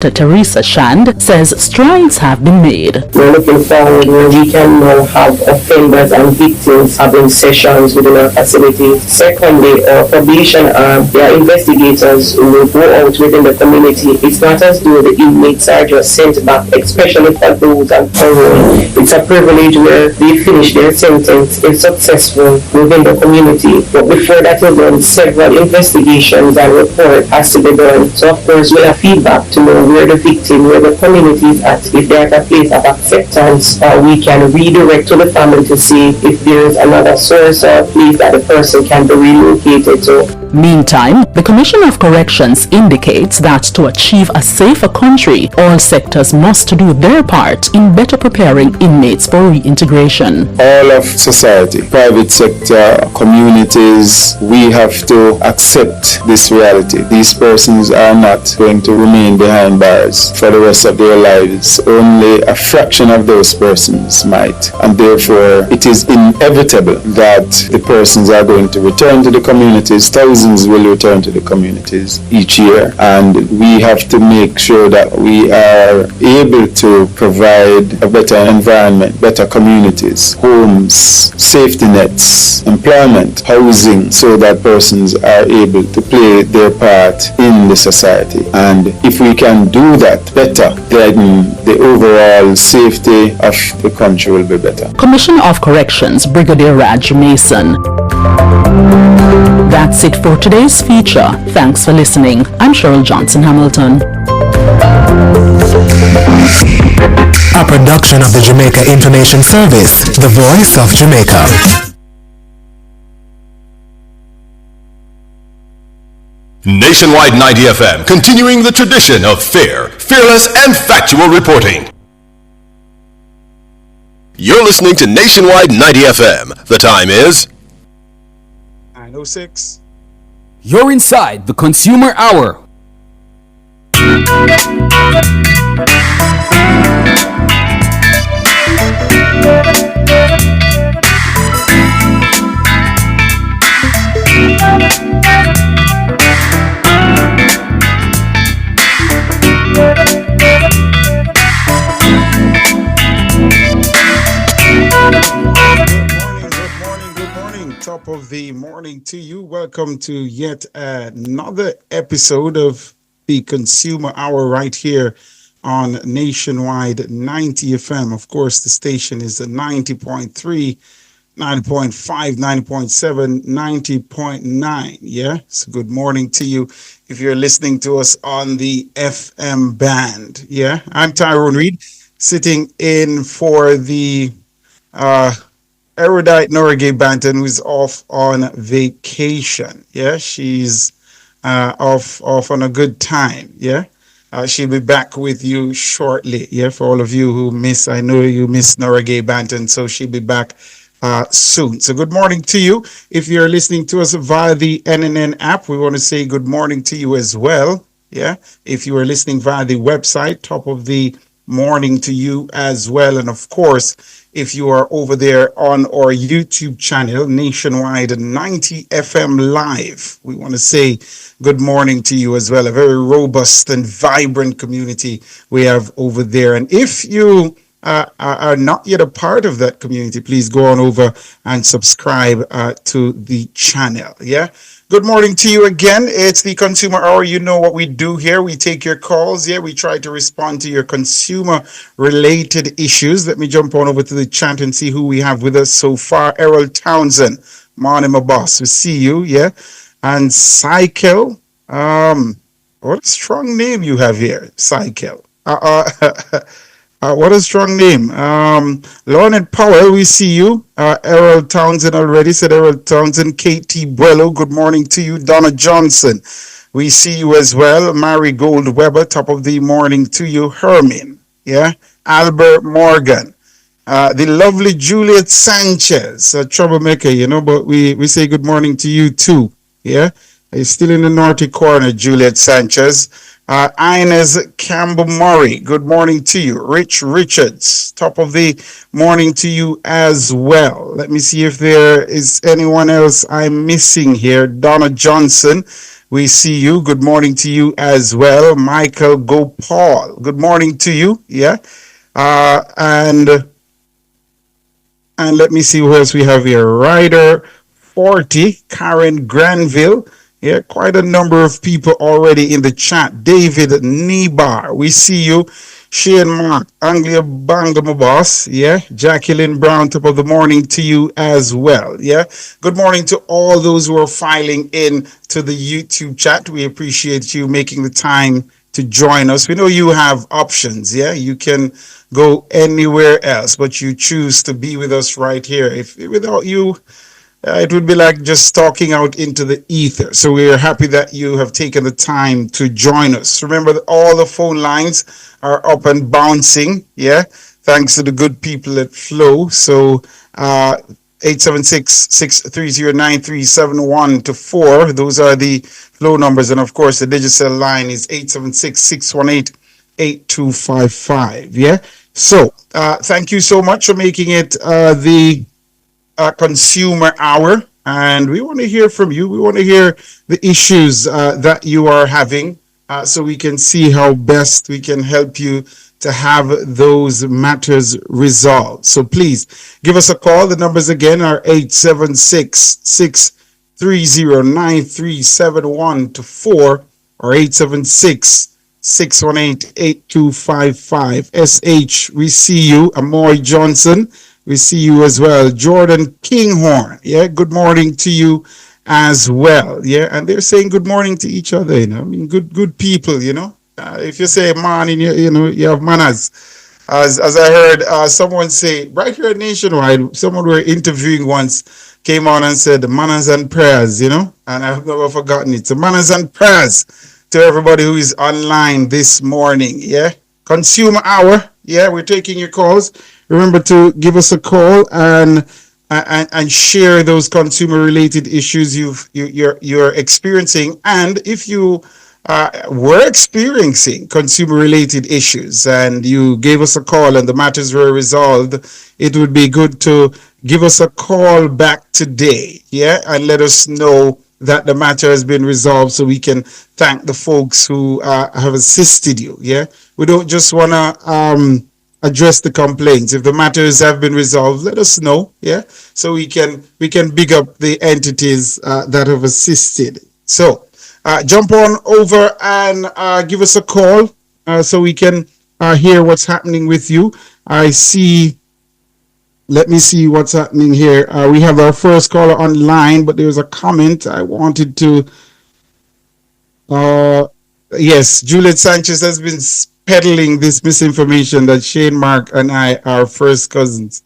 Teresa Shand says strides have been made. We're looking forward where we can now have offenders and victims having sessions within our facility. Secondly, our probation their investigators who will go out within the community. It's not as though the inmates are just sent back, especially for those on parole. It's a privilege where they finish their sentence if successful within the community. But before that is done, several investigations and report has to be done. So of course we'll have feedback to know where the victim, where the community is at, if they're at a place of acceptance, or we can redirect to the family to see if there's another source or place that the person can be relocated to. Meantime, the Commissioner of Corrections indicates that to achieve a safer country, all sectors must do their part in better preparing inmates for reintegration. All of society, private sector, communities, we have to accept this reality. These persons are not going to remain behind bars for the rest of their lives. Only a fraction of those persons might, and therefore it is inevitable that the persons are going to return to the communities. Thousands will return to the communities each year, and we have to make sure that we are able to provide a better environment, better communities, homes, safety nets, employment, housing, so that persons are able to play their part in the society. And if we can do that better, then the overall safety of the country will be better. Commissioner of Corrections, Brigadier Raj Mason. That's it for today's feature. Thanks for listening. I'm Cheryl Johnson Hamilton. A production of the Jamaica Information Service, the voice of Jamaica. Nationwide 90 FM, continuing the tradition of fair, fearless, and factual reporting. You're listening to Nationwide 90 FM. The time is 9:06. You're inside the Consumer Hour. Top of the morning to you. Welcome to yet another episode of the Consumer Hour right here on Nationwide 90 FM. Of course, the station is 90.3, 90.5, 90.7, 90.9. Yeah, so good morning to you if you're listening to us on the FM band. Yeah, I'm Tyrone Reid, sitting in for the erudite Norgay Banton, who's off on vacation. Yeah, she's off on a good time. Yeah, she'll be back with you shortly. Yeah, for all of you who miss, I know you miss Norgay Banton, so she'll be back soon. So good morning to you. If you're listening to us via the NNN app, we want to say good morning to you as well. Yeah, if you are listening via the website, top of the morning to you as well. And of course, if you are over there on our YouTube channel, Nationwide 90 FM Live, we want to say good morning to you as well. A very robust and vibrant community we have over there. And if you are not yet a part of that community, please go on over and subscribe to the channel. Yeah. Good morning to you again. It's the Consumer Hour. You know what we do here. We take your calls. Yeah, we try to respond to your consumer-related issues. Let me jump on over to the chat and see who we have with us so far. Errol Townsend, morning, my boss. We see you, yeah. And Cycle. What a strong name you have here, Cycle. What a strong name. Leonard Powell, we see you. Errol Townsend already said Errol Townsend. KT Buello, good morning to you. Donna Johnson, we see you as well. Mary Gold Weber, top of the morning to you. Hermin, yeah. Albert Morgan. The lovely Juliet Sanchez, a troublemaker, you know, but we say good morning to you too. Yeah. You're still in the naughty corner, Juliet Sanchez. Inez Campbell Murray, good morning to you. Rich Richards, top of the morning to you as well. Let me see if there is anyone else I'm missing here. Donna Johnson, We see you. Good morning to you as well. Michael Gopal. Good morning to you. Yeah. Uh, and and let me see who else we have here. Ryder 40, Karen Granville. Yeah, quite a number of people already in the chat. David Nebar, we see you. Shane Mark, Anglia Bangama boss. Yeah, Jacqueline Brown, top of the morning to you as well. Yeah, good morning to all those who are filing in to the YouTube chat. We appreciate you making the time to join us. We know you have options. Yeah, you can go anywhere else, but you choose to be with us right here. If without you, it would be like just talking out into the ether. So we are happy that you have taken the time to join us. Remember that all the phone lines are up and bouncing. Yeah, thanks to the good people at Flow. So 876-630-9371 to 4. Those are the Flow numbers. And of course, the digital line is 876-618-8255. Yeah. So thank you so much for making it the consumer hour, and we want to hear from you. We want to hear the issues that you are having, so we can see how best we can help you to have those matters resolved. So please give us a call. The numbers again are 876-630-9371 to 4 or 876-618-8255. SH, we see you. Amoy Johnson, we see you as well. Jordan Kinghorn, yeah, good morning to you as well. Yeah, and they're saying good morning to each other, you know. I mean, good people, you know. If you say man, you know, you have manners. As I heard someone say right here nationwide, someone we were interviewing once came on and said manners and prayers, you know, and I've never forgotten it. So manners and prayers to everybody who is online this morning. Yeah, consumer hour. Yeah, we're taking your calls. Remember to give us a call and share those consumer related issues you're experiencing, and if you were experiencing consumer related issues and you gave us a call and the matters were resolved, it would be good to give us a call back today, yeah, and let us know that the matter has been resolved so we can thank the folks who have assisted you. Yeah, we don't just want to address the complaints. If the matters have been resolved, let us know. Yeah, so we can big up the entities that have assisted. So jump on over and give us a call so we can hear what's happening with you. I see. Let me see what's happening here. We have our first caller online, but there's a comment I wanted to. Yes, Juliet Sanchez has been peddling this misinformation that Shane Mark and I are first cousins.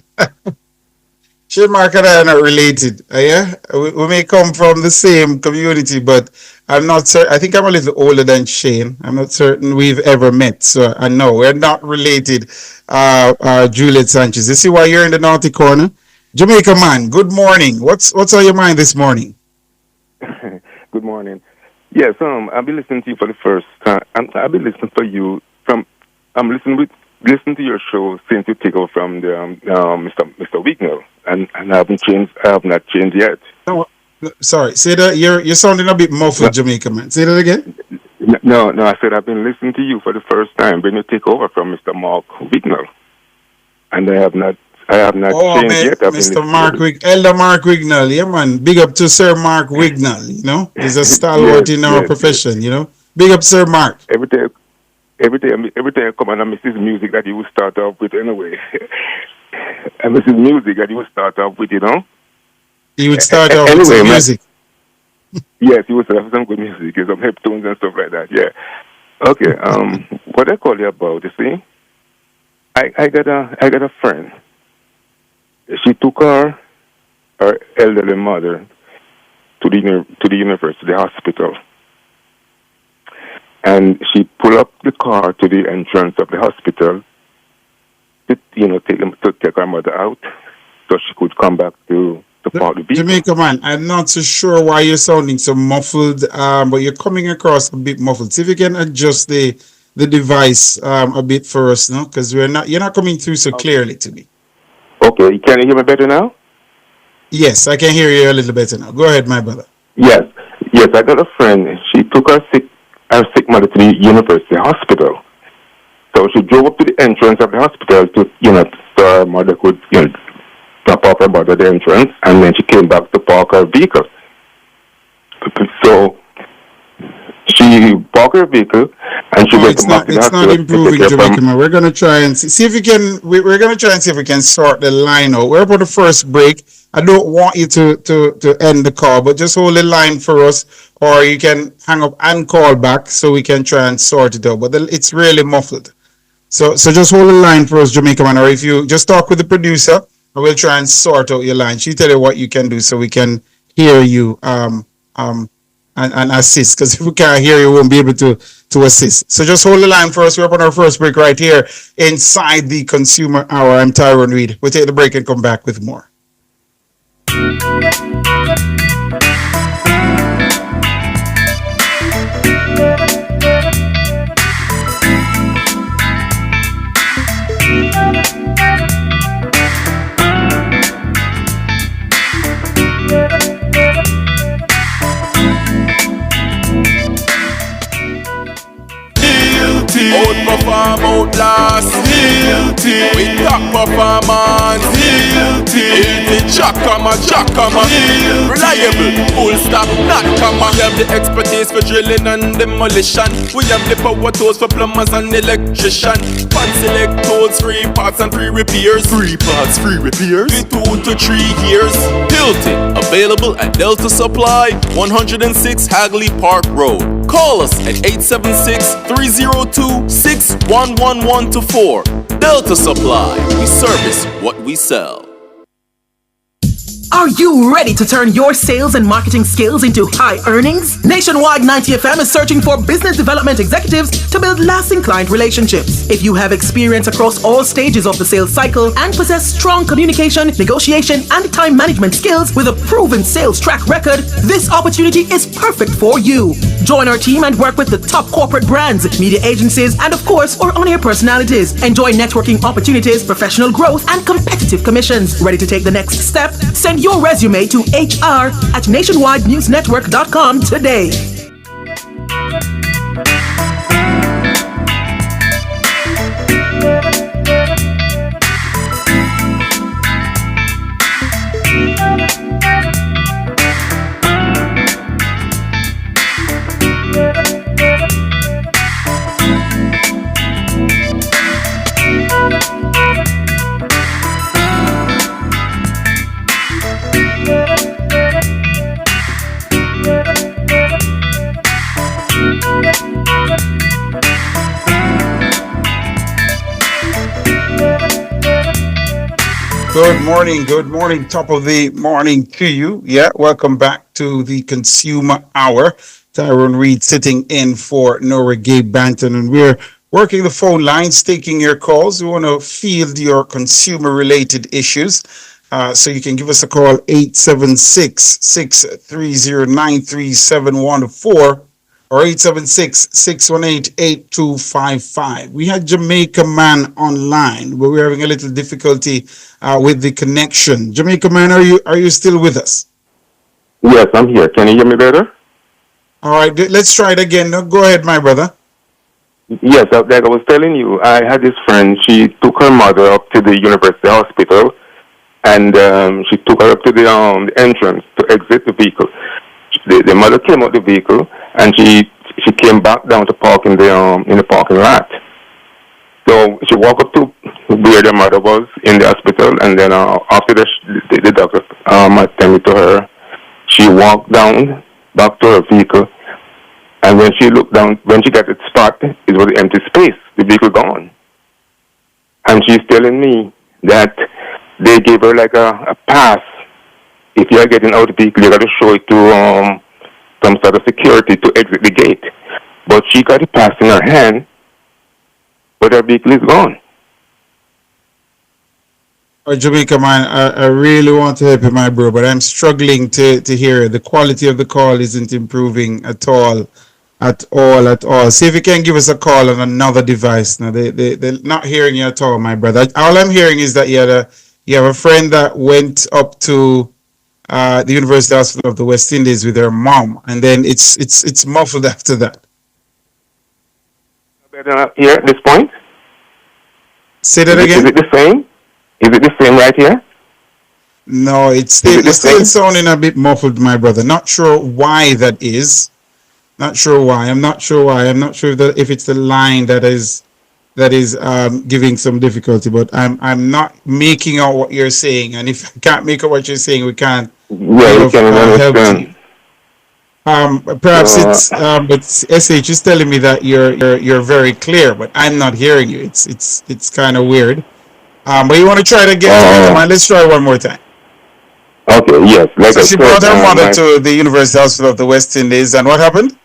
Shane Mark and I are not related. Yeah, we may come from the same community, but I'm not certain. I think I'm a little older than Shane. I'm not certain we've ever met. So I know we're not related. Juliet Sanchez. You see why you're in the naughty corner? Jamaica man, good morning. What's on your mind this morning? Good morning. Yes, I've been listening to you for the first time. I've been listening for you from. I'm listening to your show since you take over from the Mr. Wignall, and I haven't changed. I have not changed yet. No, sorry. Say that you're sounding a bit muffled, Jamaica man. Say that again. No. I said I've been listening to you for the first time when you take over from Mr. Mark Wignall, and I have not changed yet. Mr. Elder Mark Wignall, yeah man. Big up to Sir Mark Wignall. You know, he's a stalwart in our profession. Yes. You know, big up Sir Mark. Every day I come and I miss his music that he would start off with anyway. I miss his music that he would start off with, you know. He would start off with some music. Yes, he would start off with some good music, some hip tunes and stuff like that. Yeah. Okay. What I call you about, you see, I got a friend. She took her elderly mother to the university, the hospital, and she pulled up the car to the entrance of the hospital to take her mother out, so she could come back to park the vehicle. Jamaica man, I'm not so sure why you're sounding so muffled, but you're coming across a bit muffled. See if you can adjust the device a bit for us, no? Because you're not coming through so clearly to me. Okay, can you hear me better now? Yes, I can hear you a little better now. Go ahead, my brother. Yes. Yes, I got a friend. She took her sick mother to the university hospital. So she drove up to the entrance of the hospital so her mother could, drop off her mother at the entrance, and then she came back to park her vehicle. So she parked her vehicle, and she went back to the hospital. It's not improving, Jamaica man. We're gonna try and see if we can. We're gonna try and see if we can sort the line out. We're about the first break. I don't want you to end the call, but just hold the line for us, or you can hang up and call back so we can try and sort it out. But it's really muffled. So just hold the line for us, Jamaica man, or if you just talk with the producer, I will try and sort out your line. She'll tell you what you can do so we can hear you and assist. Because if we can't hear you, we won't be able to assist. So just hold the line for us. We're up on our first break right here inside the Consumer Hour. I'm Tyrone Reid. We'll take the break and come back with more. Outperform, outlast, guilty. We top performance, guilty. Jackama, reliable, full stop, not comma. We have the expertise for drilling and demolition. We have the power tools for plumbers and electrician. Pan select tools, 3 parts and 3 repairs. 3 parts, 3 repairs. 2 to 3 years. Guilty, available at Delta Supply, 106 Hagley Park Road. Call us at 876-302-6111-4. Delta Supply. We service what we sell. Are you ready to turn your sales and marketing skills into high earnings? Nationwide 90FM is searching for business development executives to build lasting client relationships. If you have experience across all stages of the sales cycle and possess strong communication, negotiation, and time management skills with a proven sales track record, this opportunity is perfect for you. Join our team and work with the top corporate brands, media agencies, and of course, our on-air personalities. Enjoy networking opportunities, professional growth, and competitive commissions. Ready to take the next step? Send your resume to hr@nationwidenewsnetwork.com today. Good morning, top of the morning to you. Yeah, welcome back to the Consumer Hour. Tyrone Reid sitting in for Nora Gabe Banton, and we're working the phone lines, taking your calls. We want to field your consumer-related issues. So you can give us a call, 876-630-9371 or 876-618-8255. We had Jamaica Man online, but we're having a little difficulty with the connection. Jamaica Man, are you still with us? Yes, I'm here. Can you hear me better? All right, let's try it again. No, go ahead, my brother. Yes, like I was telling you, I had this friend. She took her mother up to the university hospital, and she took her up to the entrance to exit the vehicle. The mother came out the vehicle, and she came back down to park in the parking lot. So she walked up to where the mother was in the hospital, and then after the doctor attended to her, she walked down back to her vehicle, and when she looked down, when she got to the spot, it was an empty space, the vehicle gone. And she's telling me that they gave her like a pass. If you are getting out of the vehicle, you got to show it to some sort of security to exit the gate. But she got a pass in her hand, but her vehicle is gone. Oh, Jamaica Man, I really want to help you, my bro, but I'm struggling to hear. The quality of the call isn't improving at all. See if you can give us a call on another device. Now, they're not hearing you at all, my brother. All I'm hearing is that you have a friend that went up to the University Hospital of the West Indies with her mom, and then it's muffled after that. Better here at this point? Say that again? Is it the same? Is it the same right here? No, it's still sounding a bit muffled, my brother. Not sure why that is. Not sure why. I'm not sure why. I'm not sure if it's the line that is giving some difficulty. But I'm not making out what you're saying. And if I can't make out what you're saying, we can't help you. Perhaps it's but SH is telling me that you're very clear, but I'm not hearing you. It's kind of weird. But you want to try it again? Come on, let's try one more time. Okay, yes. Like so she brought her mother to the University Hospital of the West Indies, and what happened?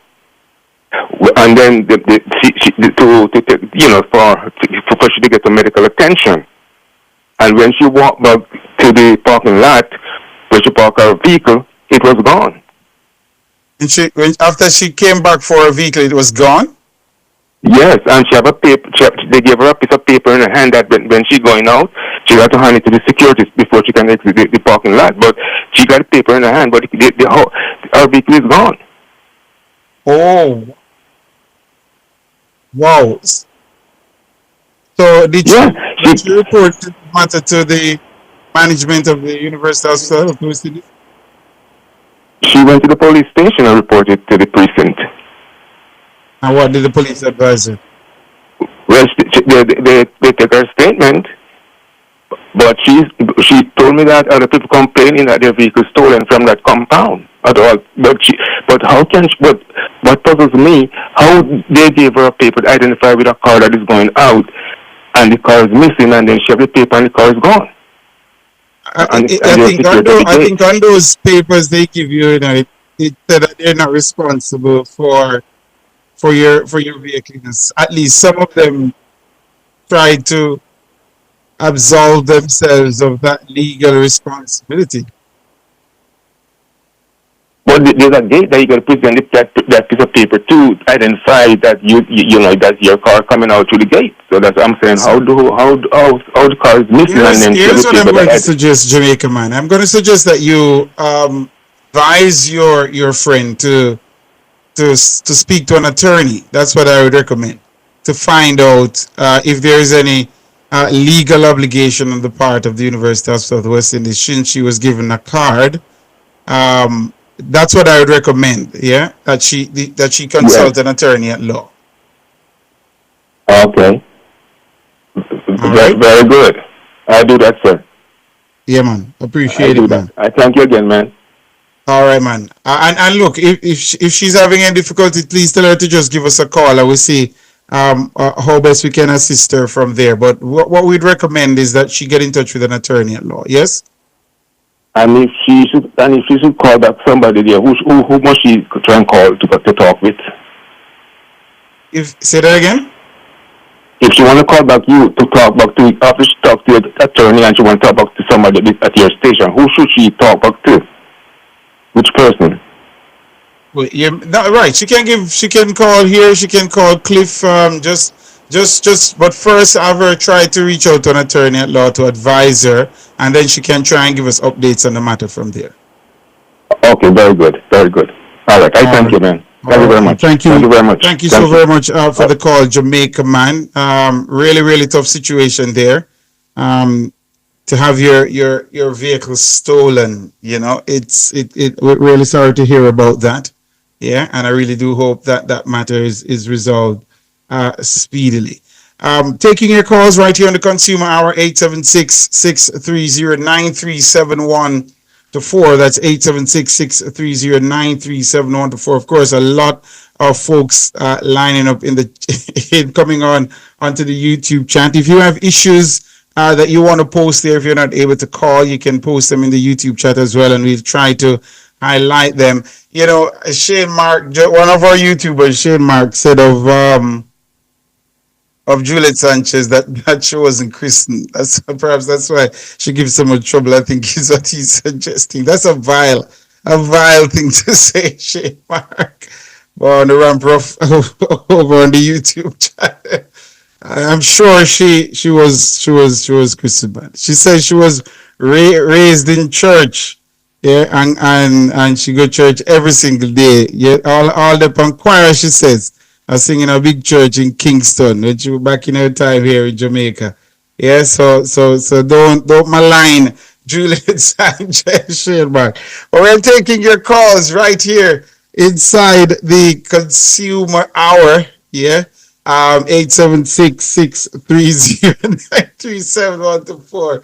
And then she for she to get some medical attention. And when she walked back to the parking lot where she parked her vehicle, it was gone. And after she came back for her vehicle, it was gone? Yes, and she have a paper. They gave her a piece of paper in her hand that when she going out, she got to hand it to the security before she can exit the parking lot. But she got a paper in her hand, but her vehicle is gone. Oh, wow! So did she report the matter to the management of the University Hospital of West Indies? She went to the police station and reported to the precinct. And what did the police advise her? Well, they took her statement, but she told me that other people complaining that their vehicle stolen from that compound. But how can what puzzles me, how they gave her a paper to identify with a car that is going out, and the car is missing, and then she have the paper and the car is gone. I think on those papers they give you, it said that they're not responsible for your vehicles. At least some of them try to absolve themselves of that legal responsibility. But there's a date that you got to present that piece of paper to identify that you know that's your car coming out through the gate. So that's what I'm saying. How the car is missing? Here's what I'm going to suggest, Jamaica man. I'm going to suggest that you advise your friend to speak to an attorney. That's what I would recommend, to find out if there is any legal obligation on the part of the University Hospital of the West Indies since she was given a card. That's what I would recommend. Yeah, that she consult an attorney at law. Okay. Very good. I'll do that, sir. Yeah, man. Appreciate it, man. I thank you again, man. All right, man. And look, if she's having any difficulty, please tell her to just give us a call. I will see how best we can assist her from there. But what we'd recommend is that she get in touch with an attorney at law. Yes. And if she should call back somebody there, who must she try and call to talk with? Say that again. If she want to call back you to talk back to, after she talk to your attorney and she want to talk back to somebody at your station, who should she talk back to? Which person? Well, yeah, right. She can call here. She can call Cliff. But first, have her try to reach out to an attorney at law to advise her, and then she can try and give us updates on the matter from there. Okay, very good, very good. All right, thank you, man. Thank you very much. Thank you very much. Thank you so very much for the call, Jamaica man. Really tough situation there. To have your vehicle stolen, we're really sorry to hear about that. Yeah, and I really do hope that matter is resolved speedily. Taking your calls right here on the Consumer Hour, 876-630-9371 to 4. That's 876-630-9371 to 4. Of course, a lot of folks lining up coming onto the YouTube chat. If you have issues that you want to post there, if you're not able to call, you can post them in the YouTube chat as well, and we'll try to highlight them. Shane Mark, one of our YouTubers, Shane Mark, said of Juliet Sanchez that she wasn't Christian. Perhaps that's why she gives so much trouble, I think, is what he's suggesting. That's a vile thing to say, Shane Mark. Well, on the ramp rough over on the YouTube chat. I'm sure she was Christian, man. She said she was raised in church. Yeah, and she go to church every single day. Yeah, all the choir, she says. I sing in a big church in Kingston, when she was back in her time here in Jamaica. Yeah, so don't malign Juliet Sanchez Sherman. But we're taking your calls right here inside the consumer hour. Yeah. 876-630-937-124 or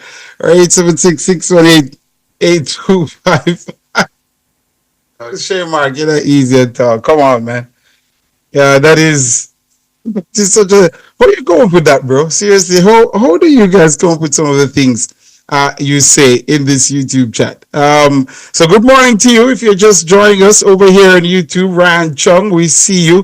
876-618-8255. Share Mark, you're not easy to talk. Come on, man. Yeah, that is just such a. How you come up with that, bro? Seriously, how do you guys come up with some of the things you say in this YouTube chat? So good morning to you. If you're just joining us over here on YouTube, Ryan Chung, we see you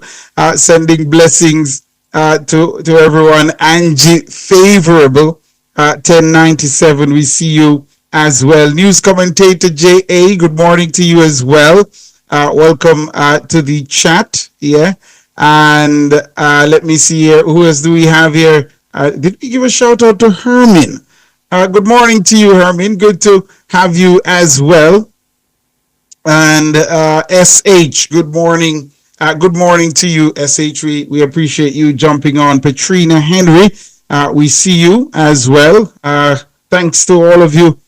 sending blessings to everyone. Angie Favorable, 1097, we see you as well. News commentator J.A., good morning to you as well. Welcome to the chat. Yeah. And let me see here. Who else do we have here? Did we give a shout out to Hermin? Good morning to you, Hermin. Good to have you as well. And SH, good morning. Good morning to you, SH. We appreciate you jumping on. Patrina Henry, we see you as well. Thanks to all of you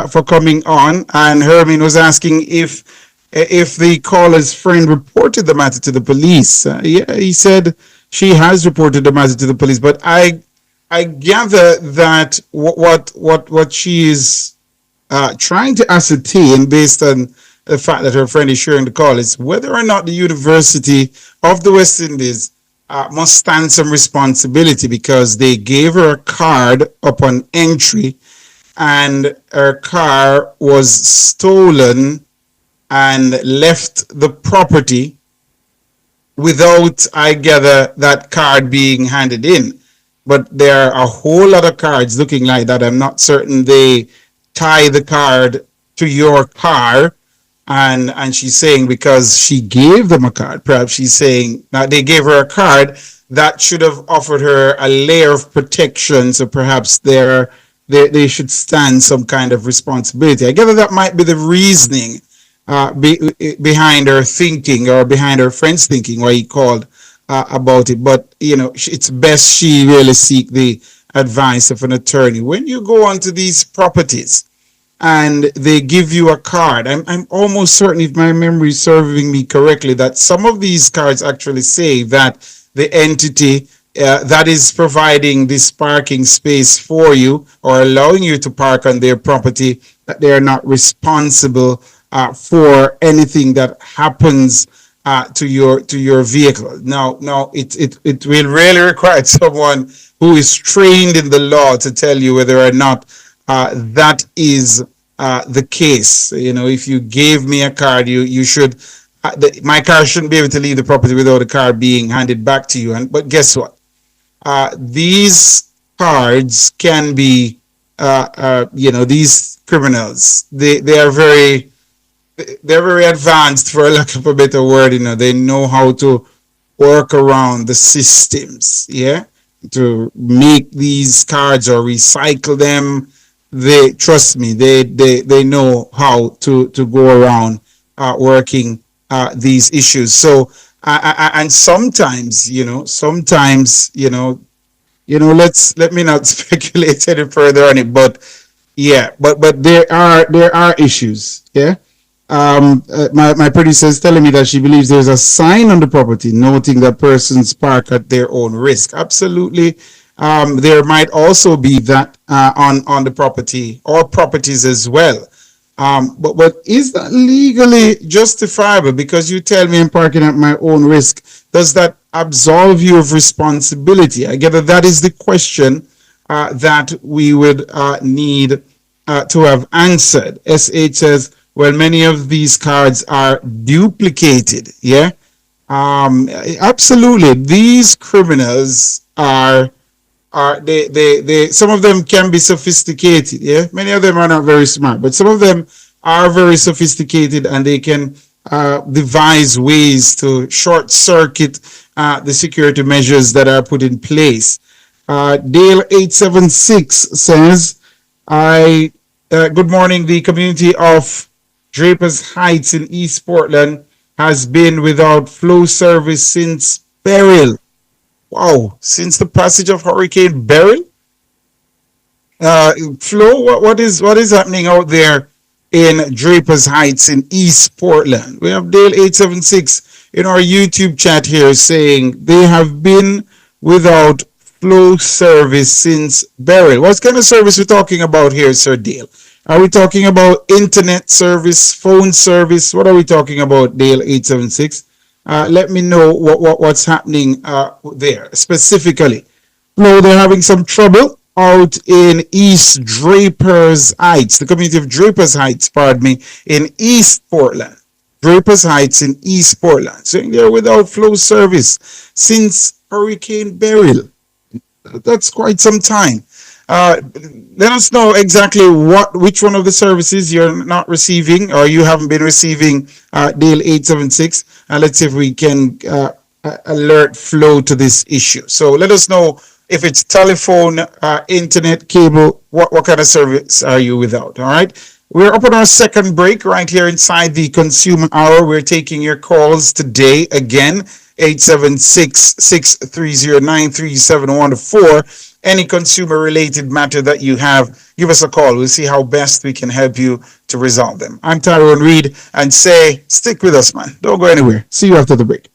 for coming on. And Hermin was asking if the caller's friend reported the matter to the police. Yeah, he said she has reported the matter to the police, but I gather that what she is trying to ascertain, based on the fact that her friend is sharing the call, is whether or not the University of the West Indies must stand some responsibility, because they gave her a card upon entry and her car was stolen and left the property without, I gather, that card being handed in. But there are a whole lot of cards looking like that. I'm not certain they tie the card to your car. And she's saying because she gave them a card, perhaps she's saying that they gave her a card that should have offered her a layer of protection. So perhaps they should stand some kind of responsibility. I gather that might be the reasoning behind her thinking, or behind her friend's thinking, why he called about it. But it's best she really seek the advice of an attorney. When you go onto these properties and they give you a card, I'm almost certain, if my memory is serving me correctly, that some of these cards actually say that the entity that is providing this parking space for you, or allowing you to park on their property, that they are not responsible for anything that happens to your vehicle. Now it will really require someone who is trained in the law to tell you whether or not that is the case. If you gave me a card, you should. My car shouldn't be able to leave the property without a card being handed back to you. But guess what? These cards can be, these criminals. They are they're very advanced, for lack of a better word. They know how to work around the systems, yeah, to make these cards or recycle them. They, trust me, they know how to go around working these issues. So and sometimes let me not speculate any further on it, but yeah, but there are issues, yeah. My producer is telling me that she believes there's a sign on the property noting that persons park at their own risk. Absolutely. There might also be that on the property or properties as well. But is that legally justifiable? Because you tell me I'm parking at my own risk. Does that absolve you of responsibility? I gather that is the question that we would need to have answered. SH says, well, many of these cards are duplicated. Yeah, absolutely. These criminals are they some of them can be sophisticated. Yeah, many of them are not very smart, but some of them are very sophisticated, and they can devise ways to short circuit the security measures that are put in place. Dale 876 says, good morning. The community of Drapers Heights in East Portland has been without flow service since Beryl. Wow, since the passage of Hurricane Beryl? Flo, what is happening out there in Drapers Heights in East Portland? We have Dale 876 in our YouTube chat here saying they have been without flow service since Beryl. What kind of service we talking about here, Sir Dale? Are we talking about internet service, phone service? What are we talking about, Dale 876? Let me know what's happening there specifically. No, they're having some trouble out in East Drapers Heights, the community of Drapers Heights, pardon me, in East Portland. Drapers Heights in East Portland. Saying they're without flow service since Hurricane Beryl. That's quite some time. Let us know exactly which one of the services you're not receiving or you haven't been receiving, Dale 876. Let's see if we can alert Flow to this issue. So let us know if it's telephone, internet, cable, what kind of service are you without, all right? We're up on our second break right here inside the Consumer Hour. We're taking your calls today again, 876-630-9371. Any consumer-related matter that you have, give us a call. We'll see how best we can help you to resolve them. I'm Tyrone Reid, and stick with us, man. Don't go anywhere. See you after the break.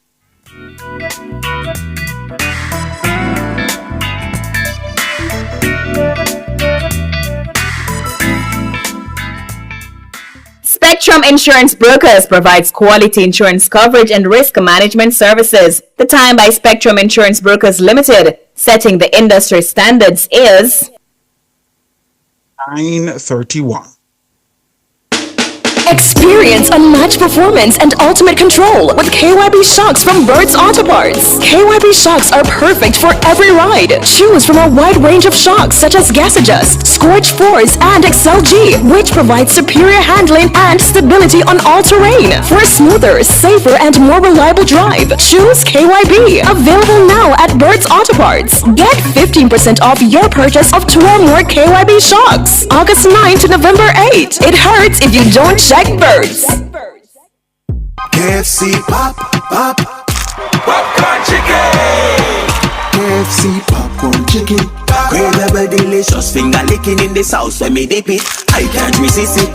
Spectrum Insurance Brokers provides quality insurance coverage and risk management services. The time by Spectrum Insurance Brokers Limited, setting the industry standards, is 9:31. Experience unmatched performance and ultimate control with KYB shocks from Bird's Auto Parts. KYB shocks are perfect for every ride. Choose from a wide range of shocks such as Gas Adjust, Scorch Force, and XLG, which provides superior handling and stability on all terrain. For a smoother, safer, and more reliable drive, choose KYB. Available now at Bird's Auto Parts. Get 15% off your purchase of 2 or more KYB shocks. August 9 to November 8. It hurts if you don't check Birds. KFC popcorn chicken. KFC popcorn chicken. Incredible, delicious, finger licking in the sauce when me dip it. I can't resist it.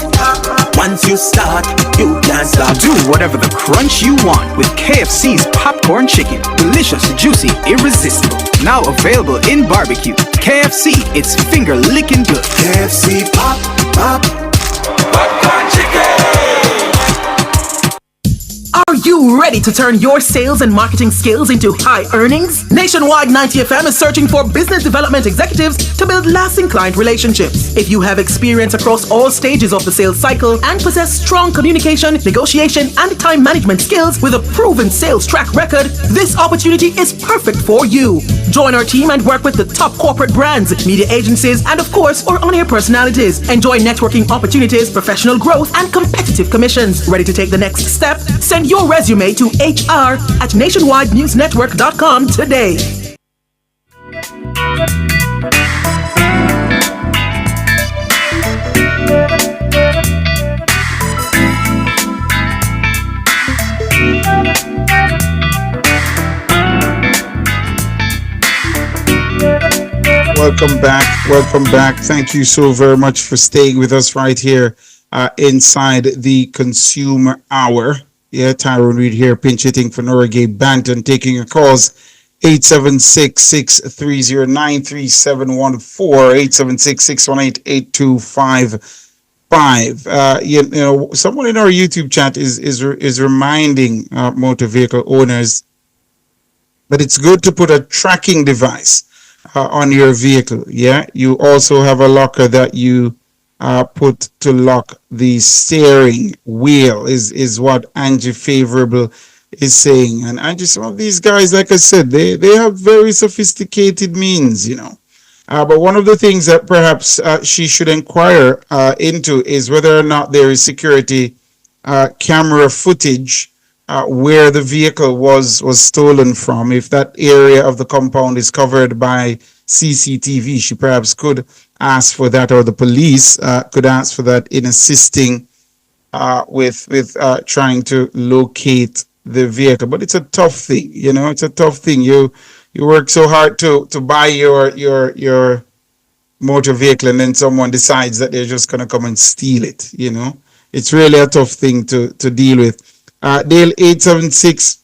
Once you start, you can't stop. Do whatever the crunch you want with KFC's popcorn chicken. Delicious, juicy, irresistible. Now available in barbecue. KFC, it's finger licking good. KFC popcorn chicken. Are you ready to turn your sales and marketing skills into high earnings? Nationwide 90 FM is searching for business development executives to build lasting client relationships. If you have experience across all stages of the sales cycle and possess strong communication, negotiation, and time management skills with a proven sales track record, this opportunity is perfect for you. Join our team and work with the top corporate brands, media agencies, and of course, our on-air personalities. Enjoy networking opportunities, professional growth, and competitive commissions. Ready to take the next step? Send your resume to hr@nationwidenewsnetwork.com today. Welcome back. Thank you so very much for staying with us right here inside the Consumer Hour. Yeah, Tyrone Reid here, pinch hitting for Norgay Banton, taking your calls 876-630-9371, 876-618-8255. Someone in our YouTube chat is reminding motor vehicle owners that it's good to put a tracking device on your vehicle. Yeah, you also have a locker that you put to lock the steering wheel is what Angie Favorable is saying. And Angie, some of these guys, like I said, they have very sophisticated means, but one of the things that perhaps she should inquire into is whether or not there is security camera footage where the vehicle was stolen from. If that area of the compound is covered by CCTV, she perhaps could ask for that, or the police could ask for that in assisting with trying to locate the vehicle. But it's a tough thing, you know. It's a tough thing. You work so hard to buy your motor vehicle, and then someone decides that they're just gonna come and steal it. You know, it's really a tough thing to deal with. Dale 876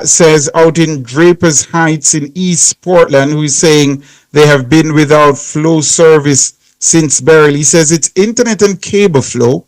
says out in Drapers Heights in East Portland, who is saying they have been without flow service since Beryl. He says it's internet and cable flow.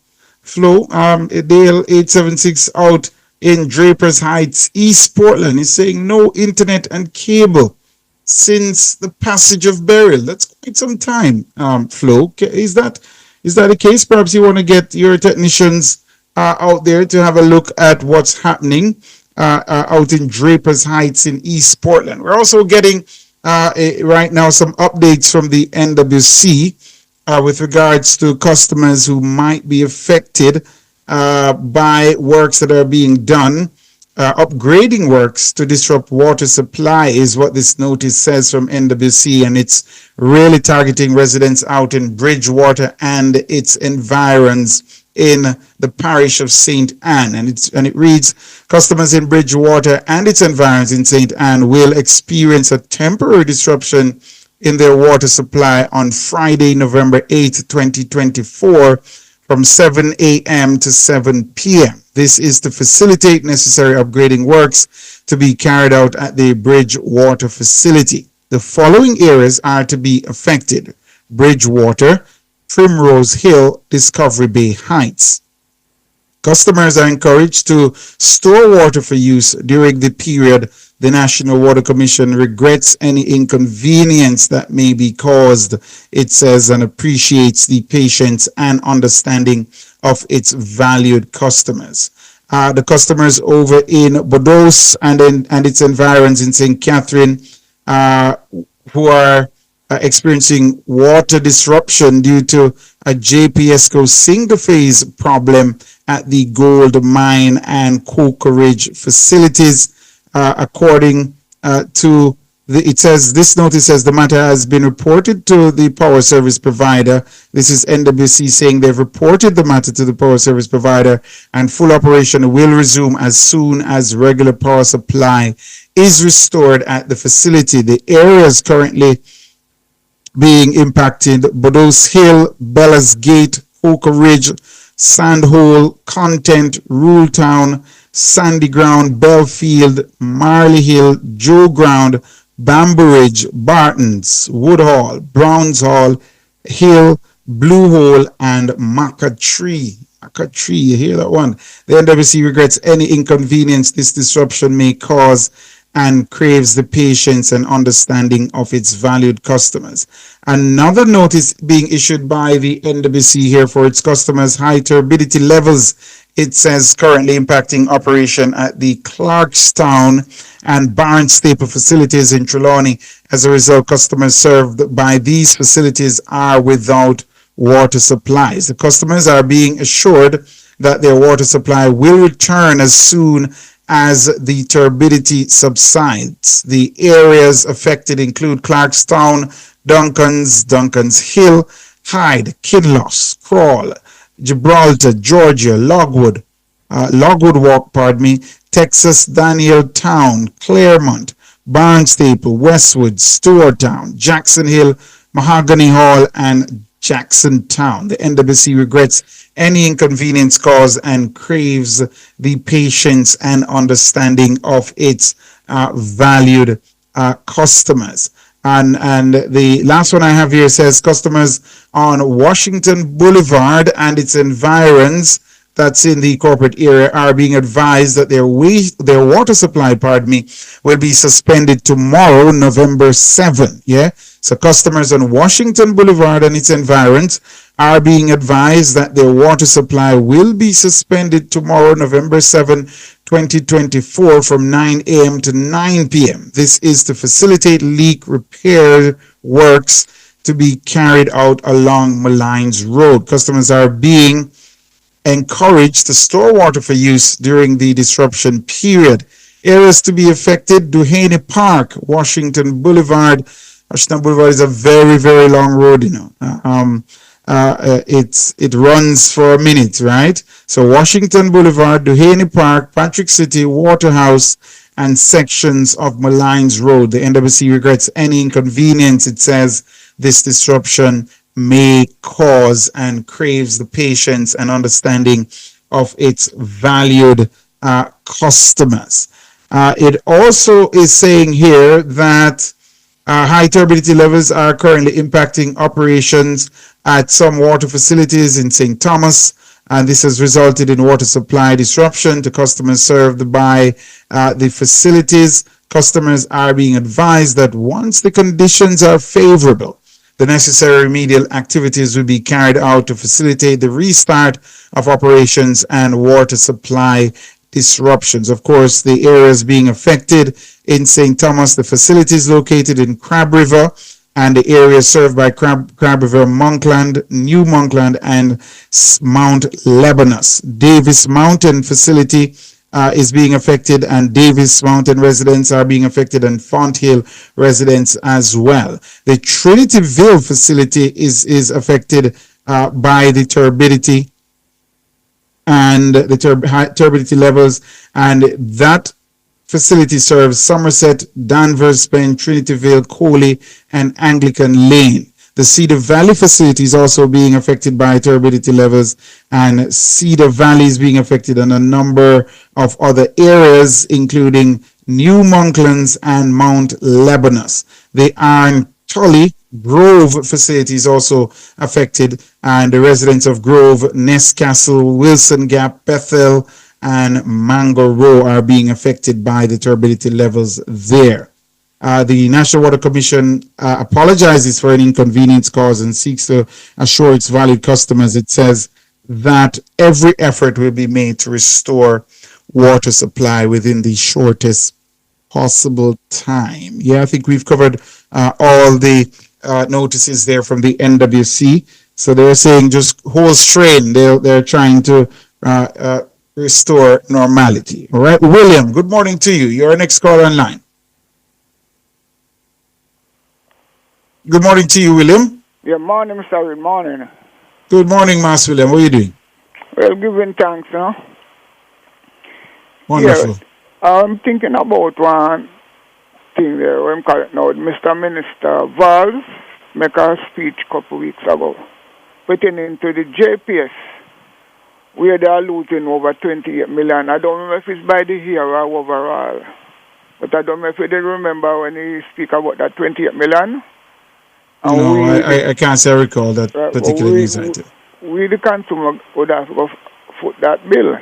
Dale 876 out in Drapers Heights, East Portland is saying no internet and cable since the passage of Beryl. That's quite some time. Flo, is that the case? Perhaps you want to get your technicians out there to have a look at what's happening out in Drapers Heights in East Portland. We're also getting right now some updates from the NWC with regards to customers who might be affected by works that are being done. Upgrading works to disrupt water supply is what this notice says from NWC, and it's really targeting residents out in Bridgewater and its environs in the parish of St. Anne. And it reads, customers in Bridgewater and its environs in St. Anne will experience a temporary disruption in their water supply on Friday, November 8th, 2024 from 7 a.m. to 7 p.m. This is to facilitate necessary upgrading works to be carried out at the Bridgewater facility. The following areas are to be affected: Bridgewater, Primrose Hill, Discovery Bay Heights. Customers are encouraged to store water for use during the period. The National Water Commission regrets any inconvenience that may be caused, it says, and appreciates the patience and understanding of its valued customers. The customers over in Bordeaux and its environs in St. Catherine who are experiencing water disruption due to a JPSCO single-phase problem at the gold mine and Cocoa Ridge facilities. According to it says, this notice says the matter has been reported to the power service provider. This is NWC saying they've reported the matter to the power service provider, and full operation will resume as soon as regular power supply is restored at the facility. The areas currently being impacted: Bordeaux Hill, Bellas Gate, Cocoa Ridge, Sandhole, Content, Rule Town, Sandy Ground, Belfield, Marley Hill, Joe Ground, Bamboo Ridge, Bartons, Woodhall, Browns Hall, Hill, Blue Hole, and Maca Tree. Maca Tree, you hear that one? The NWC regrets any inconvenience this disruption may cause and craves the patience and understanding of its valued customers. Another notice being issued by the NWC here for its customers: high turbidity levels, it says, currently impacting operation at the Clarkstown and Barnstaple facilities in Trelawney. As a result, customers served by these facilities are without water supplies. The customers are being assured that their water supply will return as soon as the turbidity subsides. The areas affected include Clarkstown, Duncans Hill, Hyde, Kinloss, Crawl, Gibraltar, Georgia, Logwood Walk, Texas, Daniel Town, Claremont, Barnstaple, Westwood, Stewarttown, Jackson Hill, Mahogany Hall, and Jackson Town. The NWC regrets any inconvenience caused and craves the patience and understanding of its valued customers. And the last one I have here says customers on Washington Boulevard and its environs, that's in the corporate area, are being advised that their water supply, will be suspended tomorrow, November 7. Yeah. So customers on Washington Boulevard and its environs are being advised that their water supply will be suspended tomorrow, November 7, 2024 from 9 a.m. to 9 p.m. This is to facilitate leak repair works to be carried out along Malines Road. Customers are being encouraged to store water for use during the disruption period. Areas to be affected: Duhaney Park, Washington Boulevard. Washington Boulevard is a very, very long road, it runs for a minute, right? So Washington Boulevard, Duhaney Park, Patrick City, Waterhouse, and sections of Malines Road. The NWC regrets any inconvenience, it says, this disruption may cause, and craves the patience and understanding of its valued customers. It also is saying here that high turbidity levels are currently impacting operations at some water facilities in St. Thomas, and this has resulted in water supply disruption to customers served by the facilities. Customers are being advised that once the conditions are favorable, the necessary remedial activities will be carried out to facilitate the restart of operations and water supply disruptions. Of course, the areas being affected in St. Thomas, the facilities located in Crab River, and the area served by Crab River, Monkland, New Monkland, and Mount Lebanus. Davis Mountain facility is being affected, and Davis Mountain residents are being affected, and Font Hill residents as well. The Trinityville facility is affected by the turbidity and the high turbidity levels, and that facility serves Somerset, Danvers, Penn, Trinityville, Coley, and Anglican Lane. The Cedar Valley facility is also being affected by turbidity levels, and Cedar Valley is being affected in a number of other areas, including New Monklands and Mount Lebanus. The Iron Tully Grove facility is also affected, and the residents of Grove, Nestcastle, Wilson Gap, Bethel, and Mango Row are being affected by the turbidity levels there. The National Water Commission apologizes for any inconvenience caused and seeks to assure its valued customers. It says that every effort will be made to restore water supply within the shortest possible time. Yeah, I think we've covered all the notices there from the NWC. So they're saying just hold strain. They're trying to restore normality. All right, William, good morning to you. You're our next caller online. Good morning to you, William. Yeah, morning, Mr. Reid. Morning. Good morning, Master William. What are you doing? Well, giving thanks, no? Wonderful. Yeah, I'm thinking about one thing there. I'm calling now. Mr. Minister Valls make a speech a couple weeks ago pertaining to the JPS, where they are losing over 28 million. I don't remember if it's by the year or overall, but I don't know if you did remember when he speak about that 28 million. No, I can't say I recall that particular news item. We, the consumer, would have to foot that bill.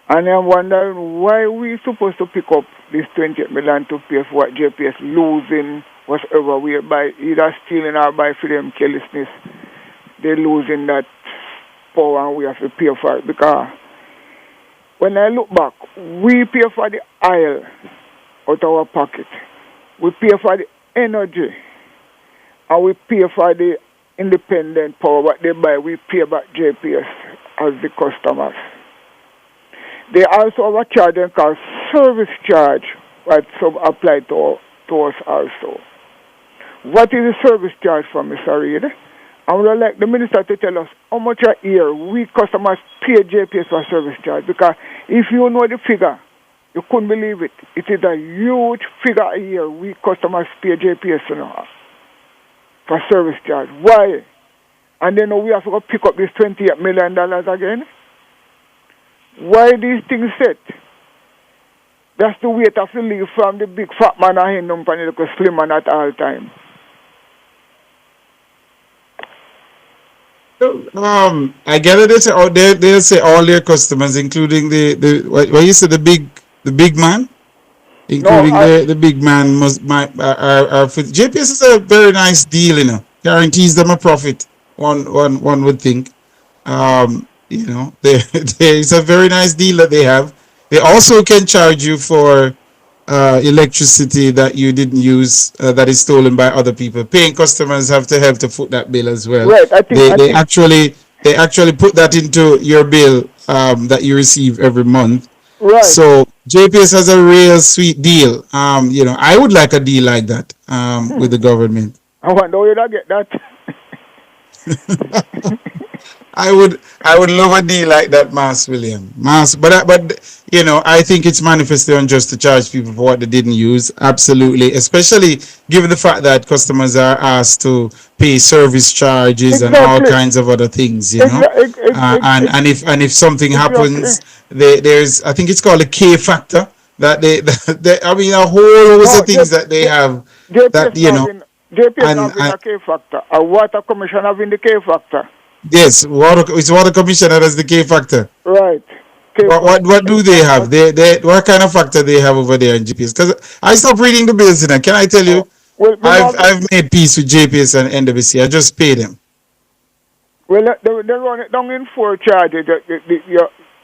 And I'm wondering why we supposed to pick up this 28 million to pay for what JPS losing whatever we by either stealing or by freedom carelessness. They're losing that power and we have to pay for it. Because when I look back, we pay for the oil out of our pocket. We pay for the energy. And we pay for the independent power. What they buy, we pay back JPS as the customers. They also have a charge called service charge, that's applied to us also. What is the service charge for, Mr. Reid? I would like the minister to tell us how much a year we customers pay JPS for service charge. Because if you know the figure, you couldn't believe it. It is a huge figure a year we customers pay JPS for service charge. Why? And then we have to go pick up this $28 million again? Why these things set? That's the weight of the leave from the big fat man and him and the little slim man at all time. I get it. They'll say all their customers, including what you said, the big man, including the big man are JPS is a very nice deal, guarantees them a profit. One would think, it's a very nice deal that they have. They also can charge you for electricity that you didn't use, that is stolen by other people. Paying customers have to foot that bill as well. Right. They actually put that into your bill that you receive every month. Right. So JPS has a real sweet deal. I would like a deal like that with the government. I wonder where you get that. I would love a deal like that, Mass William. But I think it's manifestly unjust to charge people for what they didn't use. Absolutely, especially given the fact that customers are asked to pay service charges and all kinds of other things. And if something happens, there's I think it's called a K factor that they I mean a whole host of things that they have that JPS having a K factor. A water commission having the K factor. Yes, it's water commissioner as the K factor. Right. What do they have? They what kind of factor they have over there in GPS? Because I stopped reading the bills, can I tell you? I've made peace with JPS and NWC. I just pay them. Well, they run it down in 4 charges.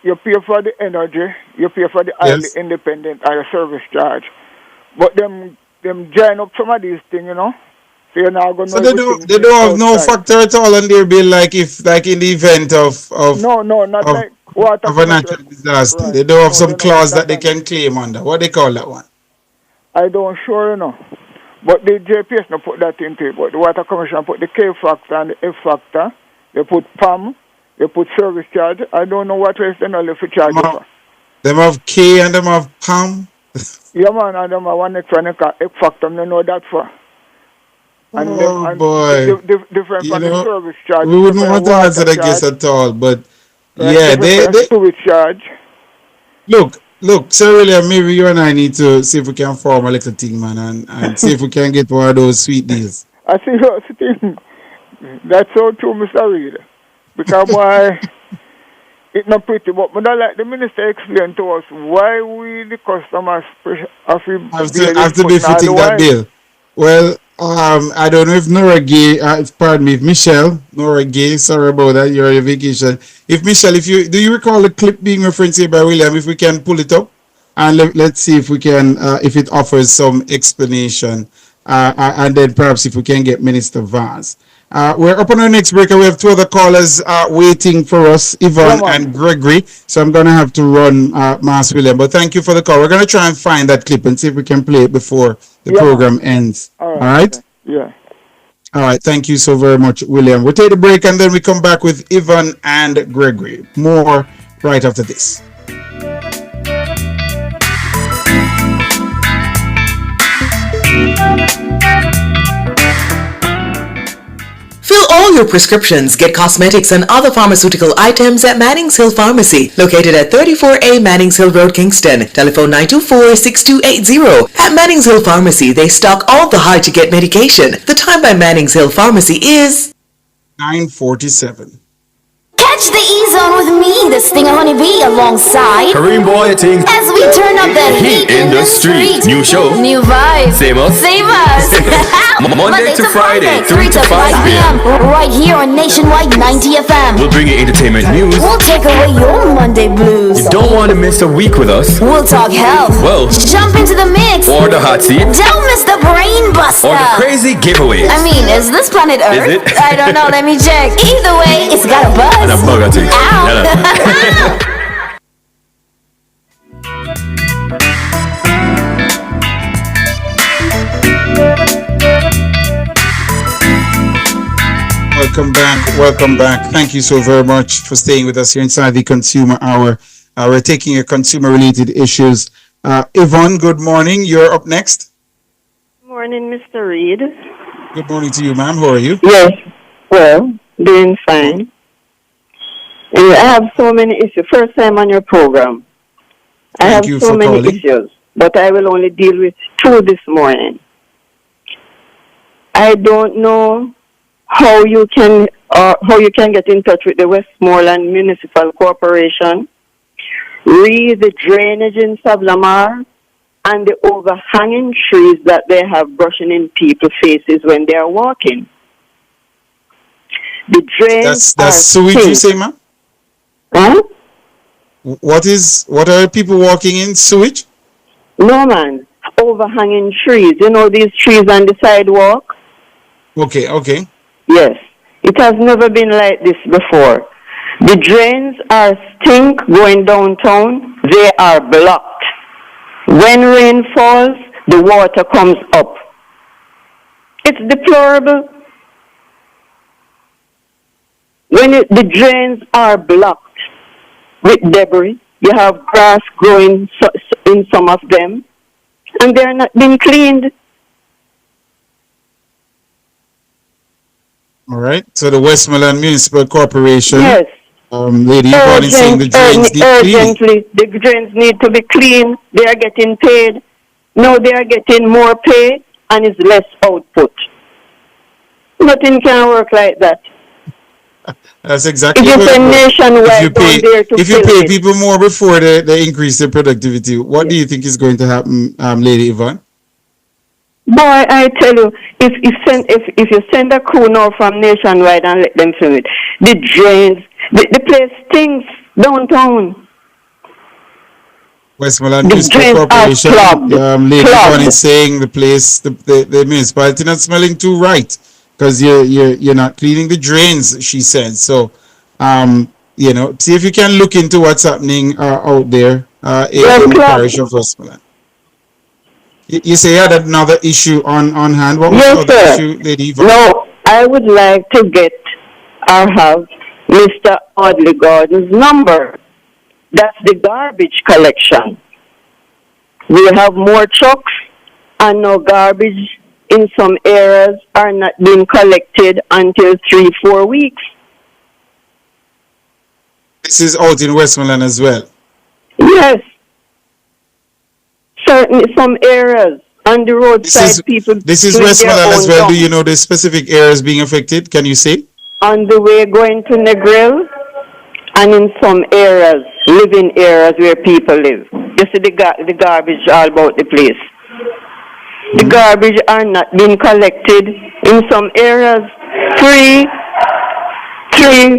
You pay for the energy, you pay for the highly independent and the service charge. But them join up some of these things, So you're not going to. So they don't have no factor at all on their bill, like in the event of not like water of a natural disaster. Right. They don't have some clause that they can claim under. What they call that one? I don't sure, But the JPS no put that into it. But the Water Commission put the K factor and the F factor. They put PAM. They put service charge. I don't know what else they know if you charge for. Them have K and them have PAM. Yeah, man, and them have one extra F factor. I know that for. And boy. Different from the service charge. We wouldn't want to answer that case at all, but yeah, they service charge. Look, Sir William, maybe you and I need to see if we can form a little thing, man, and see if we can get one of those sweet deals. I see those things. That's so true, Mr. Reid. Because why it's not pretty, but like the minister explained to us why we the customers have to be fitting that bill. Well, I don't know if if Nora Gay, sorry about that, you're on vacation. If Michelle, do you recall the clip being referenced here by William? If we can pull it up and let's see if we can, if it offers some explanation, and then perhaps if we can get Minister Vaz. We're up on our next break, and we have 2 other callers waiting for us, Yvonne and Gregory. So I'm going to have to run Mass William. But thank you for the call. We're going to try and find that clip and see if we can play it before the program ends. All right? Yeah. All right. Thank you so very much, William. We'll take a break, and then we come back with Yvonne and Gregory. More right after this. Fill all your prescriptions, get cosmetics and other pharmaceutical items at Manning's Hill Pharmacy, located at 34A Manning's Hill Road, Kingston. Telephone 924-6280. At Manning's Hill Pharmacy, they stock all the hard-to-get medication. The time by Manning's Hill Pharmacy is 9:47. Catch the E-Zone with me, the Stinger Honeybee, alongside Kareem Boy Ting. As we turn up the heat in the street. New show, new vibes. Save us. Monday to Friday, 3 to 5 p.m. Right here on Nationwide 90 FM. We'll bring you entertainment news. We'll take away your Monday blues. You don't want to miss a week with us. We'll talk health. Well, jump into the mix. Or the hot seat. Don't miss the brain buster. Or the crazy giveaways. I mean, is this planet Earth? Is it? I don't know. Let me check. Either way, it's got a buzz. And a bug, I think. Welcome back. Thank you so very much for staying with us here inside the Consumer Hour. We're taking your consumer-related issues. Yvonne, good morning. You're up next. Good morning, Mr. Reid. Good morning to you, ma'am. How are you? Yes, well, doing fine. I have so many issues. First time on your program. I have so many issues, but I will only deal with 2 this morning. I don't know how you can get in touch with the Westmoreland Municipal Corporation, read the drainage in Sablamar, and the overhanging trees that they have brushing in people's faces when they are walking. The drains that's sewage, you say, ma'am? Huh? What are people walking in? Sewage? No, man. Overhanging trees. You know these trees on the sidewalk? Okay. Yes. It has never been like this before. The drains are stink going downtown. They are blocked. When rain falls, the water comes up. It's deplorable. the drains are blocked with debris, you have grass growing in some of them, and they're not being cleaned. All right. So the Westmoreland Municipal Corporation, Yes, Lady Yvonne is saying the drains need cleaning. urgently, the drains need to be cleaned. They are getting paid. No, they are getting more pay and it's less output. Nothing can work like that. That's exactly If you what say nationwide down there to if you fill pay it. people more before they increase their productivity, what do you think is going to happen, Lady Yvonne? Boy, I tell you, if you send a crew now from nationwide and let them fill it, the drains, the place stinks downtown. Westmoreland The Municipal drains are Corporation, clogged. Lady Yvonne Clogged. is saying the municipality not smelling too right because you're not cleaning the drains, she said. So, see if you can look into what's happening out there in the parish of Westmoreland. You say you had another issue on hand. What was the Yes, other sir. issue, Lady Yvonne? No, I would like to get or have Mr. Audley Gordon's number. That's the garbage collection. We have more trucks and no garbage in some areas are not being collected until 3-4 weeks. This is out in Westmoreland as well. Yes. Certainly some areas on the roadside people. This is doing their Westmoreland as own well. Do dump. you know the specific areas being affected? Can you say? On the way going to Negril and in some areas, living areas where people live. You see the garbage all about the place. The garbage are not being collected in some areas 3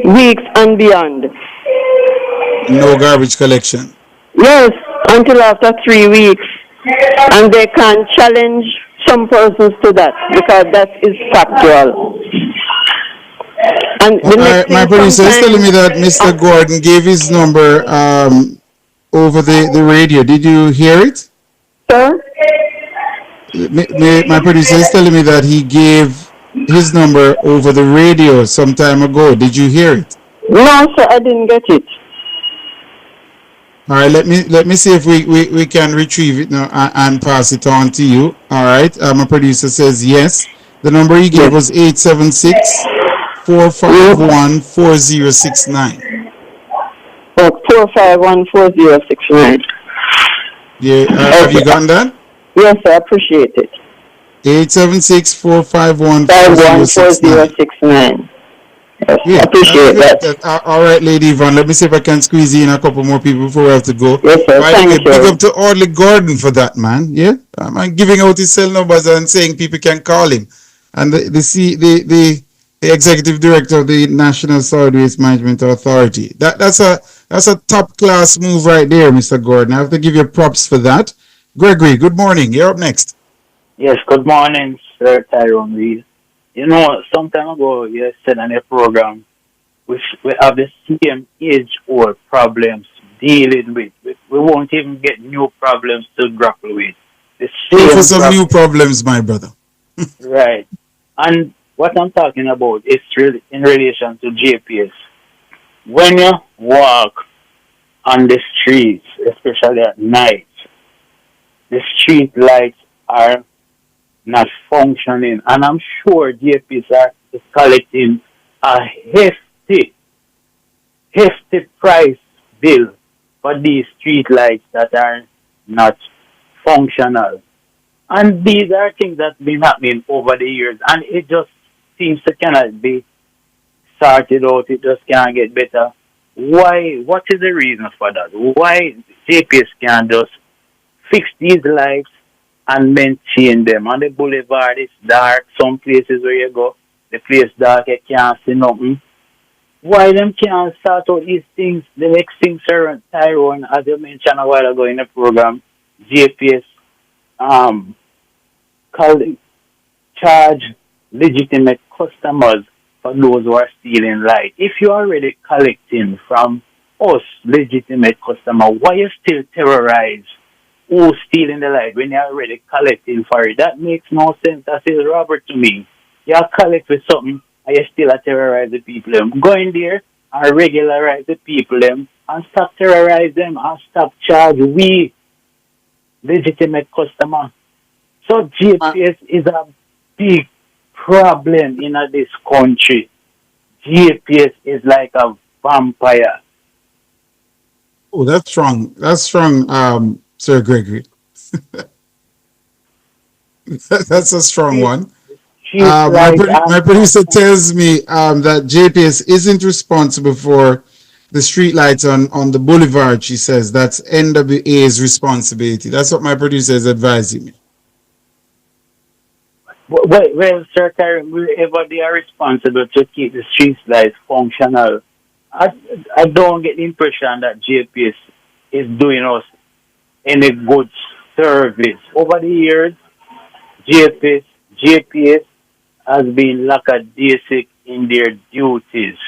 weeks and beyond. No garbage collection. Yes, until after 3 weeks. And they can challenge some persons to that because that is factual. And My producer is telling me that Mr. Gordon gave his number over the radio. Did you hear it? Sir? My producer is telling me that he gave his number over the radio some time ago. Did you hear it? No, sir, I didn't get it. All right, let me see if we can retrieve it now and pass it on to you. All right, my producer says yes. The number he gave was 876-451-4069. 451-4069. Yeah, have you gotten that? Yes, I appreciate it. 876-451-4069. Yeah, I appreciate that. All right, Lady Yvonne, let me see if I can squeeze in a couple more people before we have to go. Yes, sir. By the way, big up to Audley Gordon for that, man. Yeah, I'm giving out his cell numbers and saying people can call him. And the executive director of the National Solid Waste Management Authority. That's a top class move right there, Mr. Gordon. I have to give you props for that. Gregory, good morning. You're up next. Yes, good morning, Sir Tyrone Reid. You know, some time ago you said on a program we have the same age-old problems dealing with. We won't even get new problems to grapple with. Go for some new problems, my brother. Right. And what I'm talking about is really in relation to JPS. When you walk on the streets, especially at night, the street lights are not functioning, and I'm sure JPS is collecting a hefty price bill for these street lights that are not functional. And these are things that have been happening over the years, and it just seems to cannot be sorted out. It just can't get better. Why? What is the reason for that? Why JPS can't just fix these lights and maintain them? On the boulevard, it's dark. Some places where you go, the place dark, you can't see nothing. Why them can't sort out these things? The next thing, Sir Tyrone, as you mentioned a while ago in the program, JPS charge legitimate customers for those who are stealing light. If you're already collecting from us, legitimate customer, why you still terrorize who's stealing the light when you're already collecting for it? That makes no sense. That is Robert to me. You collect with something, and you still terrorize the people them. Go in there and regularize the people them and stop terrorize them and stop charge we legitimate customer. So GPS is a big problem in this country. GPS is like a vampire. Oh, that's strong. That's strong, Sir Gregory. That's a strong one. My producer tells me that JPS isn't responsible for the street lights on the boulevard. She says that's NWA's responsibility. That's what my producer is advising me. Well, Sir Tyrone, wherever they are responsible to keep the street lights functional, I don't get the impression that JPS is doing us any good service. Over the years, JPS has been lackadaisic in their duties.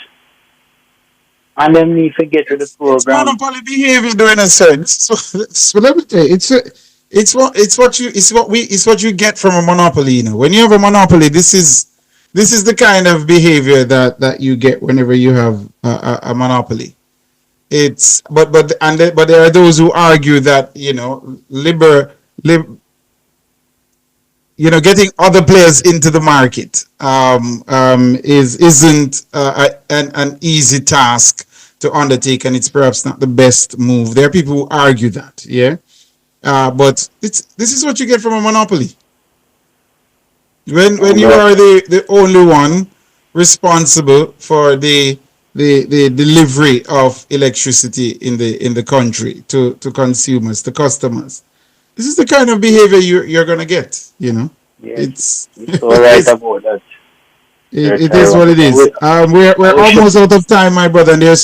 And then we forget to the program. It's monopoly behavior, though, in a sense. So let me tell you, it's what you get from a monopoly. You know, when you have a monopoly, this is the kind of behavior that you get whenever you have a monopoly. But there are those who argue that getting other players into the market isn't an easy task to undertake, and it's perhaps not the best move. There are people who argue that, yeah. But this is what you get from a monopoly. When you are the only one responsible for the delivery of electricity in the country to consumers, to customers. This is the kind of behavior you're gonna get, you know. Yes, it's all right about that. It is what it is. We're almost out of time, my brother, and there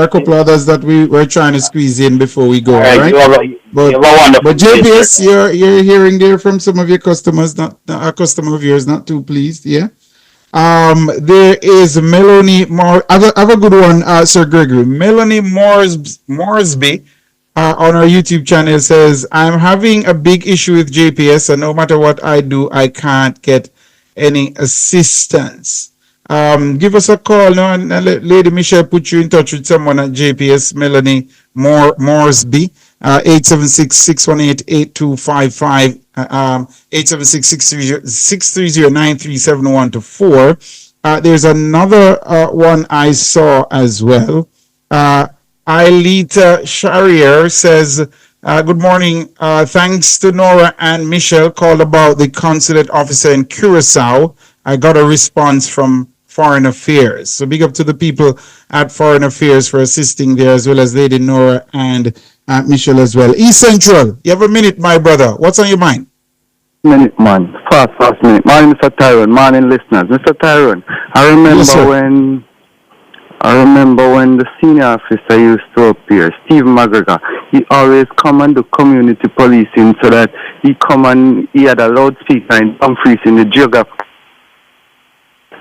are a couple others that we're trying to squeeze in before we go. All right. But JPS, you're hearing there from some of your customers, not a customer of yours, not too pleased, yeah. There is Melanie have a good one, Sir Gregory. Melanie Moresby on our YouTube channel says, I'm having a big issue with JPS, and no matter what I do, I can't get any assistance. Give us a call now, and Lady Michelle put you in touch with someone at JPS, Melanie Moresby, 876-618-8255, 876-630-9371-4. There's another one I saw as well. Ailita Sharier says, good morning. Thanks to Nora and Michelle, called about the consulate officer in Curacao. I got a response from Foreign Affairs. So big up to the people at Foreign Affairs for assisting there, as well as Lady Nora and Michelle as well. East Central, you have a minute, my brother. What's on your mind? Minute, man. Fast minute. Morning, Mr. Tyrone. Morning, listeners. Mr. Tyrone, I remember when the senior officer used to appear, Steve McGregor, he always come and do community policing so that he had a loudspeaker in Dumfries in the geography.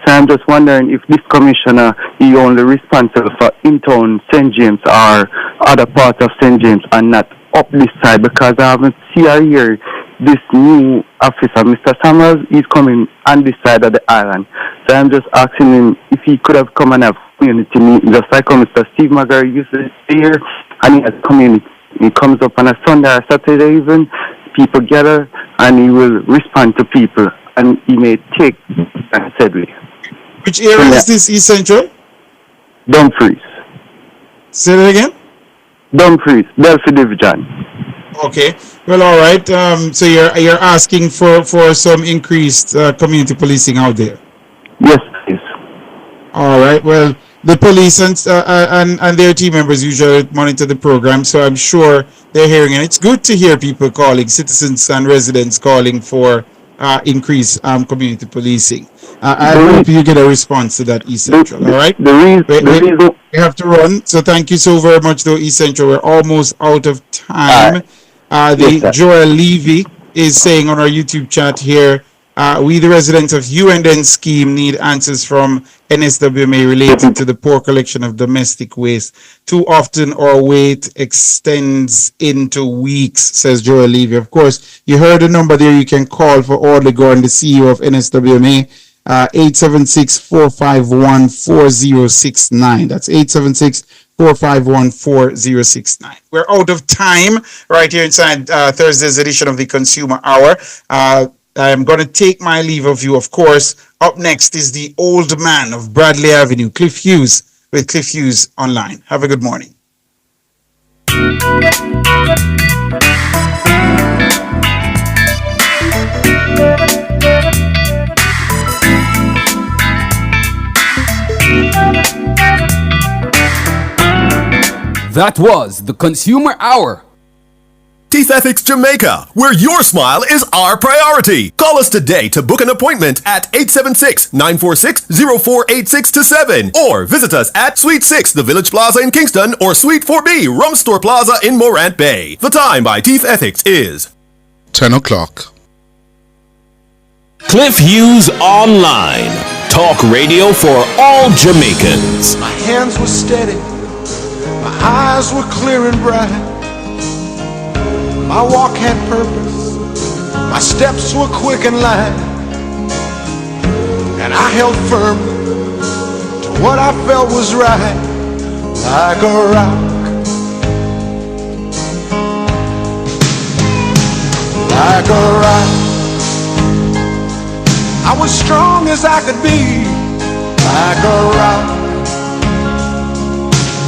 So I'm just wondering if this commissioner is only responsible for in-town St. James or other parts of St. James and not up this side, because I haven't seen or hear this new officer, Mr. Samuels, is coming on this side of the island. So I'm just asking him if he could have come and have community meeting, just like Mr. Steve McGregor used to stay here, and he has community. He comes up on a Sunday or Saturday even, people gather, and he will respond to people, and he may take and said we. Which area is this, East Central? Dumfries. Say that again? Dumfries, Delphi Division. Okay. Well, all right. So you're asking for some increased community policing out there? Yes, please. All right. Well, the police and their team members usually monitor the program, so I'm sure they're hearing it. It's good to hear people calling, citizens and residents calling for increased community policing. I hope you get a response to that, East Central. All right. We have to run, so thank you so very much, though, East Central. We're almost out of time. Joel Levy is saying on our YouTube chat here, we, the residents of UNN scheme, need answers from NSWMA related to the poor collection of domestic waste. Too often our wait extends into weeks, says Joel Levy. Of course, you heard the number there you can call for Audley Gordon, the CEO of NSWMA. 876-451-4069. That's 876-451-4069. We're out of time right here inside Thursday's edition of the Consumer Hour. I'm going to take my leave of you, of course. Up next is the old man of Bradley Avenue, Cliff Hughes, with Cliff Hughes Online. Have a good morning. That was the Consumer Hour. Teeth Ethics Jamaica, where your smile is our priority. Call us today to book an appointment at 876-946-0486-7 or visit us at Suite 6, the Village Plaza in Kingston, or Suite 4B, Rum Store Plaza in Morant Bay. The time by Teeth Ethics is 10 o'clock. Cliff Hughes Online. Talk radio for all Jamaicans. My hands were steady. My eyes were clear and bright. My walk had purpose. My steps were quick and light. And I held firm to what I felt was right, like a rock. Like a rock. I was strong as I could be, like a rock.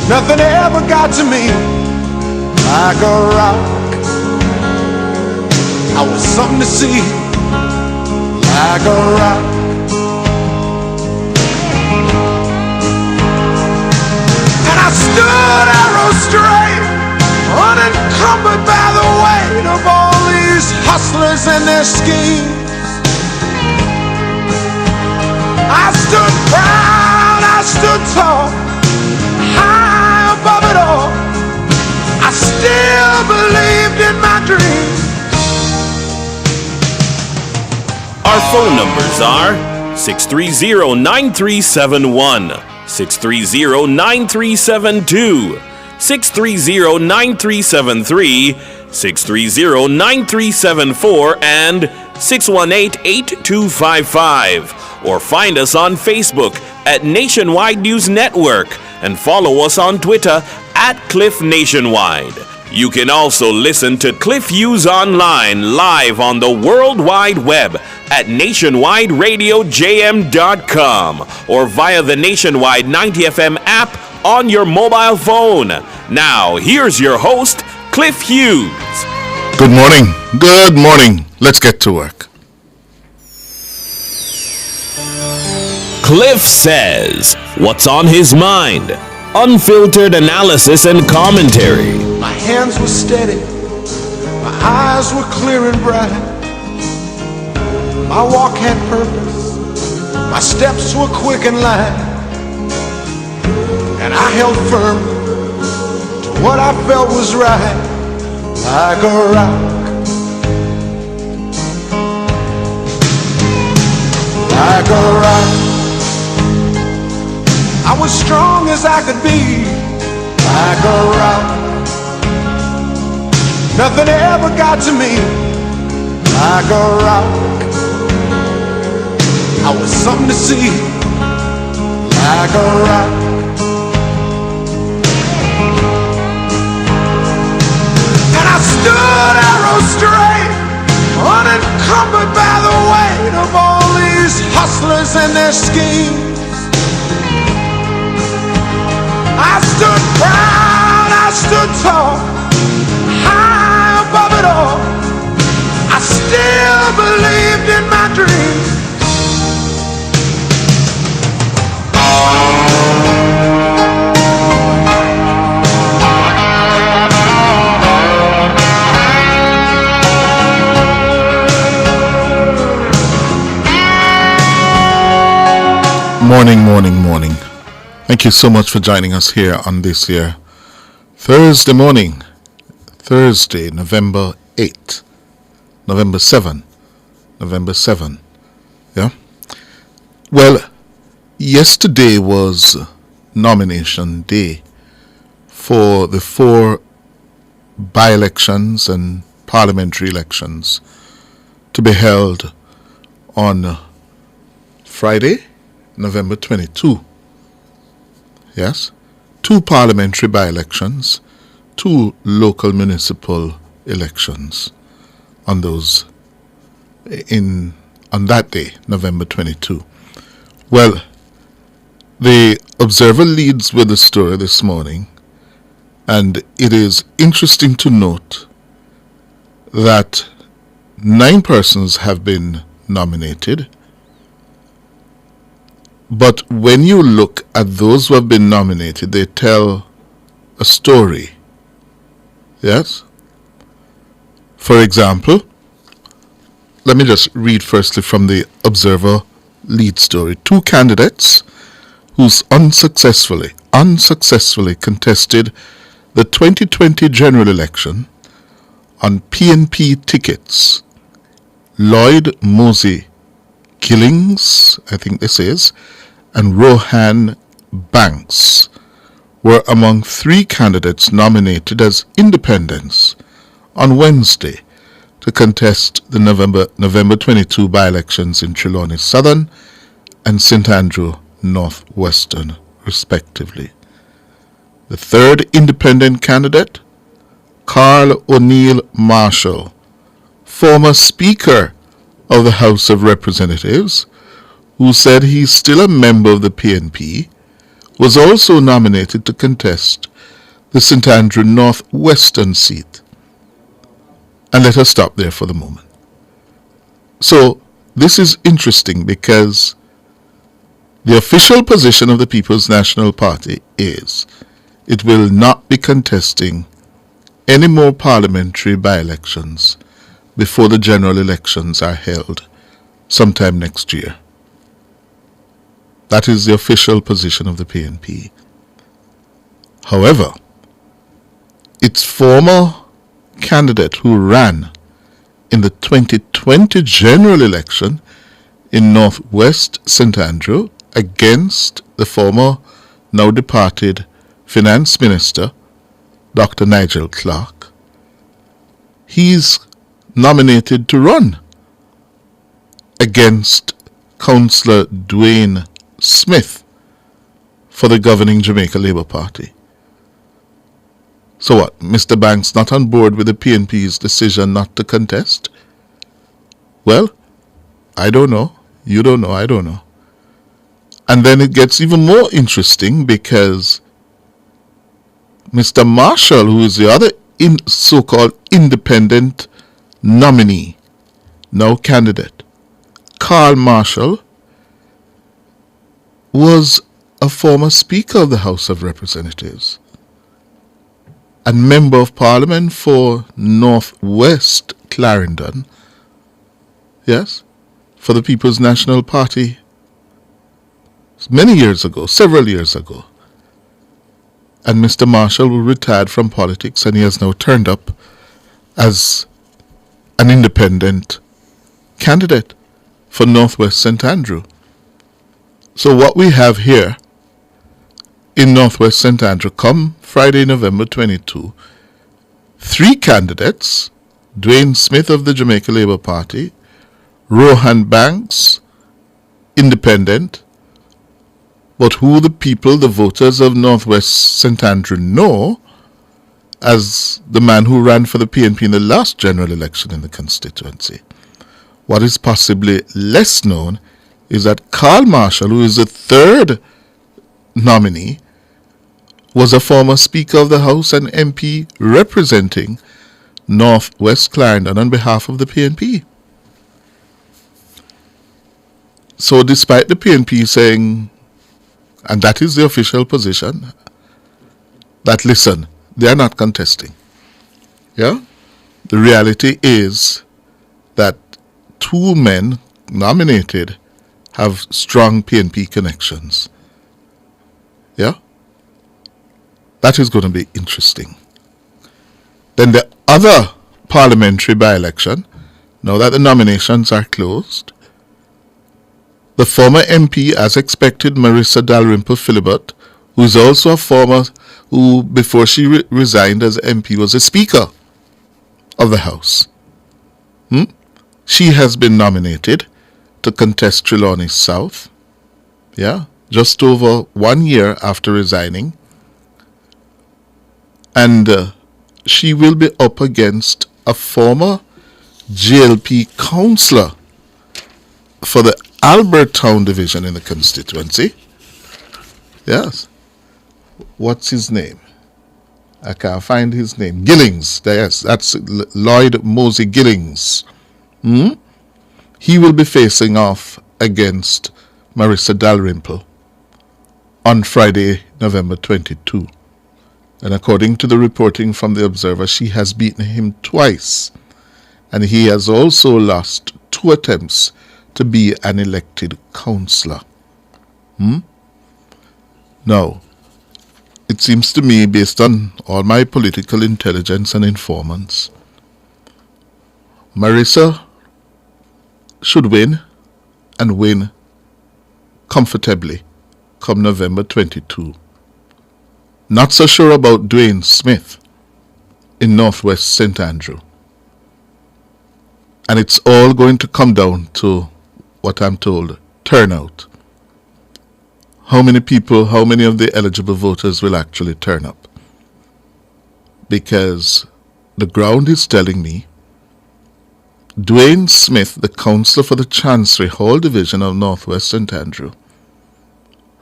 Nothing ever got to me, like a rock. I was something to see, like a rock. And I stood arrow straight, unencumbered by the weight of all these hustlers and their schemes. I stood proud, I stood tall, high above it all. I still believed in my dreams. Our phone numbers are 630-9371, 630-9372, 630-9373, 630-9374, and 618-8255. Or find us on Facebook at Nationwide News Network and follow us on Twitter at Cliff Nationwide. You can also listen to Cliff Hughes Online live on the World Wide Web at nationwideradiojm.com or via the Nationwide 90 FM app on your mobile phone. Now, here's your host, Cliff Hughes. Good morning. Good morning. Let's get to work. Cliff says, what's on his mind? Unfiltered analysis and commentary. My hands were steady, my eyes were clear and bright. My walk had purpose, my steps were quick and light. And I held firm to what I felt was right, like a rock. Like a rock. I was strong as I could be, like a rock. Nothing ever got to me, like a rock. I was something to see, like a rock. And I stood arrow straight, unencumbered by the weight of all these hustlers and their schemes. I stood proud, I stood tall, high above it all. I still believed in my dreams. Morning. Thank you so much for joining us here on this here Thursday morning, Thursday, November 7. Yeah. Well, yesterday was nomination day for the 4 by-elections and parliamentary elections to be held on Friday, November 22. Yes? 2 parliamentary by-elections, 2 local municipal elections on that day, November 22. Well, the Observer leads with the story this morning, and it is interesting to note that 9 persons have been nominated. But when you look at those who have been nominated, they tell a story. Yes? For example, let me just read firstly from the Observer lead story. 2 candidates who unsuccessfully contested the 2020 general election on PNP tickets, Lloyd Mosey Killings, I think this is, and Rohan Banks were among 3 candidates nominated as independents on Wednesday to contest the November 22 by-elections in Trelawney Southern and St. Andrew Northwestern, respectively. The 3rd independent candidate, Carl O'Neill Marshall, former Speaker of the House of Representatives, who said he's still a member of the PNP, was also nominated to contest the St. Andrew Northwestern seat. And let us stop there for the moment. So, this is interesting because the official position of the People's National Party is it will not be contesting any more parliamentary by-elections before the general elections are held sometime next year. That is the official position of the PNP. However, its former candidate who ran in the 2020 general election in Northwest St. Andrew against the former, now departed, Finance Minister, Dr. Nigel Clark, he's nominated to run against Councillor Dwayne Smith for the governing Jamaica Labour Party. So what, Mr. Banks not on board with the PNP's decision not to contest? Well, I don't know. You don't know. I don't know. And then it gets even more interesting because Mr. Marshall, who is the other so-called independent nominee, now candidate, Carl Marshall, was a former Speaker of the House of Representatives and Member of Parliament for Northwest Clarendon, yes, for the People's National Party many years ago, several years ago. And Mr. Marshall retired from politics and he has now turned up as an independent candidate for Northwest St. Andrew. So what we have here in Northwest St. Andrew come Friday, November 22, 3 candidates, Dwayne Smith of the Jamaica Labour Party, Rohan Banks, independent, but who the people, the voters of Northwest St. Andrew know as the man who ran for the PNP in the last general election in the constituency. What is possibly less known is that Carl Marshall, who is the 3rd nominee, was a former Speaker of the House and MP representing Northwest Clarendon on behalf of the PNP. So despite the PNP saying, and that is the official position, that listen, they are not contesting. Yeah? The reality is that 2 men nominated have strong PNP connections. Yeah? That is going to be interesting. Then the other parliamentary by-election, now that the nominations are closed, the former MP, as expected, Marissa Dalrymple Philibert, who is also a former, who before she resigned as MP was a Speaker of the House. She has been nominated to contest Trelawney South Yeah, just over 1 year after resigning. And she will be up against a former JLP councillor for the Albertown division in the constituency. Yes. What's his name? I can't find his name. Gillings. Yes, that's Lloyd Mosey Gillings. He will be facing off against Marissa Dalrymple on Friday, November 22. And according to the reporting from the Observer, she has beaten him twice. And he has also lost 2 attempts to be an elected councillor. Now, it seems to me, based on all my political intelligence and informants, Marissa should win, and win comfortably come November 22. Not so sure about Dwayne Smith in Northwest St. Andrew. And it's all going to come down to what I'm told, turnout. How many people, how many of the eligible voters will actually turn up? Because the ground is telling me Dwayne Smith, the councillor for the Chancery Hall Division of Northwest St. Andrew,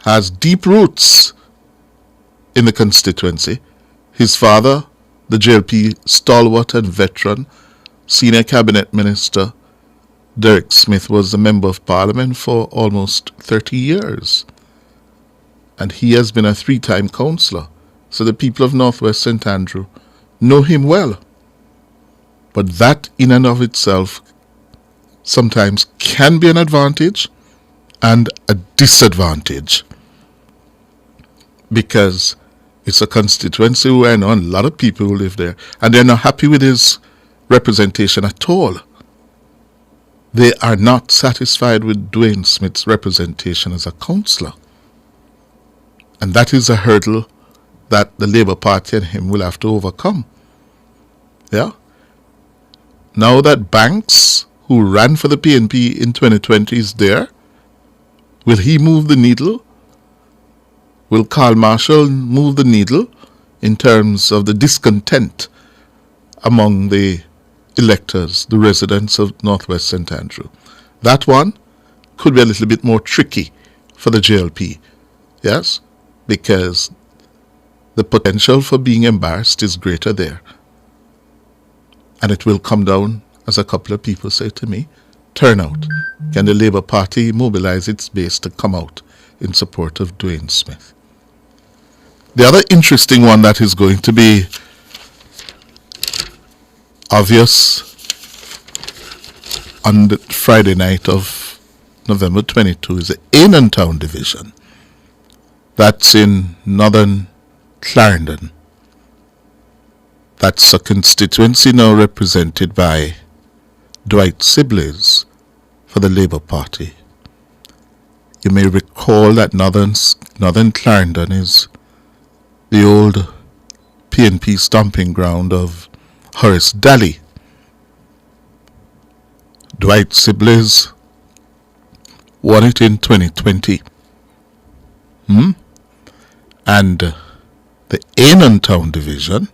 has deep roots in the constituency. His father, the JLP stalwart and veteran, senior cabinet minister, Derek Smith, was a member of parliament for almost 30 years. And he has been a 3-time councillor. So the people of Northwest St. Andrew know him well. But that in and of itself sometimes can be an advantage and a disadvantage. Because it's a constituency where I know a lot of people who live there, and they're not happy with his representation at all. They are not satisfied with Dwayne Smith's representation as a councillor. And that is a hurdle that the Labour Party and him will have to overcome. Yeah? Now that Banks, who ran for the PNP in 2020, is there, will he move the needle? Will Carl Marshall move the needle in terms of the discontent among the electors, the residents of Northwest St. Andrew? That one could be a little bit more tricky for the JLP. Yes? Because the potential for being embarrassed is greater there. And it will come down, as a couple of people say to me, turnout. Can the Labour Party mobilize its base to come out in support of Dwayne Smith? The other interesting one that is going to be obvious on the Friday night of November 22 is the Ainantown division. That's in northern Clarendon. That's a constituency now represented by Dwight Sibley's for the Labour Party. You may recall that northern Clarendon is the old PNP stomping ground of Horace Daly. Dwight Sibley's won it in 2020. And the Ainantown division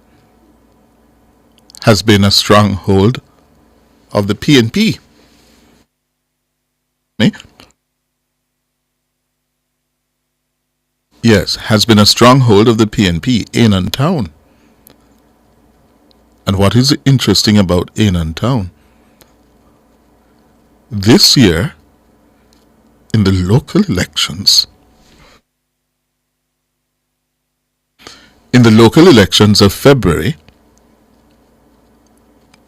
has been a stronghold of the PNP. Yes, has been a stronghold of the PNP, Ainantown. And what is interesting about Ainantown? This year, in the local elections, of February,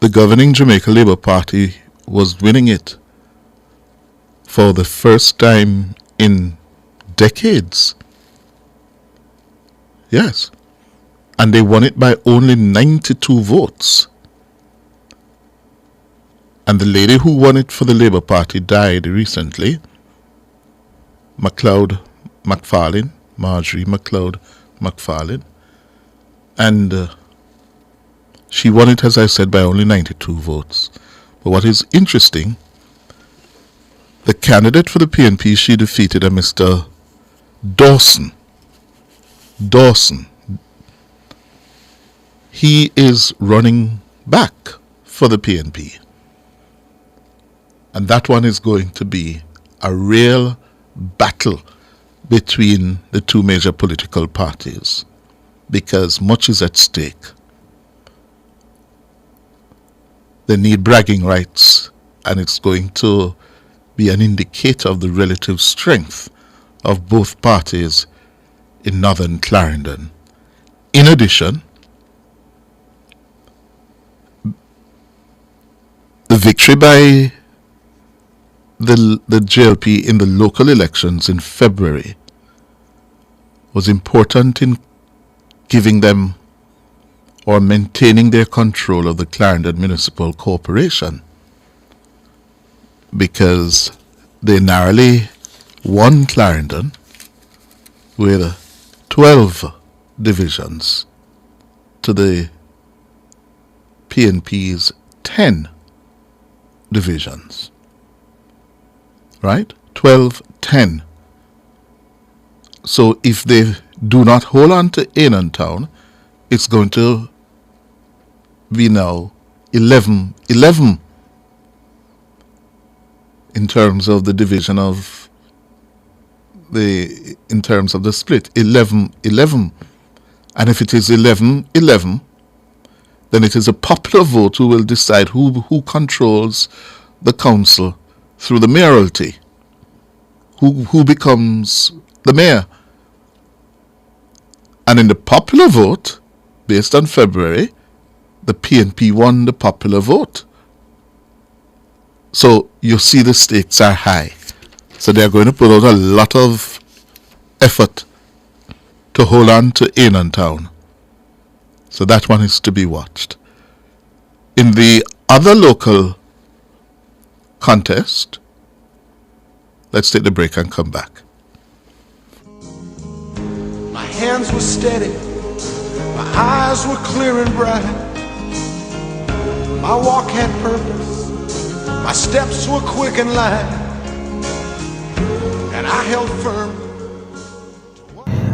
the governing Jamaica Labour Party was winning it for the first time in decades. Yes. And they won it by only 92 votes. And the lady who won it for the Labour Party died recently. Marjorie McLeod McFarlane. And she won it, as I said, by only 92 votes. But what is interesting, the candidate for the PNP she defeated, a Mr. Dawson, he is running back for the PNP. And that one is going to be a real battle between the two major political parties because much is at stake. They need bragging rights, and it's going to be an indicator of the relative strength of both parties in northern Clarendon. In addition, the victory by the JLP in the local elections in February was important in giving them or maintaining their control of the Clarendon Municipal Corporation, because they narrowly won Clarendon with 12 divisions to the PNP's 10 divisions. Right? 12-10. So if they do not hold on to Annan Town, it's going to be now 11-11 in terms of the division of in terms of the split. 11-11. And if it is 11-11, then it is a popular vote who will decide who controls the council through the mayoralty, who becomes the mayor. And in the popular vote, based on February, the PNP won the popular vote. So you see the stakes are high. So they're going to put out a lot of effort to hold on to Annan Town. So that one is to be watched. In the other local contest, let's take the break and come back. My hands were steady, my eyes were clear and bright. My walk had purpose, my steps were quick and light, and I held firm.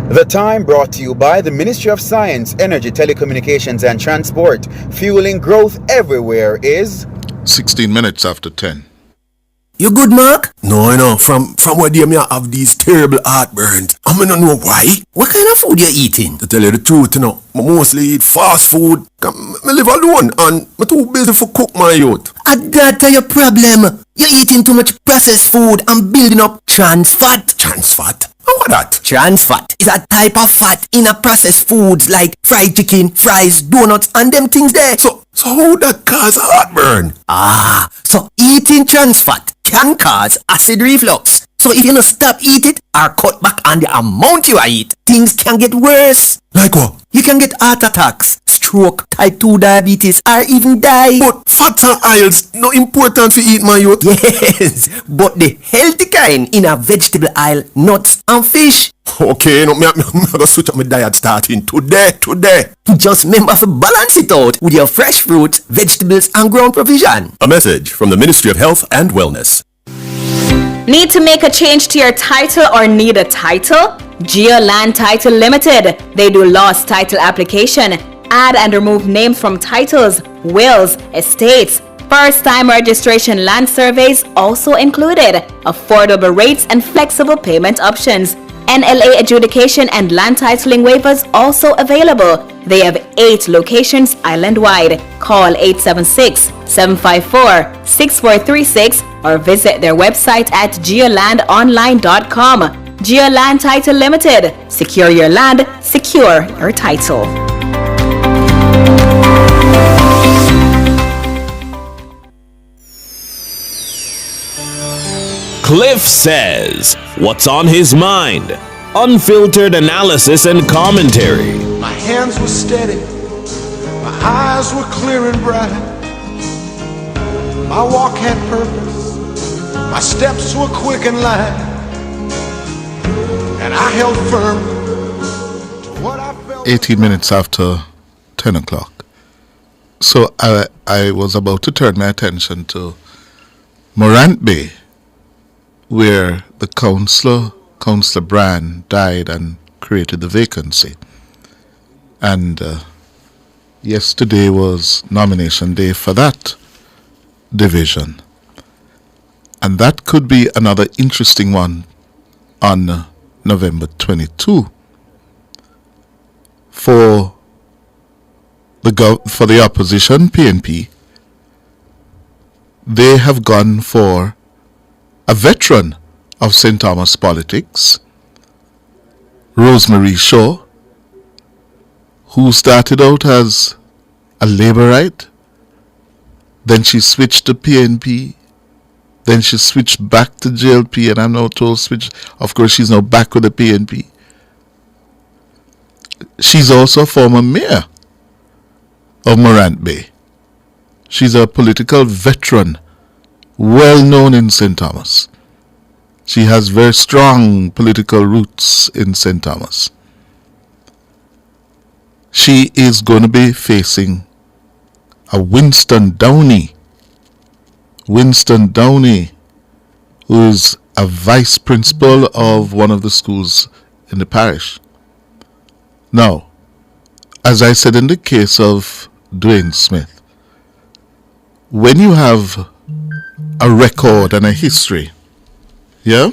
The Time brought to you by the Ministry of Science, Energy, Telecommunications and Transport. Fueling growth everywhere is 16 minutes after 10. You good, Mark? No, you know, from what day me I have these terrible heartburns. I don't know why. What kind of food you eating? To tell you the truth, you know, I mostly eat fast food. I live alone and I'm too busy for cook my youth. That your problem. You're eating too much processed food and building up trans fat. Trans fat? What that? Trans fat is a type of fat in a processed foods like fried chicken, fries, donuts, and them things there. So how that cause heartburn? So eating trans fat can cause acid reflux. So if you don't stop eat it or cut back on the amount you eat, things can get worse. Like what? You can get heart attacks, stroke, type 2 diabetes, or even die. But fats and oils no important to eat, my youth. Yes, but the healthy kind in a vegetable aisle, nuts and fish. Okay, no, me gonna switch up my diet starting today. Just remember to balance it out with your fresh fruits, vegetables, and ground provision. A message from the Ministry of Health and Wellness. Need to make a change to your title or need a title? Geoland Title Limited. They do lost title application, add and remove names from titles, wills, estates. First-time registration land surveys also included. Affordable rates and flexible payment options. NLA adjudication and land titling waivers also available. They have 8 locations island-wide. Call 876-754-6436 or visit their website at geolandonline.com. Geoland Title Limited. Secure your land, secure your title. Cliff says, what's on his mind? Unfiltered analysis and commentary. My hands were steady, my eyes were clear and bright. My walk had purpose, my steps were quick and light, and I held firm to what I felt. 18 minutes after 10 o'clock. So I was about to turn my attention to Morant Bay, where the councillor Councillor Brand died and created the vacancy. And yesterday was nomination day for that division. And that could be another interesting one on November 22 for the opposition, PNP. They have gone for a veteran of St. Thomas politics, Rosemary Shaw, who started out as a Labourite, then she switched to PNP, then she switched back to JLP, and I'm now told of course she's now back with the PNP. She's also a former mayor of Morant Bay. She's a political veteran, well known in St. Thomas. She has very strong political roots in St. Thomas. She is going to be facing a Winston Downey, who is a vice principal of one of the schools in the parish. Now, as I said in the case of Dwayne Smith, when you have a record and a history, yeah,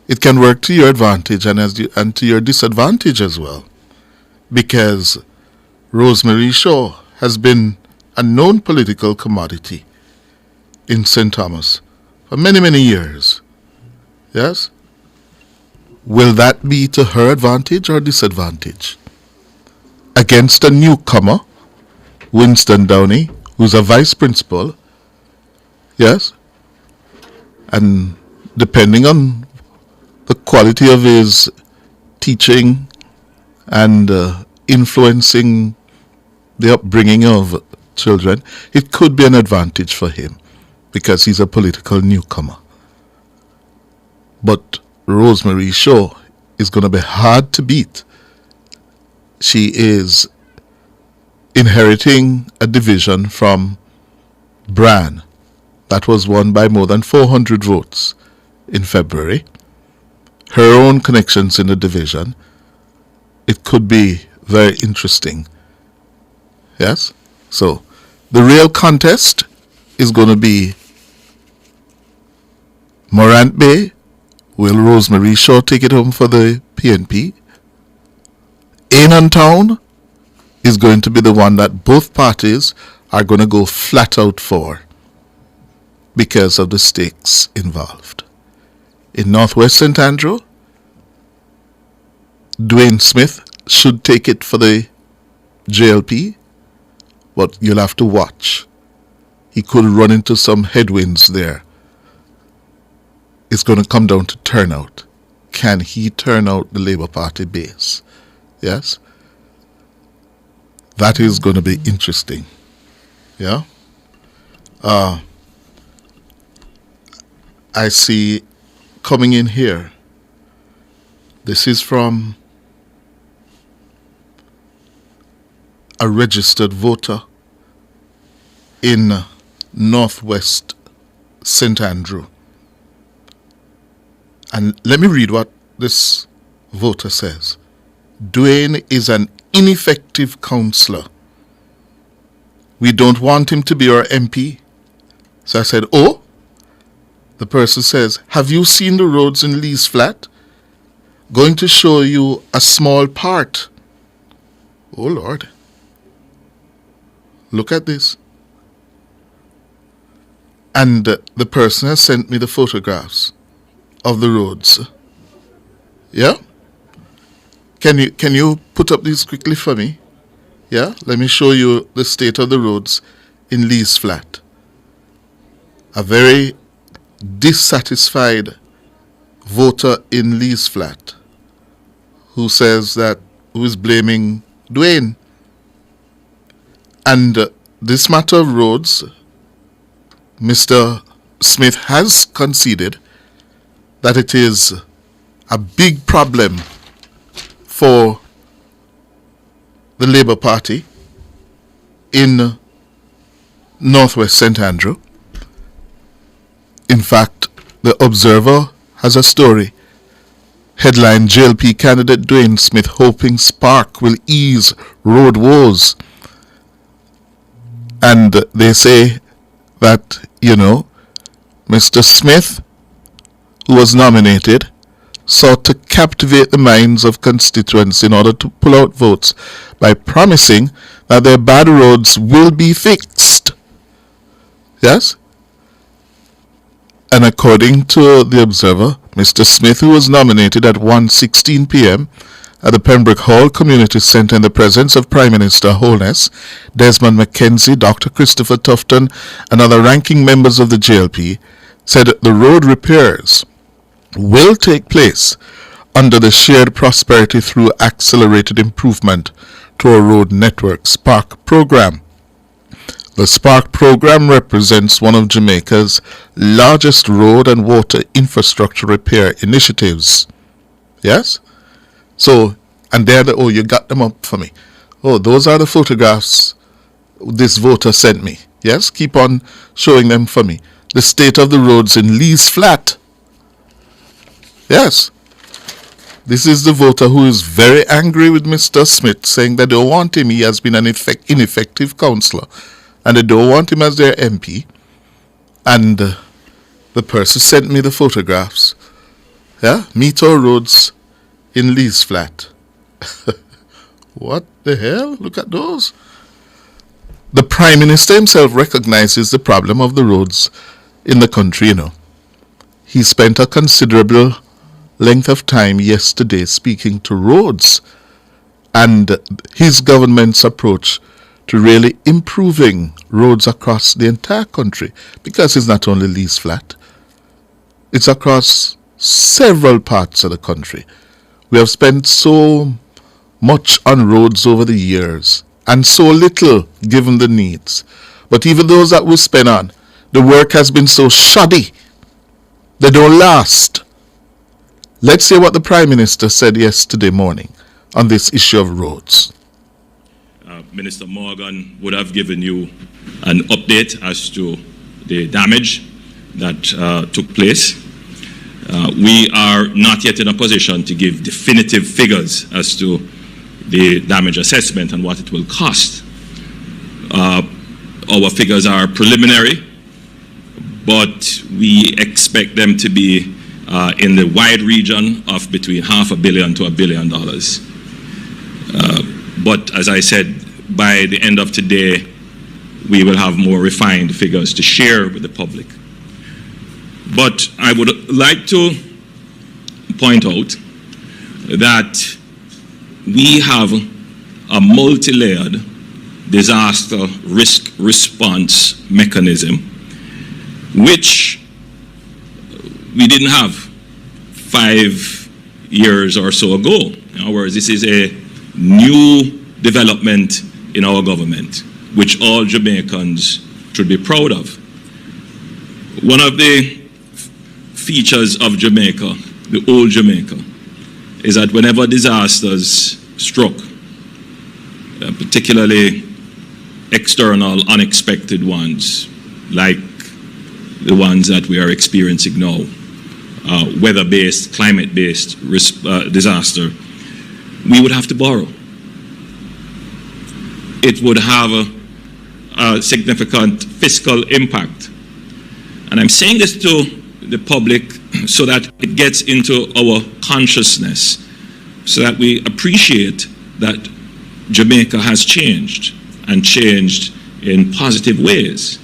it can work to your advantage and to your disadvantage as well. Because Rosemary Shaw has been a known political commodity in St. Thomas for many, many years. Yes? Will that be to her advantage or disadvantage? Against a newcomer, Winston Downey, who's a vice principal, yes? And depending on the quality of his teaching and influencing the upbringing of children, it could be an advantage for him because he's a political newcomer. But Rosemary Shaw is going to be hard to beat. She is inheriting a division from Bran that was won by more than 400 votes in February. Her own connections in the division. It could be very interesting. Yes? So, the real contest is going to be Morant Bay. Will Rosemary Shaw take it home for the PNP? Annan Town is going to be the one that both parties are going to go flat out for because of the stakes involved. In Northwest St. Andrew, Dwayne Smith should take it for the JLP, but you'll have to watch. He could run into some headwinds there. It's going to come down to turnout. Can he turn out the Labour Party base? Yes? That is going to be interesting. Yeah? I see coming in here, this is from a registered voter in Northwest St. Andrew. And let me read what this voter says. Dwayne is an ineffective councillor. We don't want him to be our MP. So I said, oh? The person says, have you seen the roads in Lee's Flat? Going to show you a small part. Oh Lord. Look at this. And the person has sent me the photographs of the roads. Yeah? Can you put up these quickly for me? Yeah? Let me show you the state of the roads in Lee's Flat. A very dissatisfied voter in Lee's Flat who is blaming Dwayne. And this matter of roads, Mr. Smith has conceded that it is a big problem for the Labour Party in Northwest St. Andrew. In fact, the Observer has a story Headline: JLP candidate Dwayne Smith hoping spark will ease road woes. And they say that, Mr. Smith, who was nominated, sought to captivate the minds of constituents in order to pull out votes by promising that their bad roads will be fixed. Yes? And according to the Observer, Mr. Smith, who was nominated at 1:16 p.m. at the Pembroke Hall Community Centre in the presence of Prime Minister Holness, Desmond McKenzie, Dr. Christopher Tufton, and other ranking members of the JLP, said the road repairs will take place under the Shared Prosperity Through Accelerated Improvement to our Road Network SPARK program. The SPARK program represents one of Jamaica's largest road and water infrastructure repair initiatives. Yes? So, and there, you got them up for me. Oh, those are the photographs this voter sent me. Yes? Keep on showing them for me. The state of the roads in Lee's Flat. Yes. This is the voter who is very angry with Mr. Smith, saying that they don't want him. He has been an ineffective councillor. And they don't want him as their MP. And the person sent me the photographs. Yeah? Meet our roads in Lee's Flat. What the hell? Look at those. The Prime Minister himself recognizes the problem of the roads in the country, He spent a considerable length of time yesterday speaking to roads and his government's approach to really improving roads across the entire country, because it's not only Lee's Flat, it's across several parts of the country. We have spent so much on roads over the years and so little given the needs. But even those that we spend on, the work has been so shoddy, they don't last. Let's hear what the Prime Minister said yesterday morning on this issue of roads. Minister Morgan would have given you an update as to the damage that took place. We are not yet in a position to give definitive figures as to the damage assessment and what it will cost. Our figures are preliminary, but we expect them to be in the wide region of between $500 million to $1 billion. But as I said, by the end of today, we will have more refined figures to share with the public. But I would like to point out that we have a multi-layered disaster risk response mechanism, which we didn't have 5 years or so ago. In other words, this is a new development in our government, which all Jamaicans should be proud of. One of the features of Jamaica, the old Jamaica, is that whenever disasters struck, particularly external, unexpected ones, like the ones that we are experiencing now, weather-based, climate-based disaster, we would have to borrow. It would have a significant fiscal impact. And I'm saying this to the public so that it gets into our consciousness, so that we appreciate that Jamaica has changed and changed in positive ways.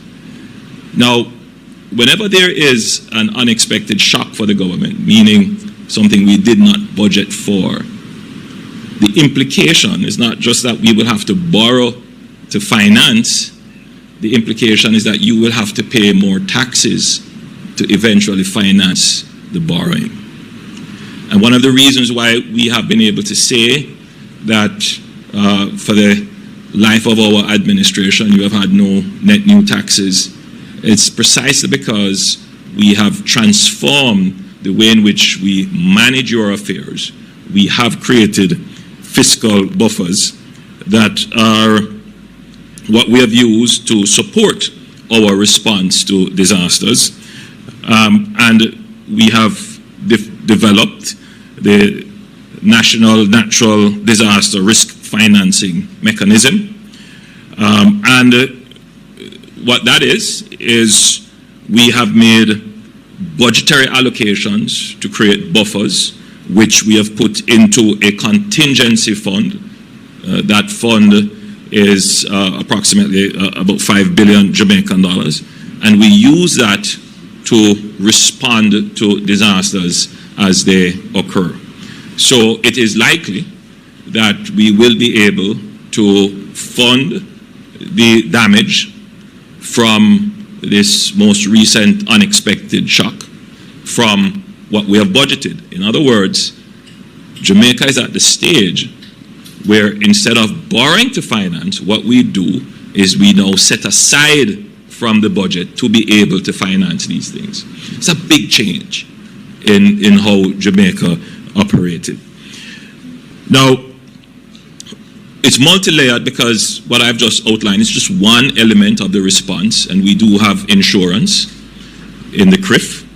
Now, whenever there is an unexpected shock for the government, meaning something we did not budget for, the implication is not just that we will have to borrow to finance. The implication is that you will have to pay more taxes to eventually finance the borrowing. And one of the reasons why we have been able to say that for the life of our administration, you have had no net new taxes, it's precisely because we have transformed the way in which we manage your affairs. We have created fiscal buffers that are what we have used to support our response to disasters. And we have developed the National Natural Disaster Risk Financing Mechanism. And what that is we have made budgetary allocations to create buffers, which we have put into a contingency fund. That fund is approximately about 5 billion Jamaican dollars, and we use that to respond to disasters as they occur. So it is likely that we will be able to fund the damage from this most recent unexpected shock from what we have budgeted. In other words, Jamaica is at the stage where instead of borrowing to finance, what we do is we now set aside from the budget to be able to finance these things. It's a big change in how Jamaica operated. Now, it's multi-layered because what I've just outlined is just one element of the response, and we do have insurance in the CRIF.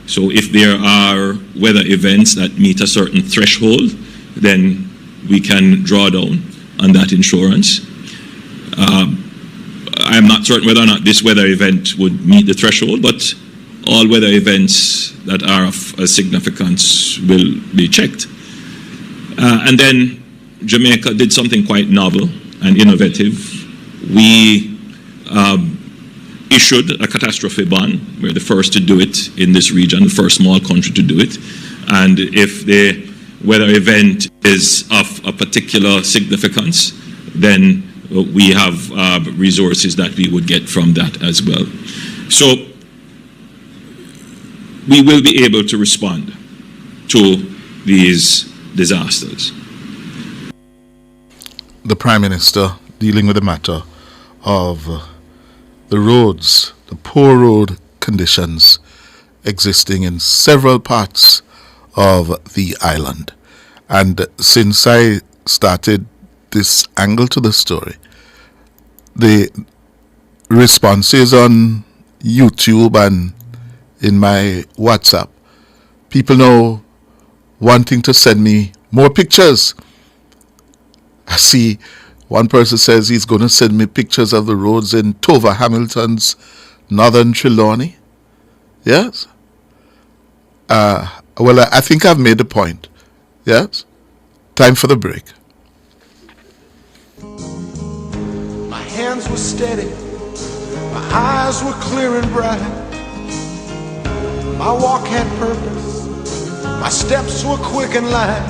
So if there are weather events that meet a certain threshold, then we can draw down on that insurance. I'm not certain whether or not this weather event would meet the threshold, but all weather events that are of significance will be checked. And then Jamaica did something quite novel and innovative. We issued a catastrophe bond. We're the first to do it in this region, the first small country to do it. And if the weather event is of a particular significance, then we have resources that we would get from that as well. So we will be able to respond to these disasters. The Prime Minister dealing with the matter of the roads, the poor road conditions existing in several parts of the island. And since I started this angle to the story, the responses on YouTube and in my WhatsApp, people now wanting to send me more pictures. I see one person says he's going to send me pictures of the roads in Tova Hamilton's northern Trelawney. Yes? Well, I think I've made the point. Yes? Time for the break. My hands were steady, my eyes were clear and bright. My walk had purpose, my steps were quick and light,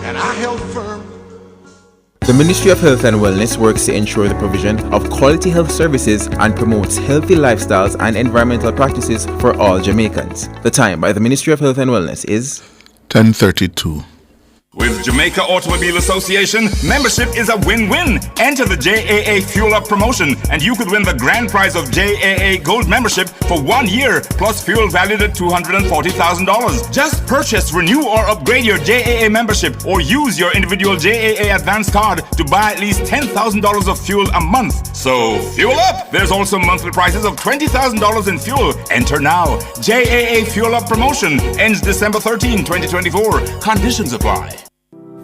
and I held firm. The Ministry of Health and Wellness works to ensure the provision of quality health services and promotes healthy lifestyles and environmental practices for all Jamaicans. The time by the Ministry of Health and Wellness is 10:32. With Jamaica Automobile Association, membership is a win-win. Enter the JAA Fuel Up promotion and you could win the grand prize of JAA Gold membership for 1 year plus fuel valued at $240,000. Just purchase, renew or upgrade your JAA membership or use your individual JAA advance card to buy at least $10,000 of fuel a month. So, fuel up! There's also monthly prices of $20,000 in fuel. Enter now. JAA Fuel Up promotion ends December 13, 2024. Conditions apply.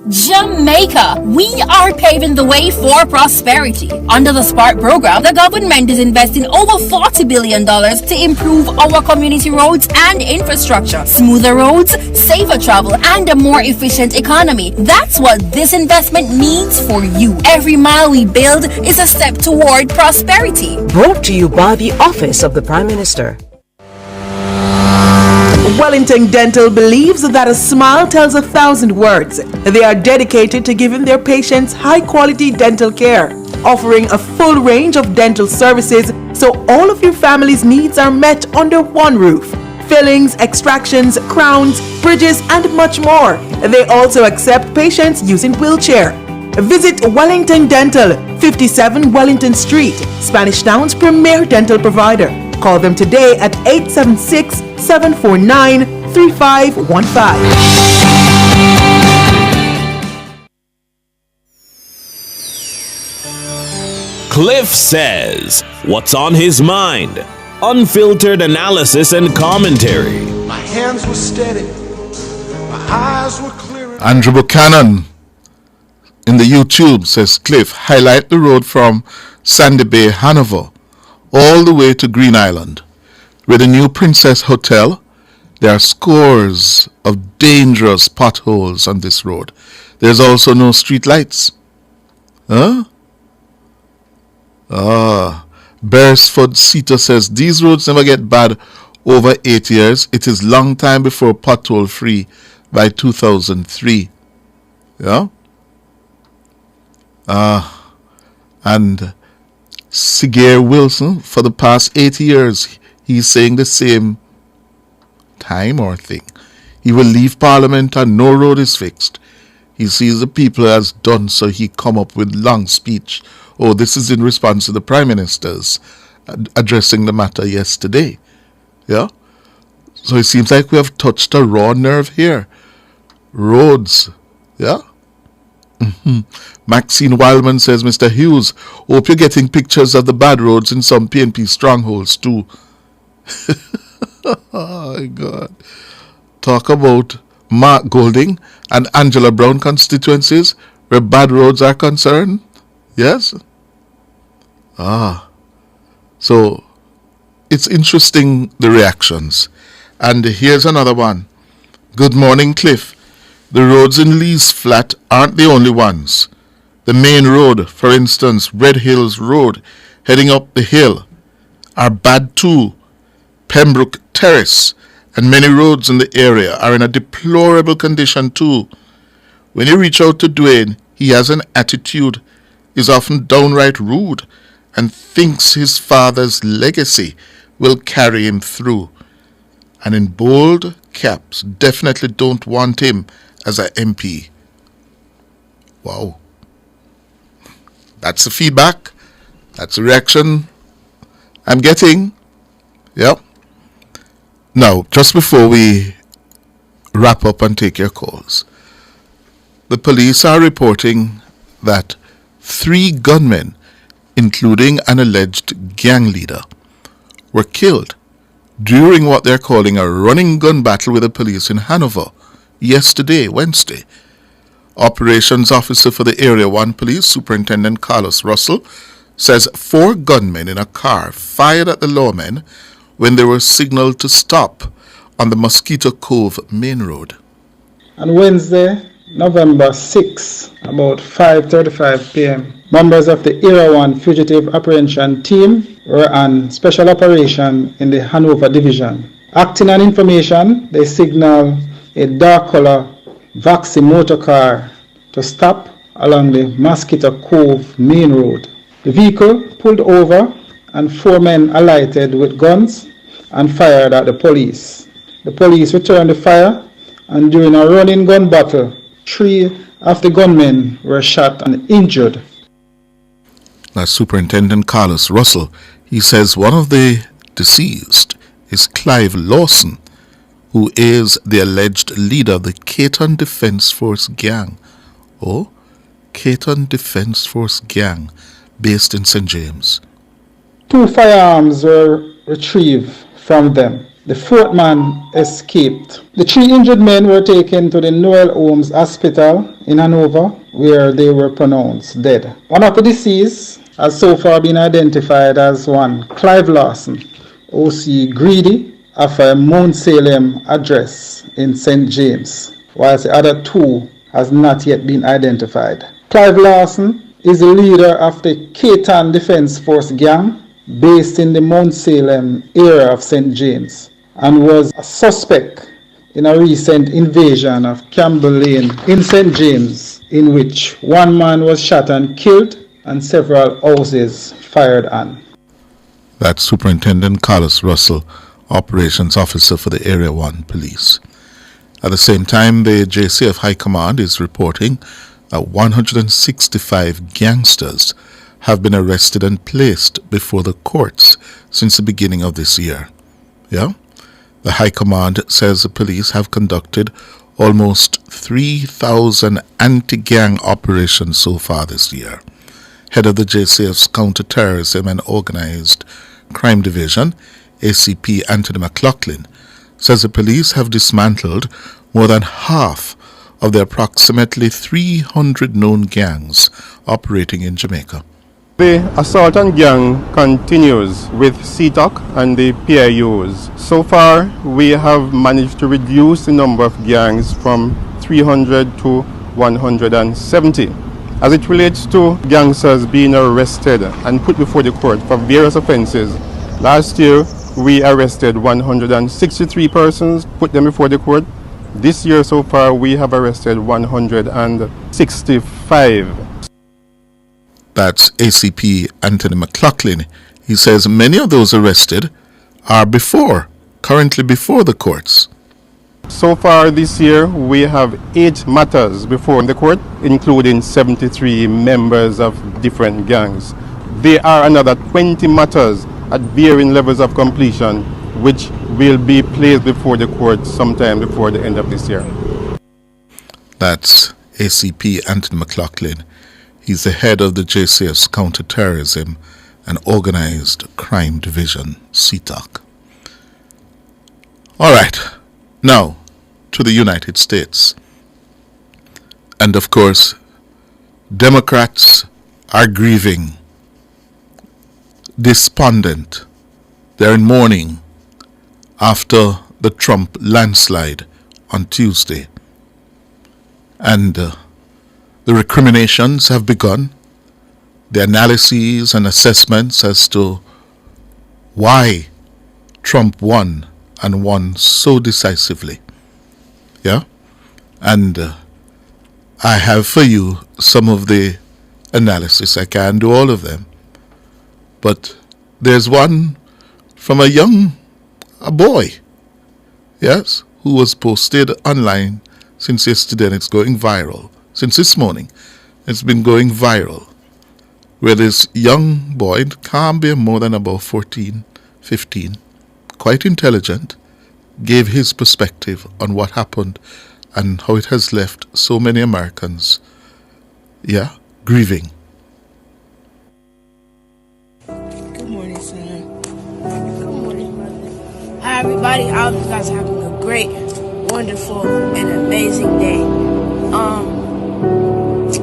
Jamaica, we are paving the way for prosperity. Under the SPARK program, the government is investing over $40 billion to improve our community roads and infrastructure, smoother roads, safer travel, and a more efficient economy. That's what this investment means for you. Every mile we build is a step toward prosperity. Brought to you by the Office of the Prime Minister. Wellington Dental believes that a smile tells 1,000 words. They are dedicated to giving their patients high-quality dental care, offering a full range of dental services so all of your family's needs are met under one roof. Fillings, extractions, crowns, bridges, and much more. They also accept patients using wheelchair. Visit Wellington Dental, 57 Wellington Street, Spanish Town's premier dental provider. Call them today at 876-749-3515. Cliff Says, what's on his mind? Unfiltered analysis and commentary. My hands were steady, eyes were clear. Andrew Buchanan in the YouTube says, Cliff, highlight the road from Sandy Bay, Hanover, all the way to Green Island. With the new Princess Hotel, there are scores of dangerous potholes on this road. There's also no street lights. Huh? Beresford Sita says, these roads never get bad over 8 years. It is long time before pothole free by 2003. Yeah? And Sigur Wilson, for the past 8 years, he's saying the same time or thing. He will leave Parliament and no road is fixed. He sees the people as done, so he come up with long speech. Oh, this is in response to the Prime Minister's addressing the matter yesterday. Yeah? So it seems like we have touched a raw nerve here. Roads. Yeah? Maxine Wildman says, Mr. Hughes, hope you're getting pictures of the bad roads in some PNP strongholds too. Oh my God. Talk about Mark Golding and Angela Brown constituencies where bad roads are concerned. Yes? So it's interesting, the reactions. And here's another one. Good morning, Cliff. The roads in Lee's Flat aren't the only ones. The main road, for instance, Red Hills Road, heading up the hill, are bad too. Pembroke Terrace and many roads in the area are in a deplorable condition too. When you reach out to Dwayne, he has an attitude, is often downright rude, and thinks his father's legacy will carry him through. And in bold caps, definitely don't want him as a MP. Wow. That's the feedback. That's the reaction I'm getting. Yep. Now, just before we wrap up and take your calls, the police are reporting that 3 gunmen, including an alleged gang leader, were killed during what they're calling a running gun battle with the police in Hanover yesterday, Wednesday. Operations Officer for the Area 1 Police, Superintendent Carlos Russell, says 4 gunmen in a car fired at the lawmen when they were signaled to stop on the Mosquito Cove main road. On Wednesday, November 6, about 5:35 p.m., members of the Area 1 Fugitive Apprehension Team were on special operation in the Hanover Division. Acting on information, they signaled a dark color Vaxi motor car to stop along the Mosquito Cove main road. The vehicle pulled over and 4 men alighted with guns and fired at the police. The police returned the fire, and during a running gun battle, 3 of the gunmen were shot and injured. That's Superintendent Carlos Russell. He says one of the deceased is Clive Lawson, who is the alleged leader of the Caton Defence Force gang. Oh, Caton Defence Force gang, based in St. James. 2 firearms were retrieved from them. The 4th man escaped. The 3 injured men were taken to the Noel Holmes Hospital in Hanover, where they were pronounced dead. One of the deceased has so far been identified as one Clive Lawson, OC Greedy, of a Mount Salem address in St. James, whilst the other 2 has not yet been identified. Clive Lawson is the leader of the Caton Defence Force gang, based in the Mount Salem area of St. James, and was a suspect in a recent invasion of Campbell Lane in St. James, in which 1 man was shot and killed and several houses fired on. That's Superintendent Carlos Russell, Operations Officer for the Area 1 Police. At the same time, the JCF High Command is reporting that 165 gangsters have been arrested and placed before the courts since the beginning of this year. Yeah? The High Command says the police have conducted almost 3,000 anti-gang operations so far this year. Head of the JCF's Counter-Terrorism and Organized Crime Division, ACP Anthony McLaughlin, says the police have dismantled more than half of the approximately 300 known gangs operating in Jamaica. The assault on gang continues with CTOC and the PIUs. So far, we have managed to reduce the number of gangs from 300 to 170. As it relates to gangsters being arrested and put before the court for various offenses, last year we arrested 163 persons, put them before the court. This year so far we have arrested 165. That's ACP Anthony McLaughlin. He says many of those arrested are currently before the courts. So far this year, we have 8 matters before the court, including 73 members of different gangs. There are another 20 matters at varying levels of completion, which will be placed before the court sometime before the end of this year. That's ACP Anthony McLaughlin. He's the head of the JCF's Counterterrorism and Organized Crime Division, CTOC. All right, now to the United States. And of course, Democrats are grieving, despondent. They're in mourning after the Trump landslide on Tuesday. And the recriminations have begun, the analyses and assessments as to why Trump won and won so decisively. Yeah? And I have for you some of the analysis. I can't do all of them. But there's one from a boy, yes, who was posted online since yesterday, and it's going viral. Since this morning, it's been going viral, where this young boy, can't be more than about 14, 15, quite intelligent, gave his perspective on what happened and how it has left so many Americans, grieving. Good morning, son. Good morning, mother. Hi, everybody. I hope you guys are having a great, wonderful, and amazing day.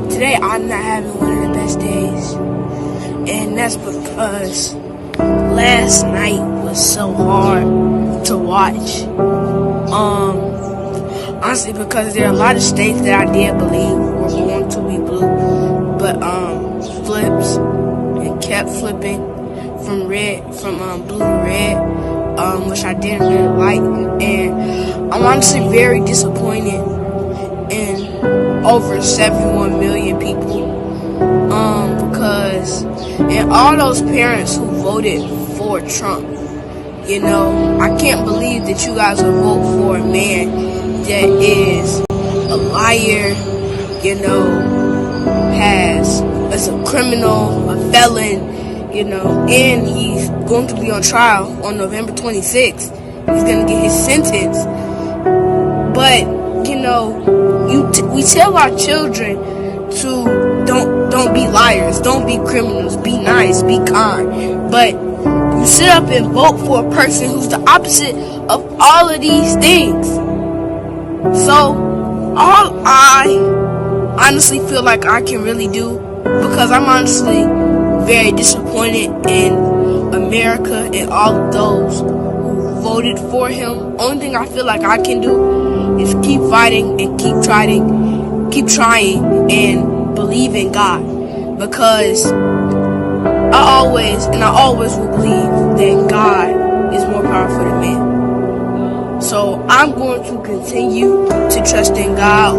Today I'm not having one of the best days, and that's because last night was so hard to watch. Honestly, because there are a lot of states that I did believe were going to be blue, but flips and kept flipping from blue to red, which I didn't really like, and I'm honestly very disappointed in over 71 million people, because and all those parents who voted for Trump, I can't believe that you guys would vote for a man that is a liar, is a criminal, a felon, and he's going to be on trial on November 26th. He's going to get his sentence. But, we tell our children to don't be liars, don't be criminals, be nice, be kind. But you sit up and vote for a person who's the opposite of all of these things. So, all I honestly feel like I can really do, because I'm honestly very disappointed in America and all of those who voted for him. Only thing I feel like I can do is keep fighting and keep trying and believe in God, because I always will believe that God is more powerful than man. So I'm going to continue to trust in God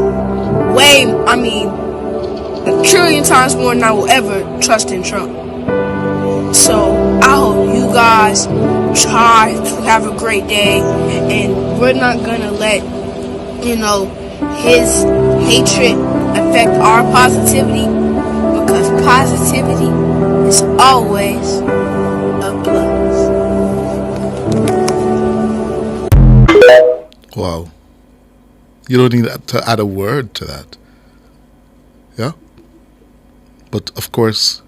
a trillion times more than I will ever trust in Trump. So I hope you guys try to have a great day, and we're not gonna let his hatred affect our positivity, because positivity is always a plus. Wow. You don't need to add a word to that. Yeah? But of course,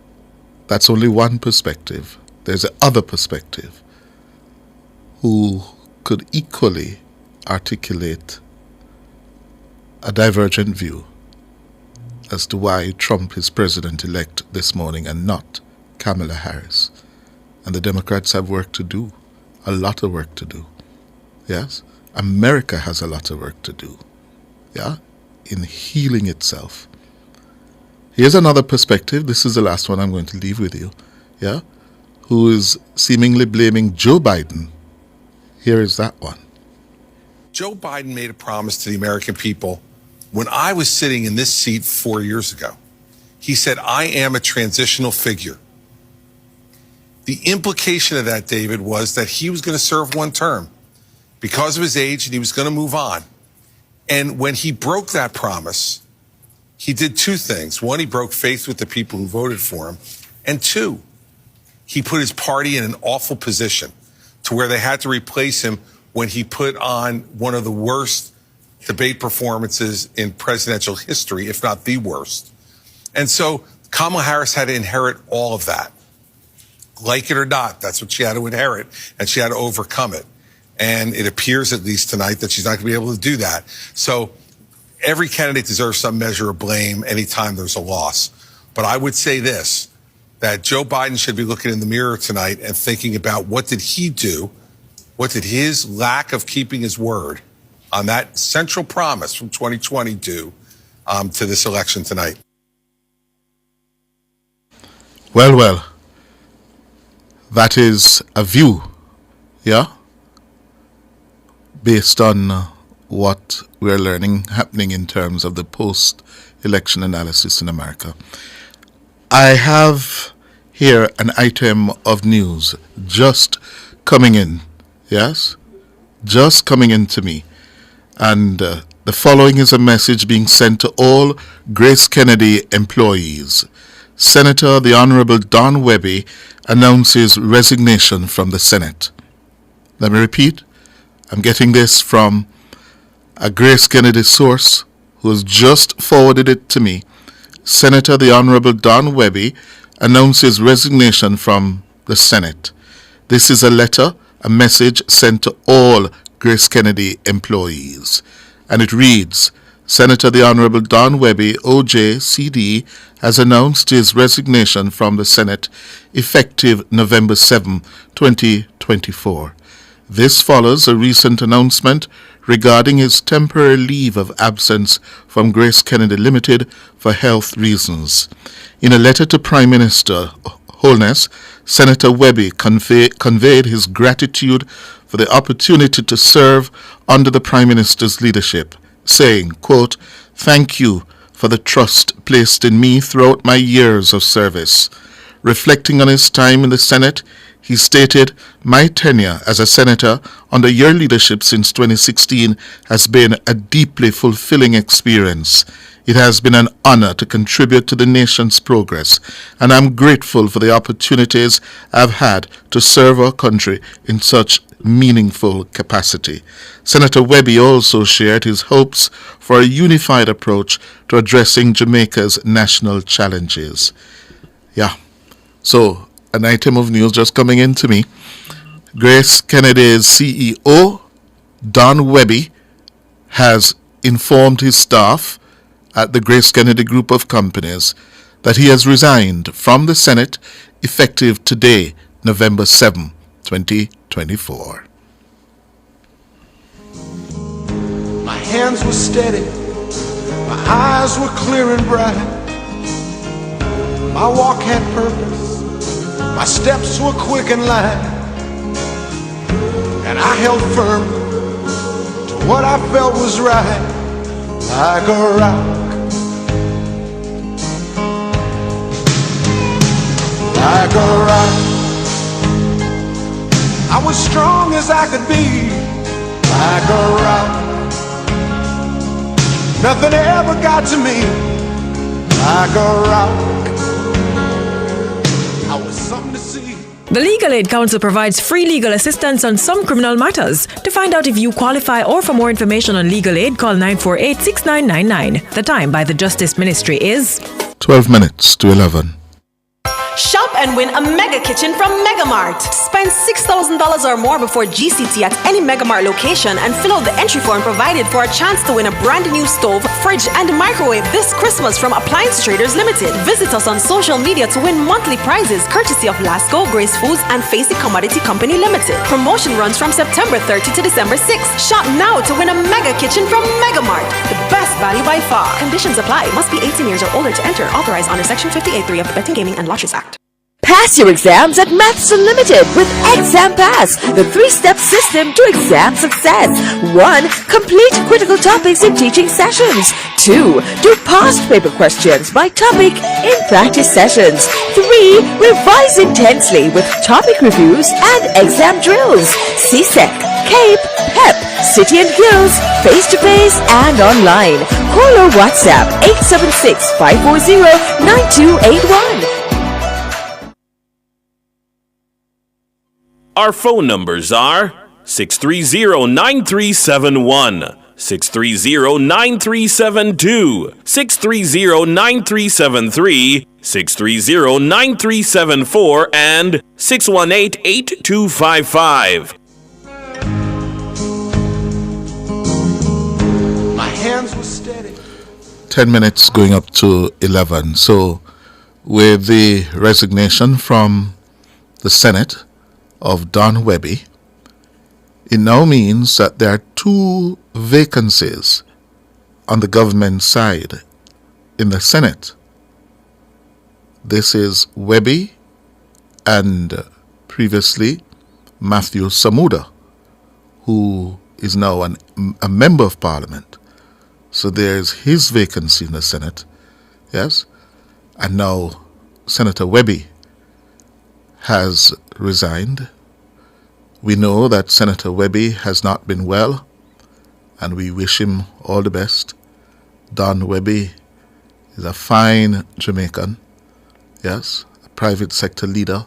that's only one perspective. There's a other perspective who could equally articulate a divergent view as to why Trump is president-elect this morning and not Kamala Harris. And the Democrats have work to do, a lot of work to do. Yes? America has a lot of work to do. Yeah? In healing itself. Here's another perspective. This is the last one I'm going to leave with you. Yeah? Who is seemingly blaming Joe Biden. Here is that one. Joe Biden made a promise to the American people when I was sitting in this seat 4 years ago. He said, I am a transitional figure. The implication of that, David, was that he was going to serve one term because of his age and he was going to move on. And when he broke that promise, he did two things. One, he broke faith with the people who voted for him. And two, he put his party in an awful position to where they had to replace him when he put on one of the worst debate performances in presidential history, if not the worst. And so Kamala Harris had to inherit all of that. Like it or not, that's what she had to inherit, and she had to overcome it. And it appears, at least tonight, that she's not going to be able to do that. So every candidate deserves some measure of blame anytime there's a loss. But I would say this, that Joe Biden should be looking in the mirror tonight and thinking about what did he do, what did his lack of keeping his word on that central promise from 2020 do to this election tonight. Well. That is a view, yeah, based on what we're learning happening in terms of the post-election analysis in America. I have here an item of news just coming in, yes, just coming in to me. And the following is a message being sent to all Grace Kennedy employees. Senator the Honorable Don Webby announces resignation from the Senate. Let me repeat. I'm getting this from a Grace Kennedy source who has just forwarded it to me. Senator the Honorable Don Webby announces resignation from the Senate. This is a letter, a message sent to all Grace Kennedy employees. And it reads, Senator the Honorable Don Webby, OJ, CD, has announced his resignation from the Senate effective November 7, 2024. This follows a recent announcement regarding his temporary leave of absence from Grace Kennedy Limited for health reasons. In a letter to Prime Minister Holness, Senator Webby conveyed his gratitude for the opportunity to serve under the Prime Minister's leadership, saying, quote, "Thank you for the trust placed in me throughout my years of service." Reflecting on his time in the Senate, he stated, "My tenure as a senator under your leadership since 2016 has been a deeply fulfilling experience. It has been an honor to contribute to the nation's progress, and I'm grateful for the opportunities I've had to serve our country in such meaningful capacity." Senator Webby also shared his hopes for a unified approach to addressing Jamaica's national challenges. Yeah, so an item of news just coming in to me. Grace Kennedy's CEO, Don Webby, has informed his staff at the Grace Kennedy Group of Companies that he has resigned from the Senate effective today, November 7, 2024. My hands were steady, my eyes were clear and bright. My walk had purpose, my steps were quick and light. And I held firm to what I felt was right, like a rock. Like a rock, I was strong as I could be. Like a rock, nothing ever got to me. Like a rock, I was something to see. The Legal Aid Council provides free legal assistance on some criminal matters. To find out if you qualify or for more information on legal aid, call 948-6999. The time by the Justice Ministry is 12 minutes to 11. Shop Shop and win a mega kitchen from Megamart. Spend $6,000 or more before GCT at any Megamart location and fill out the entry form provided for a chance to win a brand new stove, fridge, and microwave this Christmas from Appliance Traders Limited. Visit us on social media to win monthly prizes courtesy of Lasco, Grace Foods, and Facey Commodity Company Limited. Promotion runs from September 30 to December 6. Shop now to win a mega kitchen from Megamart. The best value by far. Conditions apply. Must be 18 years or older to enter. Authorized under Section 58(3) of the Betting, Gaming, and Lotteries Act. Pass your exams at Maths Unlimited with Exam Pass, the 3-step system to exam success. 1. Complete critical topics in teaching sessions. 2. Do past paper questions by topic in practice sessions. 3. Revise intensely with topic reviews and exam drills. CSEC, CAPE, PEP, City and Guilds, face-to-face and online. Call or WhatsApp 876-540-9281. Our phone numbers are 630-9371, 630-9372, 630-9373, 630-9374, and 618-8255. My hands were steady. 10 minutes going up to 11. So, with the resignation from the Senate of Don Webby, it now means that there are 2 vacancies on the government side in the Senate. This is Webby and previously Matthew Samuda, who is now a member of Parliament. So there's his vacancy in the Senate, yes, and now Senator Webby has resigned. We know that Senator Webby has not been well, and we wish him all the best. Don Webby is a fine Jamaican, yes, a private sector leader,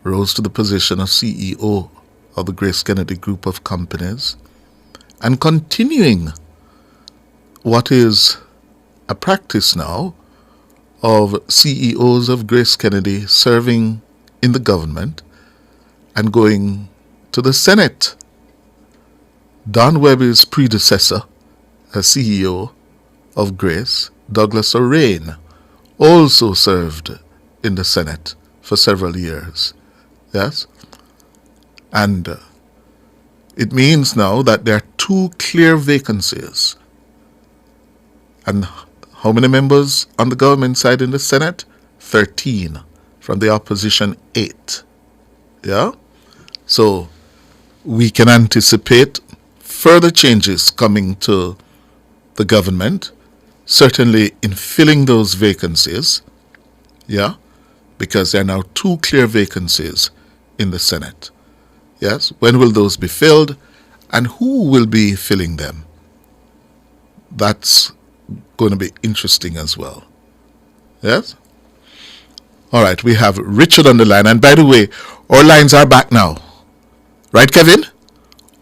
rose to the position of CEO of the Grace Kennedy Group of Companies, and continuing what is a practice now of CEOs of Grace Kennedy serving in the government and going to the Senate. Don Webby's predecessor as CEO of Grace, Douglas O'Rain, also served in the Senate for several years. Yes? And it means now that there are 2 clear vacancies. And how many members on the government side in the Senate? 13. From the opposition, 8. Yeah? So we can anticipate further changes coming to the government, certainly in filling those vacancies. Yeah? Because there are now 2 clear vacancies in the Senate. Yes? When will those be filled? And who will be filling them? That's going to be interesting as well. Yes? All right, we have Richard on the line. And by the way, our lines are back now. Right, Kevin?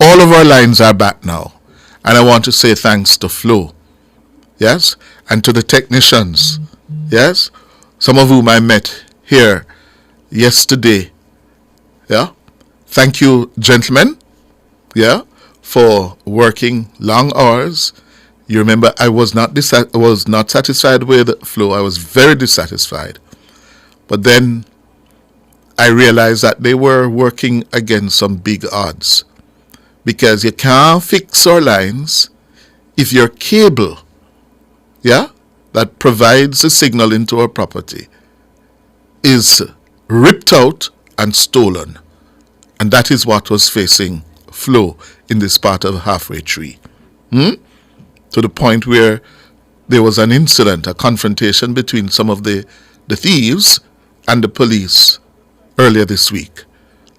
All of our lines are back now. And I want to say thanks to Flo. Yes? And to the technicians. Yes? Some of whom I met here yesterday. Yeah? Thank you, gentlemen. Yeah? For working long hours. You remember, I was not satisfied with Flo. I was very dissatisfied. But then I realized that they were working against some big odds. Because you can't fix our lines if your cable, yeah, that provides the signal into our property is ripped out and stolen. And that is what was facing Flo in this part of Halfway Tree. To the point where there was an incident, a confrontation between some of the thieves and the police earlier this week.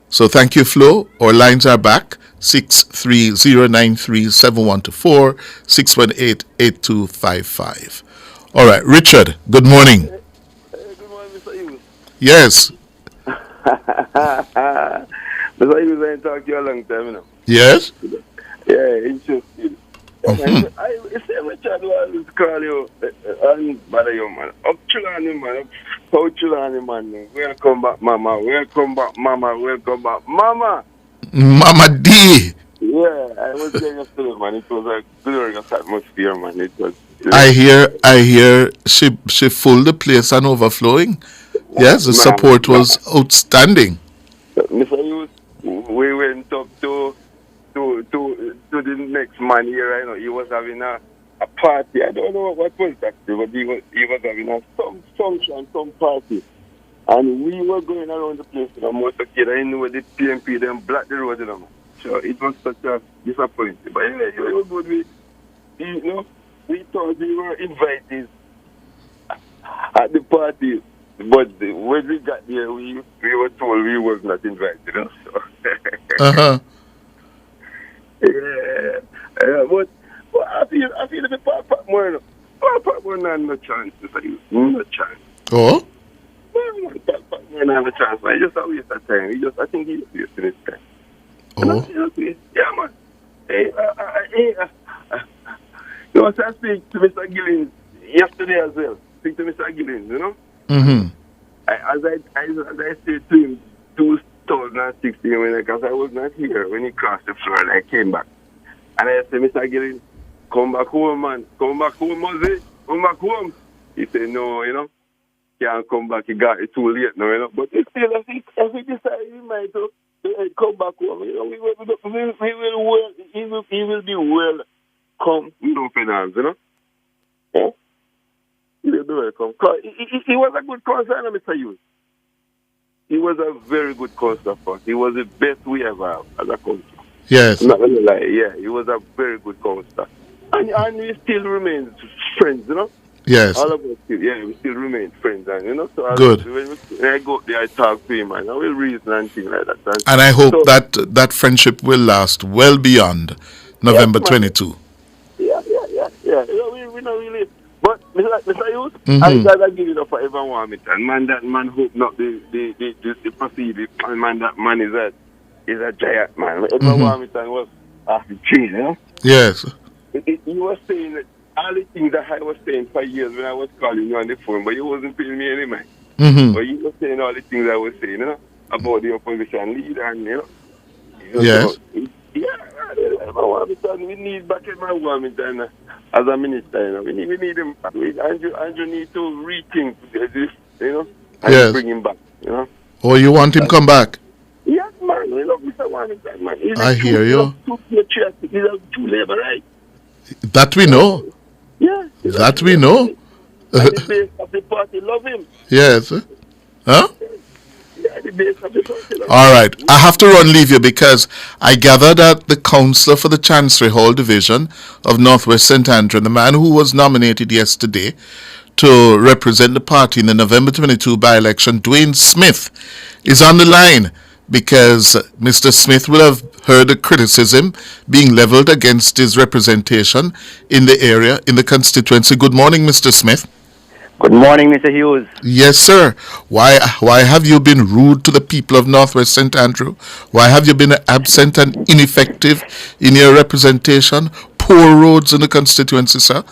So thank you, Flo. Our lines are back. 630937124, 618-8255. All right, Richard, good morning. Good morning, Mr. Hughes. Yes. Mr. Hughes, I ain't talked to you a long time, you know. Yes? Yeah, interesting. I say Richard will always call you and bother you, man. Up Chulani, man. How Chulani, man. Welcome back, Mama. Welcome back, Mama. Welcome back, Mama. Mama D. Yeah, I was there yesterday, man. It was a glorious atmosphere, man. It was. I hear she full the place and overflowing. Yes, the support was outstanding. Mr. Hughes, we went up to the next man here. I know he was having a party. I don't know what was that, but he was having some function, some party, and we were going around the place in a motorcade. I knew the PMP them blocked the road, you know. So it was such a disappointment. But anyway, it was good. We thought we were invited at the party, but when we got there, we were told we was not invited. You know? So yeah, but I feel a bit Papa more. Papa more not no chance. No chance. Oh. Papa more not no chance. Man, just a waste of time. I think he's wasting his time. Oh. Yeah, man. You know, so I speak to Mr. Gillins yesterday as well. Speak to Mr. Gillins, you know? Mm-hmm. As I said to him 2016, because I was not here when he crossed the floor and I came back. And I said, Mr. Gillins, come back home, man. Come back home, Moses. Come back home. He said, no, you know, can't come back. He got it too late now, you know. But still, I think decided he might come back home. You know, he will be well come with open arms, you know. Yeah? He will be welcome. He was a good counselor, Mr. Hughes. He was a very good counselor for us. He was the best we ever have as a counselor. Yes. I'm not going to lie. Yeah, he was a very good counselor. And we still remain friends, you know. Yes. All of us still, we still remain friends, and you know. So good. When I go up there, I talk to him, and I will reason and things like that. And I hope that friendship will last well beyond November 22. Yeah. We don't really. But Mr. Hughes, Mm-hmm. I give it up for everyone, and man, that man hope not the proceed. And man, that man is a giant man. Everyone was after change, you know. Yes. You were saying that all the things that I was saying for years when I was calling you on the phone, but you wasn't paying me any mind. Mm-hmm. But you were saying all the things I was saying, you know, about the opposition leader, and you know. Yes. We need back in my Wilmington as a minister, you know. We need him back. Andrew need to rethink this, you know, and bring him back, you know. Oh, you want him come back? Yes, man. We love Mr. Wilmington, man. I hear you. He's too labor, right? That we know. Yeah. That we know. And the base of the party love him. Yes. Huh? Yeah, the base of the party love him. All right. I have to leave you because I gather that the councillor for the Chancery Hall Division of Northwest St. Andrew, the man who was nominated yesterday to represent the party in the November 22 by-election, Dwayne Smith, is on the line because Mr. Smith will have heard the criticism being leveled against his representation in the area, in the constituency. Good morning, Mr. Smith. Good morning, Mr. Hughes. Yes, sir. Why have you been rude to the people of Northwest St. Andrew? Why have you been absent and ineffective in your representation? Poor roads in the constituency, sir.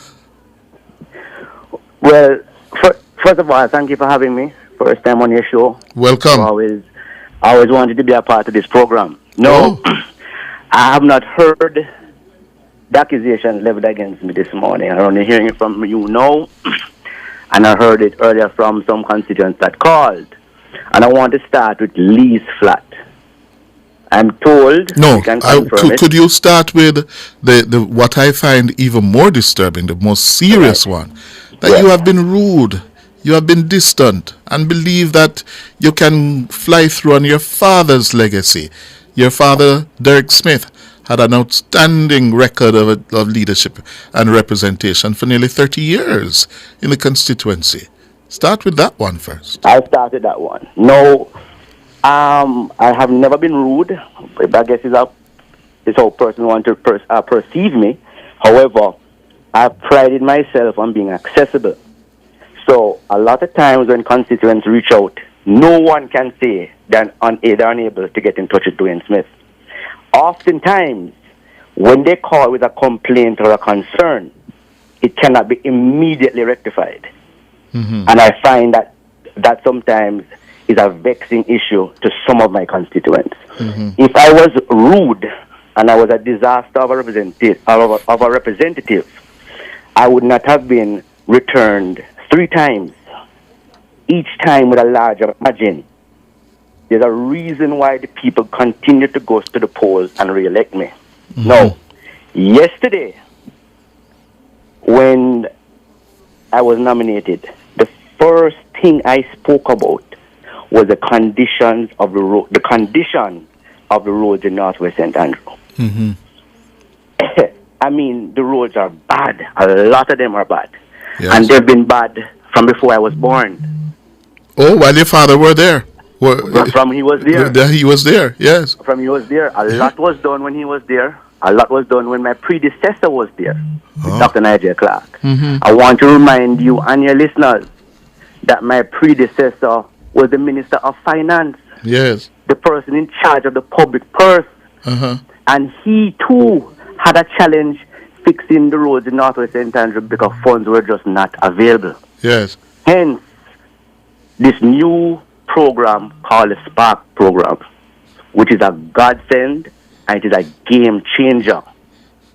Well, first of all, thank you for having me. First time on your show. Welcome. I always wanted to be a part of this program. No, I have not heard the accusations leveled against me this morning. I'm only hearing it from you now, and I heard it earlier from some constituents that called. And I want to start with Lee's Flat. I'm told. No, could you start with the what I find even more disturbing, the most serious one, that you have been rude. You have been distant and believe that you can fly through on your father's legacy. Your father, Derek Smith, had an outstanding record of leadership and representation for nearly 30 years in the constituency. Start with that one first. I started that one. No, I have never been rude. I guess it's how a person wants to perceive me. However, I prided myself on being accessible. So a lot of times when constituents reach out, no one can say they're unable to get in touch with Dwayne Smith. Oftentimes, when they call with a complaint or a concern, it cannot be immediately rectified. And I find that sometimes is a vexing issue to some of my constituents. If I was rude and I was a disaster of a representative, I would not have been returned 3 times, each time with a larger margin. There's a reason why the people continue to go to the polls and re-elect me. Now, yesterday, when I was nominated, the first thing I spoke about was the conditions of the road, the condition of the roads in Northwest St. Andrew. I mean, the roads are bad. A lot of them are bad. Yes. And they've been bad from before I was born. Oh, while your father were there? From he was there. He was there, yes. From he was there. A lot was done when he was there. A lot was done when my predecessor was there, Dr. Nigel Clark. I want to remind you and your listeners that my predecessor was the Minister of Finance. Yes. The person in charge of the public purse. And he too had a challenge fixing the roads in Northwest St. Andrew because funds were just not available. Yes. Hence, this new program called the Spark program, which is a godsend and it is a game changer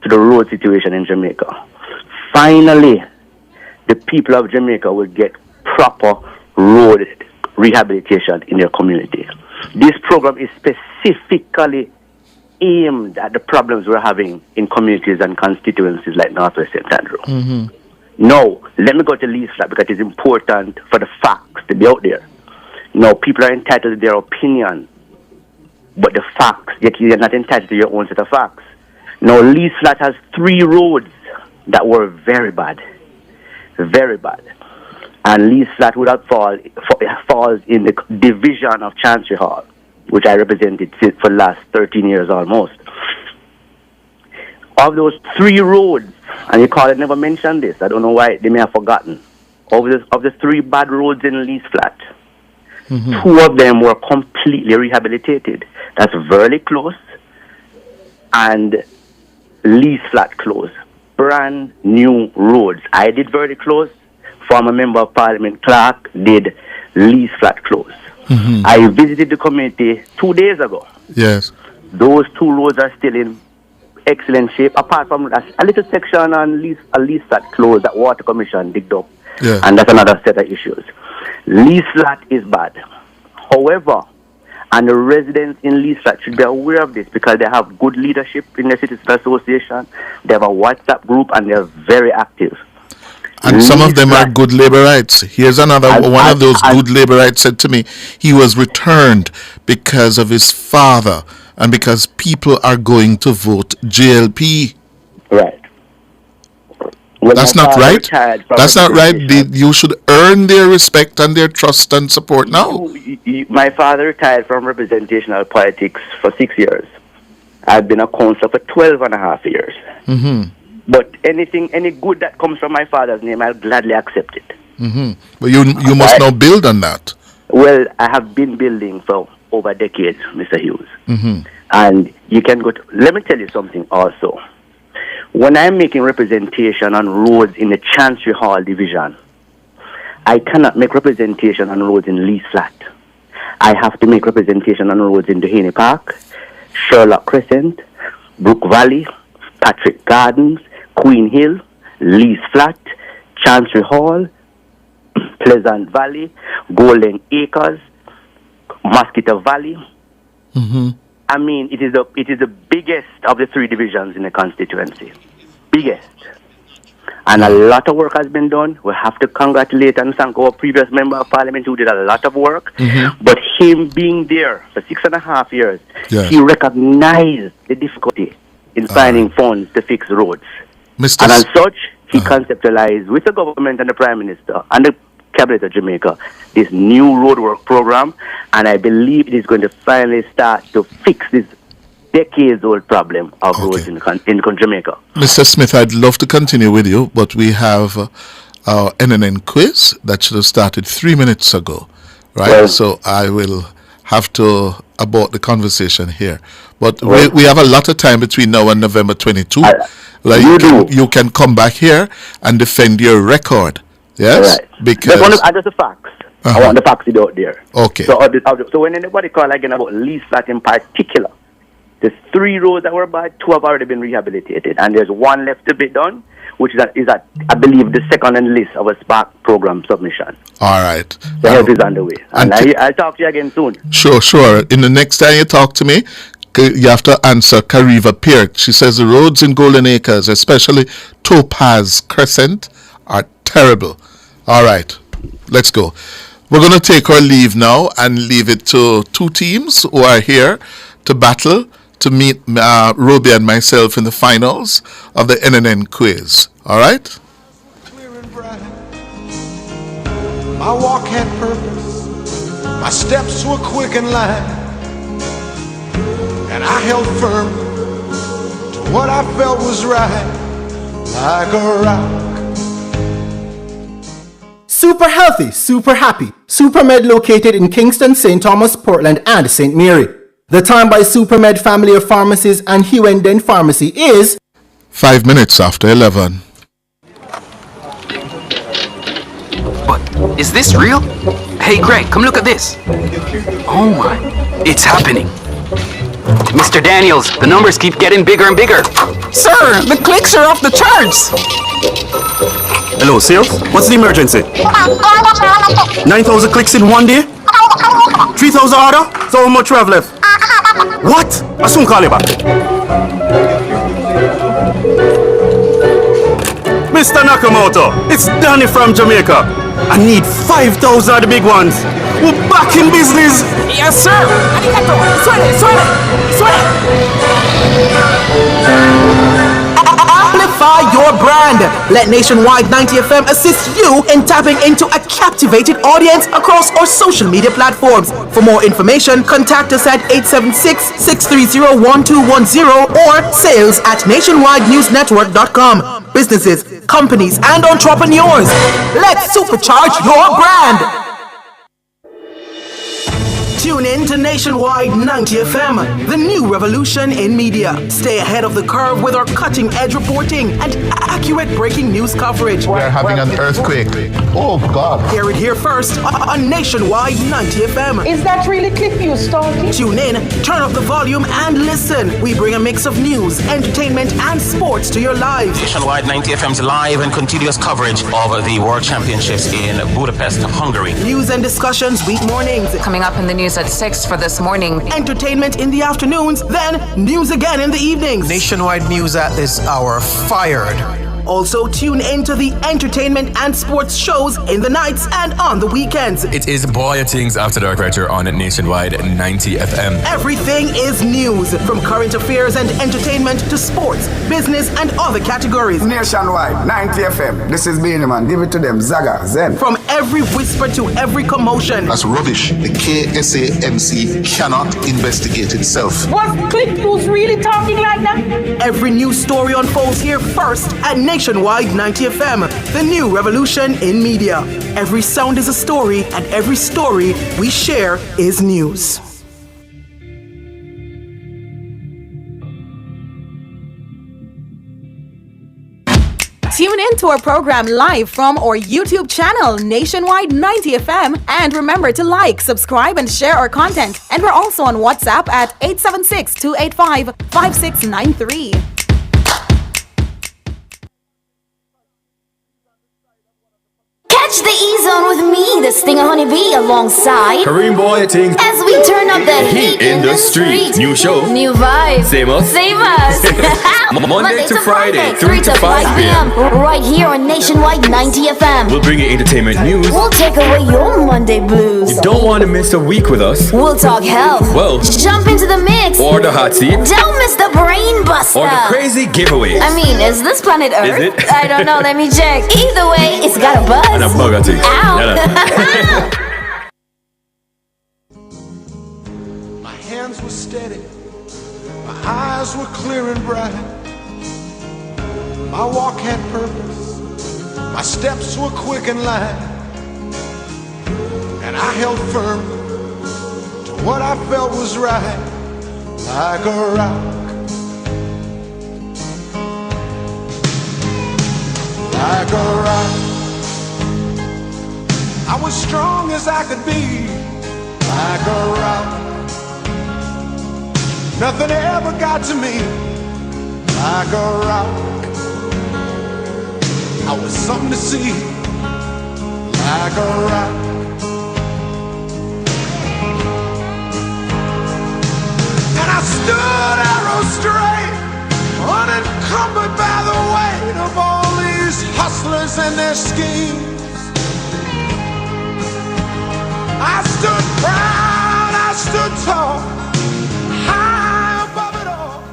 to the road situation in Jamaica. Finally, the people of Jamaica will get proper road rehabilitation in their community. This program is specifically aimed at the problems we're having in communities and constituencies like Northwest St. Andrew. Now, let me go to Lee's flat because it's important for the facts to be out there. Now, people are entitled to their opinion, but the facts, yet you're not entitled to your own set of facts. Now, Lee's flat has 3 roads that were very bad. Very bad. And Lee's flat would have falls in the division of Chancery Hall, which I represented for the last 13 years almost. Of those 3 roads, and you call it never mentioned this, I don't know why they may have forgotten. Of the 3 bad roads in Lee's flat, 2 of them were completely rehabilitated. That's Verley Close and Lee's Flat Close. Brand new roads. I did Verley Close. Former Member of Parliament Clark did Lee's Flat Close. I visited the community 2 days ago. Yes. Those 2 roads are still in excellent shape, apart from a little section on Lee's Flat Close that Water Commission digged up. Yeah. And that's another set of issues. Lee's Flat is bad. However, and the residents in Lee's Flat should be aware of this because they have good leadership in the Citizens Association. They have a WhatsApp group and they're very active. And some of them are good laborites. Here's another one of those good laborites said to me, he was returned because of his father and because people are going to vote JLP. Right. That's not right. That's not right. You should earn their respect and their trust and support now. My father retired from representational politics for 6 years. I've been a councillor for 12 and a half years. But any good that comes from my father's name, I'll gladly accept it. But you must now build on that. Well, I have been building for over decades, Mr. Hughes. And you can go to, let me tell you something also. When I'm making representation on roads in the Chancery Hall division, I cannot make representation on roads in Lee's Flat. I have to make representation on roads in Dehaney Park, Sherlock Crescent, Brook Valley, Patrick Gardens, Queen Hill, Lee's Flat, Chancery Hall, Pleasant Valley, Golden Acres, Mosquito Valley. I mean, it is the biggest of the 3 divisions in the constituency. Biggest. And a lot of work has been done. We have to congratulate and thank our previous Member of Parliament who did a lot of work. But him being there for 6.5 years, he recognized the difficulty in finding funds to fix roads. And as such, he conceptualized with the government and the Prime Minister and the Cabinet of Jamaica this new roadwork program, and I believe it is going to finally start to fix this decades-old problem of roads in Jamaica. Mr. Smith, I'd love to continue with you, but we have our NNN quiz that should have started 3 minutes ago, right? Well, so I will have to abort the conversation here. But we have a lot of time between now and November 22. You can come back here and defend your record. Yes? Right. Because... Just the facts. I want the facts out there. Okay. So, so when anybody call again about lease flat in particular, there's 3 roads that were bad, 2 have already been rehabilitated, and there's 1 left to be done, which is I believe, the second on the list of a Spark program submission. All right. The help is on the way. And I'll talk to you again soon. Sure. In the next time you talk to me, you have to answer Kariva Pierre. She says the roads in Golden Acres, especially Topaz Crescent, are terrible. All right. Let's go. We're going to take our leave now and leave it to 2 teams who are here to battle to meet Roby and myself in the finals of the NNN quiz. All right? My walk had purpose, my steps were quick and light, and I held firm to what I felt was right, like a rock. Super healthy, super happy. SuperMed located in Kingston, St. Thomas, Portland, and St. Mary. The time by SuperMed family of pharmacies and Hugh and Den Pharmacy is 5 minutes after 11. But is this real? Hey Greg, come look at this. Oh my, it's happening. Mr. Daniels, the numbers keep getting bigger and bigger. Sir, the clicks are off the charts. Hello, sales? What's the emergency? 9,000 clicks in one day? 3,000 order? So how much we have left? What? I'll soon call you back. Mr. Nakamoto, it's Danny from Jamaica. I need 5,000 of the big ones. We're back in business. Yes, sir. Arigato. Suene. Amplify your brand. Let Nationwide 90 FM assist you in tapping into a captivated audience across our social media platforms. For more information, contact us at 876-630-1210 or sales@nationwidenewsnetwork.com. Businesses, companies, and entrepreneurs, let's supercharge your brand. Tune in to Nationwide 90 FM, the new revolution in media. Stay ahead of the curve with our cutting-edge reporting and accurate breaking news coverage. We're having an earthquake. Oh, God. Hear it here first on Nationwide 90 FM. Is that really Cliff Hughes talking? Tune in, turn up the volume, and listen. We bring a mix of news, entertainment, and sports to your lives. Nationwide 90 FM's live and continuous coverage of the World Championships in Budapest, Hungary. News and discussions week mornings. Coming up in the news at 6 for this morning. Entertainment in the afternoons, then news again in the evenings. Nationwide news at this hour, fired. Also tune into the entertainment and sports shows in the nights and on the weekends. It is Boy Things After Dark right here on Nationwide 90 FM. Everything is news, from current affairs and entertainment to sports, business, and other categories. Nationwide 90 FM. This is Beanie Man. Give it to them. Zaga, Zen. From every whisper to every commotion. That's rubbish. The KSAMC cannot investigate itself. Was Cliff Hughes really talking like that? Every news story unfolds here first at Nationwide 90 FM, the new revolution in media. Every sound is a story, and every story we share is news. Tune in to our program live from our YouTube channel, Nationwide 90 FM. And remember to like, subscribe, and share our content. And we're also on WhatsApp at 876-285-5693. Catch the E-Zone with me, the Stinger Honeybee, alongside Kareem Boy Ting. As we turn up the heat in the street. New show, new vibes. Same us. Monday to Friday, 3 to 5 p.m. Right here on Nationwide 90 FM. We'll bring you entertainment news. We'll take away your Monday blues. You don't want to miss a week with us. We'll talk health. Well, jump into the mix. Or the hot seat. Don't miss the brain buster. Or the crazy giveaways. I mean, is this planet Earth? Is it? I don't know. Let me check. Either way, it's got a buzz. And a bug thing. Ow. My hands were steady, my eyes were clear and bright. My walk had purpose, my steps were quick and light. And I held firm to what I felt was right, like a rock. Like a rock. was strong as I could be, like a rock. Nothing ever got to me, like a rock. I was something to see, like a rock. And I stood arrow straight, unencumbered by the weight of all these hustlers and their schemes. I stood proud, I stood tall, high above it all.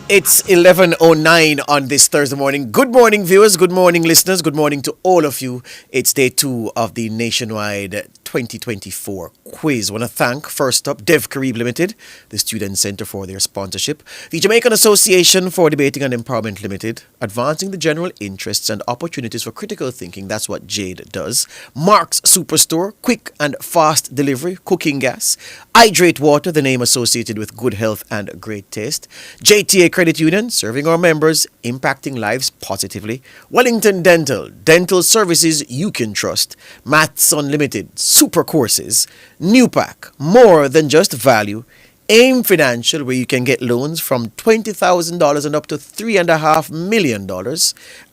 It's 11:09 on this Thursday morning. Good morning, viewers. Good morning, listeners. Good morning to all of you. It's day 2 of the Nationwide 2024 quiz. I want to thank, first up, Dev Carib Limited, the Student Center, for their sponsorship, the Jamaican Association for Debating and Empowerment Limited, advancing the general interests and opportunities for critical thinking. That's what Jade does. Mark's Superstore, quick and fast delivery, cooking gas. Hydrate Water, the name associated with good health and great taste. JTA Credit Union, serving our members, impacting lives positively. Wellington Dental, dental services you can trust. Maths Unlimited, super courses. New Pack, more than just value. AIM Financial, where you can get loans from $20,000 and up to $3.5 million.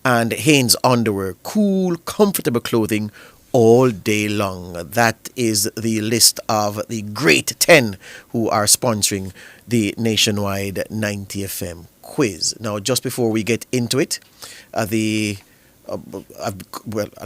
And Hanes Underwear, cool, comfortable clothing all day long. That is the list of the great 10 who are sponsoring the Nationwide 90 FM quiz. Now, just before we get into it, an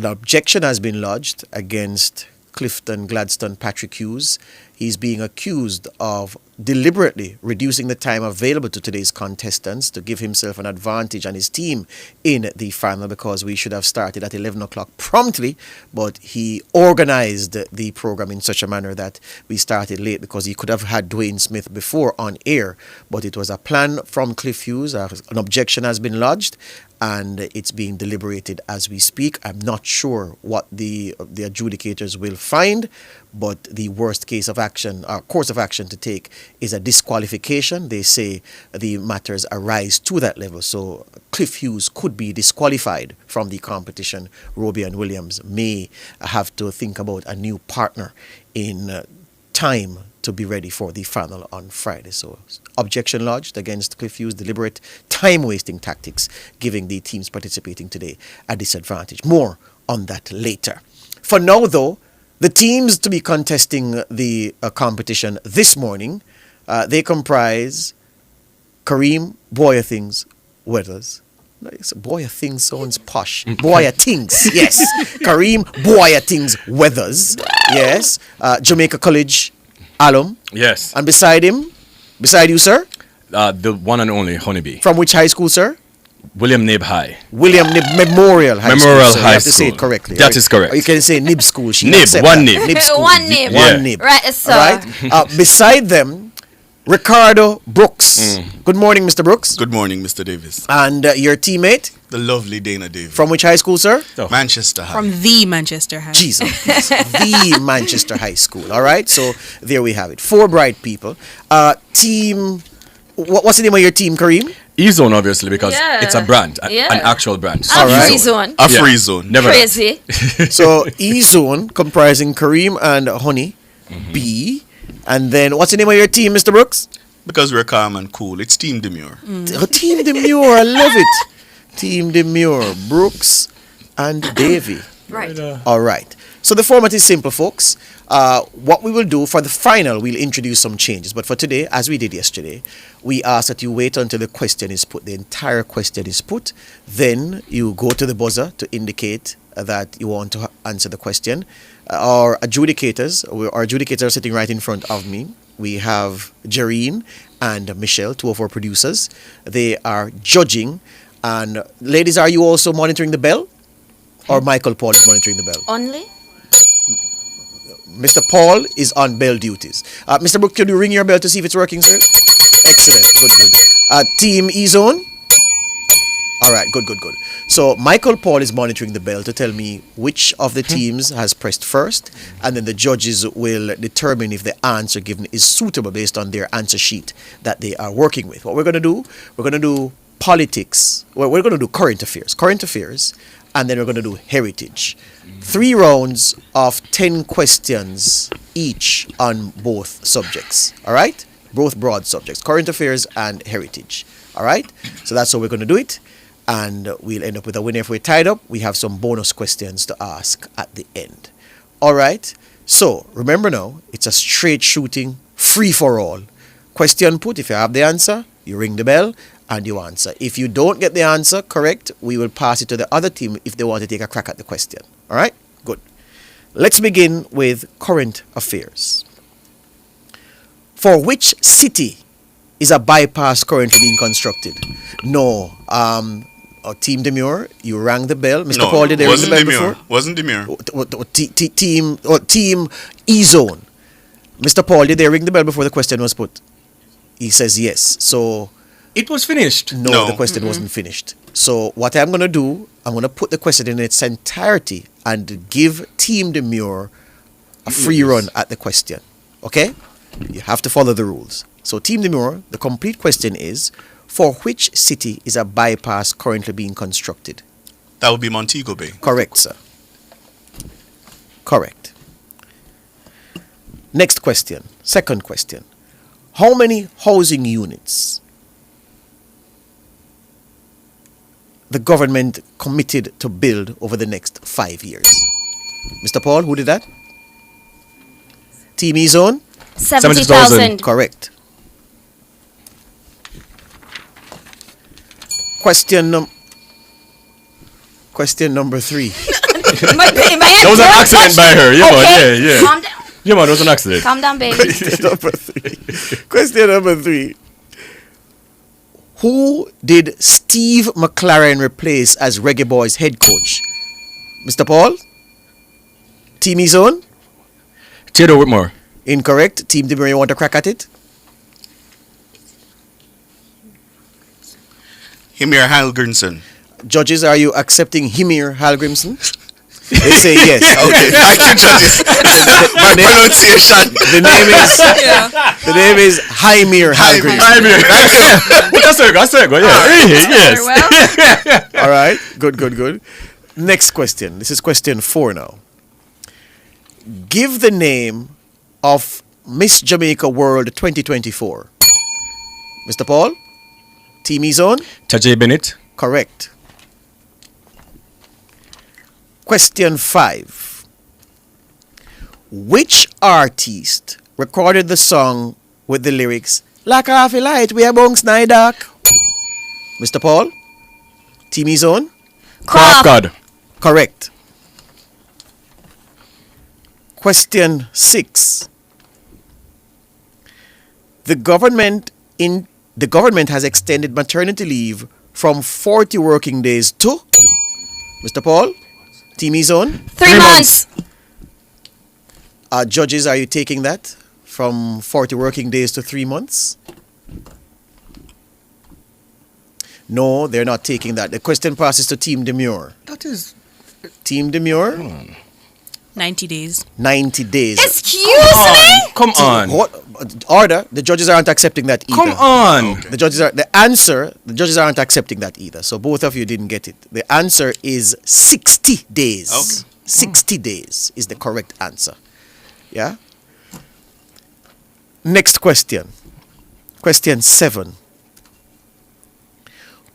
objection has been lodged against Clifton Gladstone Patrick Hughes. He's being accused of deliberately reducing the time available to today's contestants to give himself an advantage and his team in the final, because we should have started at 11 o'clock promptly, but he organized the program in such a manner that we started late, because he could have had Dwayne Smith before on air, but it was a plan from Cliff Hughes. An objection has been lodged and it's being deliberated as we speak. I'm not sure what the adjudicators will find, but the worst case of action, or course of action to take, is a disqualification. They say the matters arise to that level. So Cliff Hughes could be disqualified from the competition. Roby and Williams may have to think about a new partner in time to be ready for the final on Friday. So objection lodged against Cliff Hughes' deliberate time-wasting tactics, giving the teams participating today a disadvantage. More on that later. For now, though, the teams to be contesting the competition this morning, they comprise Kareem Boyathings Weathers. Boyathings sounds posh. Boyathings, yes. Kareem Boyathings Weathers, yes. Jamaica College alum. Yes. And beside him, beside you, sir? The one and only Honeybee. From which high school, sir? William Nib High. William Nib Memorial High School. Memorial High High you have to School. say it correctly. That is correct. Or you can say Nib School. Nib, one Nib. Nib School. One Nib. One Nib. Right, sir. All right. Beside them, Ricardo Brooks. Good morning, Mr. Brooks. Good morning, Mr. Davis. And your teammate? The lovely Dana Davis. From which high school, sir? Manchester High. From the Manchester High. Jesus. The Manchester High School. All right. So there we have it. 4 bright people. Team. What's the name of your team, Kareem? E-Zone, obviously, because it's a brand, an actual brand. So free zone. A free zone. Never Crazy. So E-Zone comprising Kareem and Honey, B. And then what's the name of your team, Mr. Brooks? Because we're calm and cool. It's Team Demure. Team Demure, I love it. Team Demure, Brooks and Davy. Right. All right. So the format is simple, folks. What we will do for the final, we'll introduce some changes. But for today, as we did yesterday, we ask that you wait until the question is put, the entire question is put. Then you go to the buzzer to indicate that you want to answer the question. Our adjudicators are sitting right in front of me. We have Jareen and Michelle, 2 of our producers. They are judging. And ladies, are you also monitoring the bell? Or Michael Paul is monitoring the bell? Only? Mr. Paul is on bell duties. Mr. Brook, could you ring your bell to see if it's working, sir? Excellent. Good. Team E-Zone? All right. Good. So Michael Paul is monitoring the bell to tell me which of the teams has pressed first, and then the judges will determine if the answer given is suitable based on their answer sheet that they are working with. What we're going to do, politics. Well, we're going to do current affairs. and then we're going to do heritage. 3 rounds of 10 questions each on both subjects. All right? Both broad subjects, current affairs and heritage. All right? So that's how we're going to do it. And we'll end up with a winner. If we're tied up, we have some bonus questions to ask at the end. All right? So remember now, it's a straight shooting, free for all. Question put, if you have the answer, you ring the bell and you answer. If you don't get the answer correct, we will pass it to the other team if they want to take a crack at the question. All right? Good. Let's begin with current affairs. For which city is a bypass currently being constructed? No. Team Demure, you rang the bell. Mr. Paul, did they ring the bell before? Wasn't Demure. Team E-Zone. Mr. Paul, did they ring the bell before the question was put? He says yes. So it was finished. No, the question wasn't finished. So what I'm going to do, I'm going to put the question in its entirety and give Team Demure a free run at the question. Okay? You have to follow the rules. So Team Demure, the complete question is, for which city is a bypass currently being constructed? That would be Montego Bay. Correct, sir. Correct. Next question. Second question. How many housing units the government committed to build over the next 5 years? Mr. Paul, who did that? Team E-Zone? 70,000. Correct. Question number 3. That was an accident by her. Yeah, okay. yeah. Calm down. Yeah, man, it was an accident. Calm down, baby. Question number 3. Who did Steve McLaren replace as Reggae Boys head coach? Mr. Paul? Team E-Zone? Theodore Whitmore. Incorrect. Team Demure, you want to crack at it? Himir Halgrimson. Judges, are you accepting Himir Halgrimson? They say yes. Okay, thank you, judges. My pronunciation. The name is Hymir Halgrimson. That's good. Yeah. All right. Good. Next question. This is question 4 now. Give the name of Miss Jamaica World 2024. Mr. Paul? Team E-Zone? Tajay Bennett. Correct. Question 5. Which artist recorded the song with the lyrics, "Like half a light, we are bunks night dark"? Mr. Paul? Team E-Zone? God. Correct. Question 6. The government has extended maternity leave from 40 working days to? Mr. Paul? Team E-Zone? 3 months. Judges, are you taking that? From 40 working days to 3 months? No, they're not taking that. The question passes to Team Demure. That is... Team Demure? 90 days. 90 days. Excuse me? Come on. Order. The judges aren't accepting that either. Come on. Okay. The judges aren't accepting that either. So both of you didn't get it. The answer is 60 days. Okay. 60 days is the correct answer. Yeah? Next question. Question 7.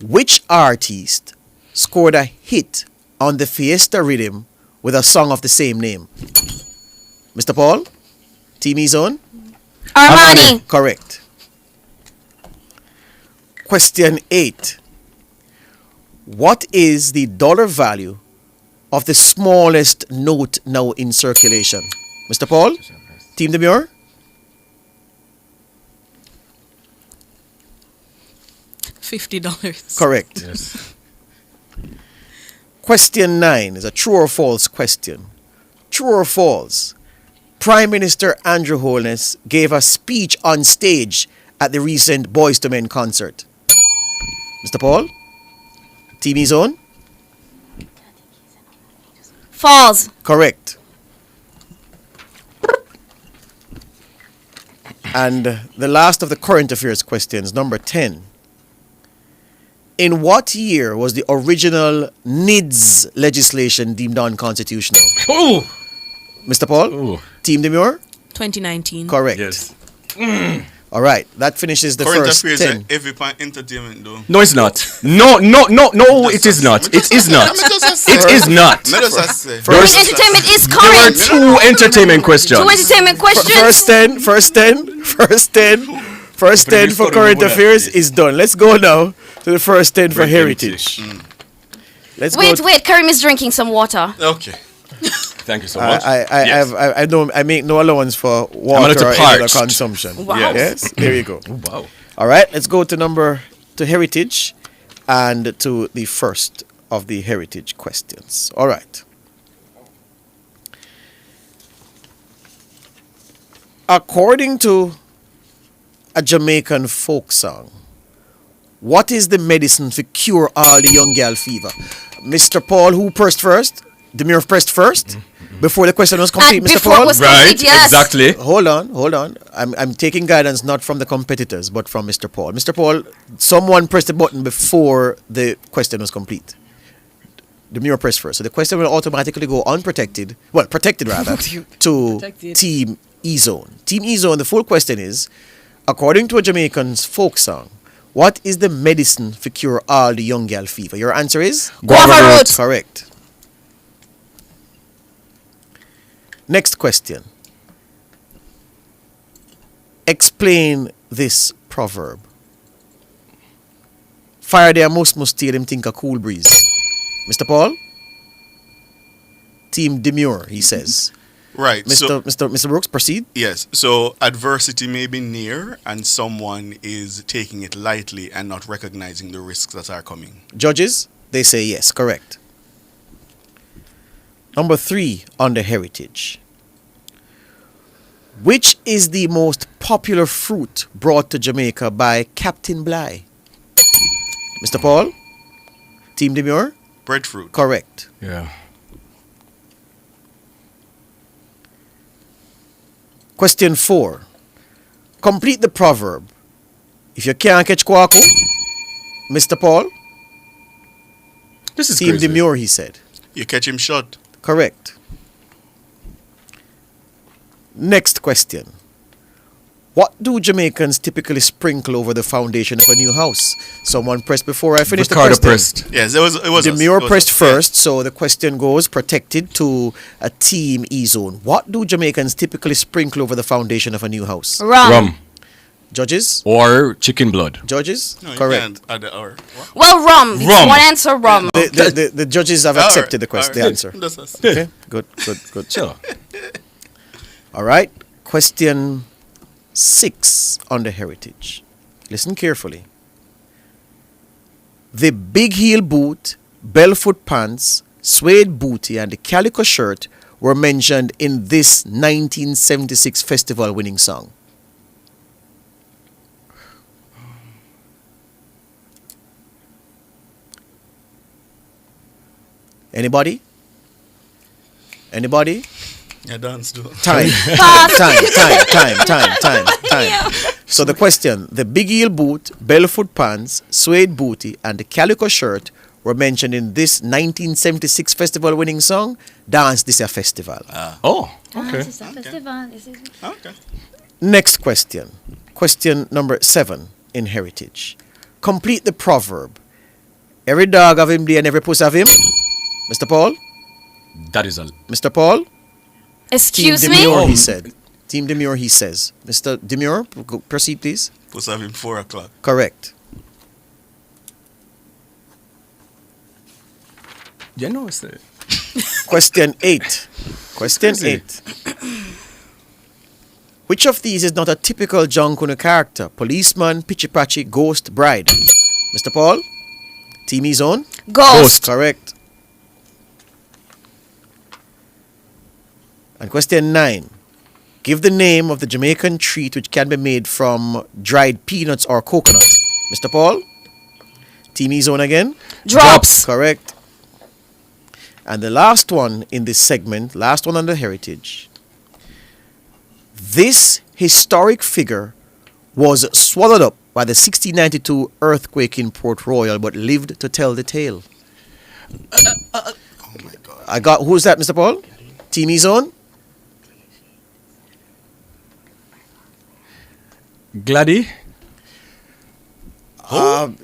Which artist scored a hit on the Fiesta rhythm with a song of the same name? Mr. Paul? Team E-Zone? Armani. Correct. Question 8. What is the dollar value of the smallest note now in circulation? Mr. Paul? Team Demure? $50. Correct. Yes. Question 9 is a true or false question. True or false? Prime Minister Andrew Holness gave a speech on stage at the recent Boys to Men concert. Mr. Paul? Team E-Zone? Falls. Correct. And the last of the current affairs questions, number 10. In what year was the original NIDS legislation deemed unconstitutional? Ooh. Mr. Paul? Ooh. Team Demure? 2019. Correct. Yes. All right, that finishes the Current first affairs 10. are every part entertainment though. No, it's not. No, it is not. It is not. It is not. Current entertainment is There were current. two entertainment questions. Two entertainment questions. First 10 for current affairs is done. Let's go now to the first 10 for heritage. Let's Wait, go. Karim is drinking some water. Okay. Thank you so much. I make no allowance for I'm a water little or any other parched. consumption. Wow. Yes, there you go. Oh, wow. All right, let's go to heritage and to the first of the heritage questions. All right. According to a Jamaican folk song, what is the medicine for cure all the young girl fever? Mr. Paul, who pressed first? Demure pressed first? Before the question was complete, Mr. before Paul? it was complete, yes. Exactly. Hold on. I'm taking guidance not from the competitors, but from Mr. Paul. Mr. Paul, someone pressed the button before the question was complete. Demure pressed first. So the question will automatically go unprotected, well, protected rather, to Team E-Zone. Team E-Zone, the full question is, according to a Jamaican's folk song, what is the medicine for cure all the young girl fever? Your answer is? Guava root. Correct. Next question. Explain this proverb. Fire there must steer him think a cool breeze. Mr. Paul? Team Demure, he says. Right. Mr. Brooks, proceed. Yes. So adversity may be near and someone is taking it lightly and not recognizing the risks that are coming. Judges, they say yes, correct. Number 3 on the heritage. Which is the most popular fruit brought to Jamaica by Captain Bligh? Mr. Paul? Team Demure? Breadfruit. Correct. Yeah. Question 4. Complete the proverb. If you can't catch Kwaku, Mr. Paul? This is Team crazy. Demure, he said. You catch him short. Correct. Next question. What do Jamaicans typically sprinkle over the foundation of a new house? Someone pressed before I finished Ricardo the question. pressed. Yes, it was Demure us. pressed first, so the question goes protected to a Team E-Zone. What do Jamaicans typically sprinkle over the foundation of a new house? Rum. Judges? Or chicken blood. Judges? No, you Correct. can't add the hour. What? Well, rum. It's Rum. one answer, rum. The judges have accepted the question, the answer. That's us. Okay, good. Sure. All right. Question 6 on the heritage. Listen carefully. The big heel boot, bellfoot pants, suede booty, and the calico shirt were mentioned in this 1976 festival winning song. Anybody? Yeah, dance too. Time. So the question, the big heel boot, bellfoot pants, suede booty, and the calico shirt were mentioned in this 1976 festival winning song, Dance This a Festival. Oh, okay. Okay. Next question. Question number 7 in heritage. Complete the proverb. Every dog have him day and every puss have him. Mr. Paul? That is a... Mr. Paul? Excuse Team me? Demure, he said. Team Demure, he says. Mr. Demure, proceed, please. Was having 4 o'clock. Correct. Yeah, no, it's the... Question 8. Question 8. Which of these is not a typical John Kuna character? Policeman, Pitchy-Patchy, Ghost, Bride. Mr. Paul? Team E-Zone? Ghost. Correct. And question 9. Give the name of the Jamaican treat which can be made from dried peanuts or coconut. Mr. Paul? Team E-Zone again? Drops. Correct. And the last one in this segment, last one on the heritage. This historic figure was swallowed up by the 1692 earthquake in Port Royal but lived to tell the tale? I got, who's that, Mr. Paul? Team E-Zone? Gladdy?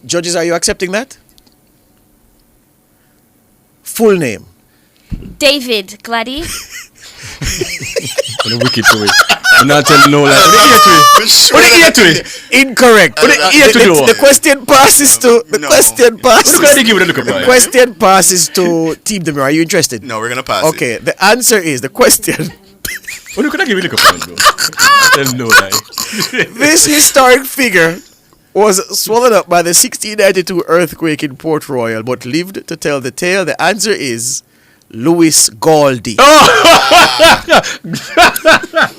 Judges, are you accepting that? Full name. David Gladdy. What a wicked to it. I'm not telling no lie. What the ear to it? Incorrect. What the ear to do? The question passes to the question passes to Team Demir. Are you interested? No, we're gonna pass. Okay. The answer is the question. What could I give you a point, bro? Tell no lie. This historic figure was swallowed up by the 1692 earthquake in Port Royal, but lived to tell the tale. The answer is Louis Galdi.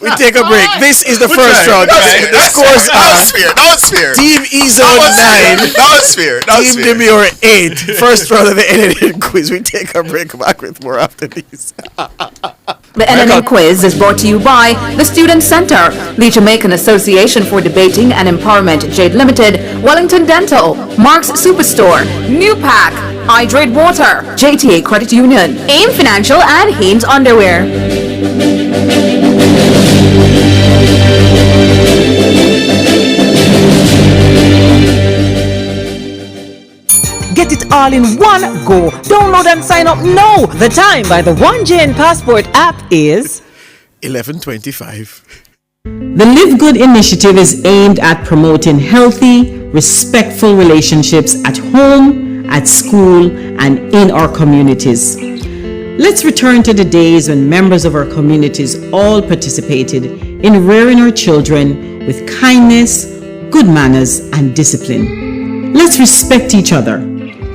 We take a break. This is the first round. The scores are that was fair. Team E-Zone 9. That was fair. Team Demure 8. First round of the NNN quiz. We take a break. Back with more after this. The NNN quiz is brought to you by the Student Center, the Jamaican Association for Debating and Empowerment Jade Limited, Wellington Dental, Mark's Superstore, New Pack, Hydrate Water, JTA Credit Union, AIM Financial, and Haynes Underwear. Get it all in one go. Download and sign up now. The time by the 1JN Passport app is 11:25. The Live Good initiative is aimed at promoting healthy, respectful relationships at home, at school, and in our communities. Let's return to the days when members of our communities all participated in rearing our children with kindness, good manners, and discipline. Let's respect each other.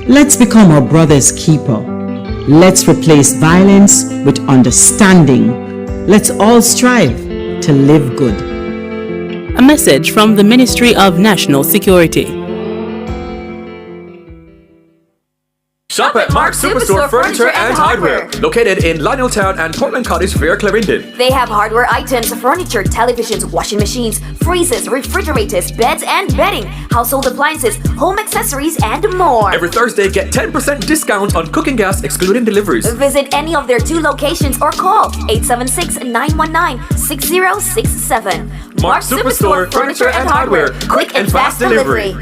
Let's become our brother's keeper. Let's replace violence with understanding. Let's all strive to live good. A message from the Ministry of National Security. Shop at Mark's Superstore Furniture and Hardware, located in Lioneltown and Portland Cottage Fair, Clarendon. They have hardware items, furniture, televisions, washing machines, freezers, refrigerators, beds and bedding, household appliances, home accessories, and more. Every Thursday, get 10% discount on cooking gas, excluding deliveries. Visit any of their 2 locations or call 876-919-6067. Mark's Superstore Furniture and Hardware, quick and fast delivery.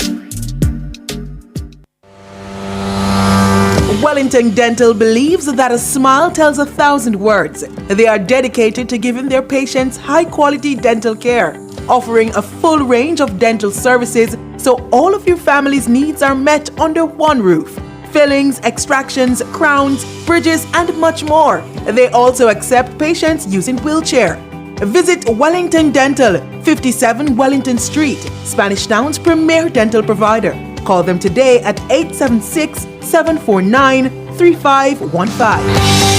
Wellington Dental believes that a smile tells 1,000 words. They are dedicated to giving their patients high-quality dental care, offering a full range of dental services so all of your family's needs are met under one roof. Fillings, extractions, crowns, bridges, and much more. They also accept patients using wheelchair. Visit Wellington Dental, 57 Wellington Street, Spanish Town's premier dental provider. Call them today at 876-749-3515.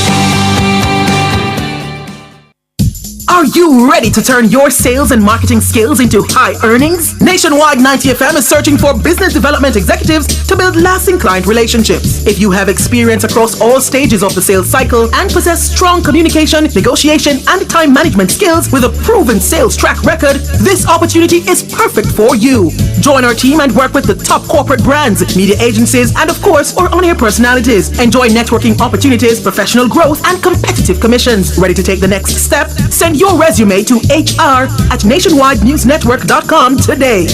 Are you ready to turn your sales and marketing skills into high earnings? Nationwide 90FM is searching for business development executives to build lasting client relationships. If you have experience across all stages of the sales cycle and possess strong communication, negotiation, and time management skills with a proven sales track record, this opportunity is perfect for you. Join our team and work with the top corporate brands, media agencies, and of course, our on-air personalities. Enjoy networking opportunities, professional growth, and competitive commissions. Ready to take the next step? Send your resume to hr@nationwidenewsnetwork.com today.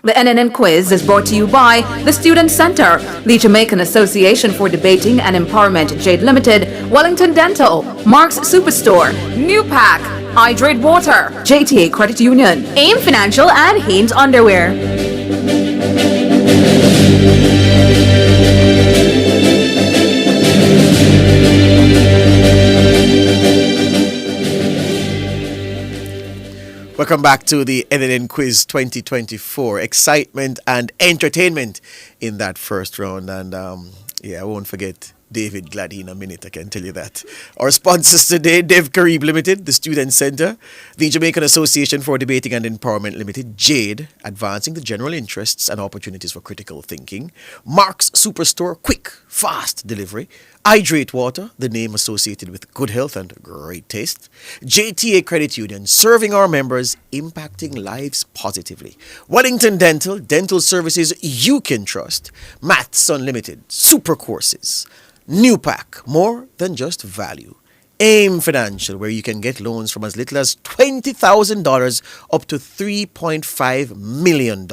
The NNN quiz is brought to you by the Student Center, the Jamaican Association for Debating and Empowerment Jade Limited, Wellington Dental, Mark's Superstore, New Pack, Hydrate Water, JTA Credit Union, AIM Financial, and Haynes Underwear. Welcome back to the NNN Quiz 2024. Excitement and entertainment in that first round. And I won't forget David Gladdy in a minute, I can tell you that. Our sponsors today, Dev Carib Limited, the Student Center, the Jamaican Association for Debating and Empowerment Limited, JADE, advancing the general interests and opportunities for critical thinking, Mark's Superstore, quick, fast delivery, Hydrate Water, the name associated with good health and great taste. JTA Credit Union, serving our members, impacting lives positively. Wellington Dental, dental services you can trust. Maths Unlimited, super courses. New Pack, more than just value. AIM Financial, where you can get loans from as little as $20,000 up to $3.5 million.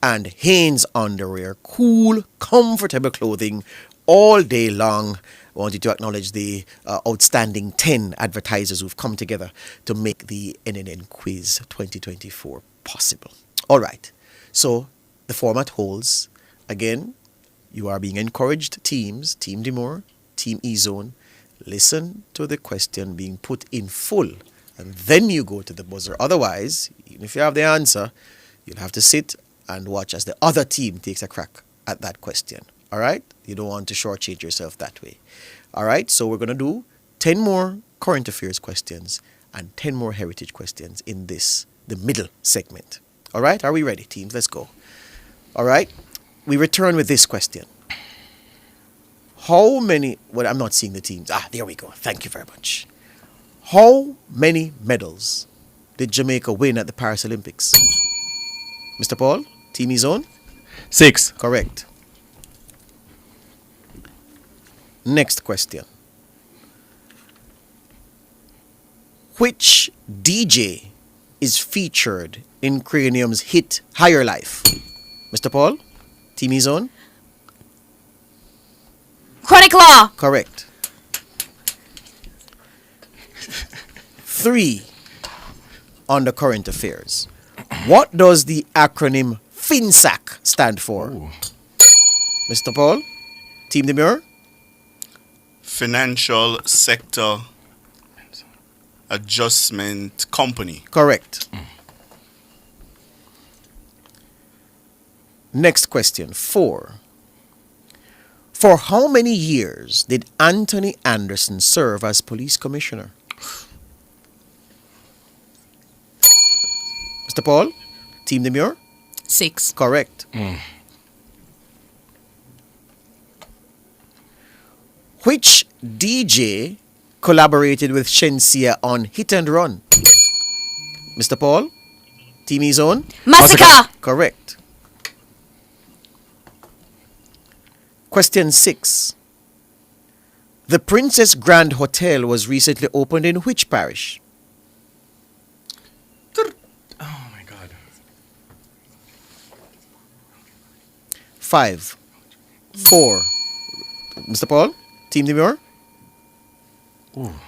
And Hanes Underwear, cool, comfortable clothing all day long. I wanted to acknowledge the outstanding 10 advertisers who've come together to make the NNN Quiz 2024 possible. All right, so the format holds. Again, you are being encouraged, teams, Team Demore, Team E-Zone, listen to the question being put in full, and then you go to the buzzer. Otherwise, even if you have the answer, you'll have to sit and watch as the other team takes a crack at that question. All right? You don't want to shortchange yourself that way. All right? So we're going to do 10 more current affairs questions and 10 more heritage questions in the middle segment. All right? Are we ready, teams? Let's go. All right? We return with this question. How many... Well, I'm not seeing the teams. There we go. Thank you very much. How many medals did Jamaica win at the Paris Olympics? Mr. Paul, Team E-Zone? 6. Correct. Next question. Which DJ is featured in Cranium's hit Higher Life? Mr. Paul, Team E-Zone? Chronic Law. Correct. 3 on the current affairs. What does the acronym FINSAC stand for? Ooh. Mr. Paul, Team Demure? Financial Sector Adjustment Company. Correct. Next question, 4. For how many years did Anthony Anderson serve as police commissioner? Mr. Paul, Team Demure? 6. Correct. Which DJ collaborated with Shensia on Hit and Run? Mr. Paul, Team E-Zone? Massacre. Correct. Question 6. The Princess Grand Hotel was recently opened in which parish? Oh my God. 5, 4. Mr. Paul, Team Demure?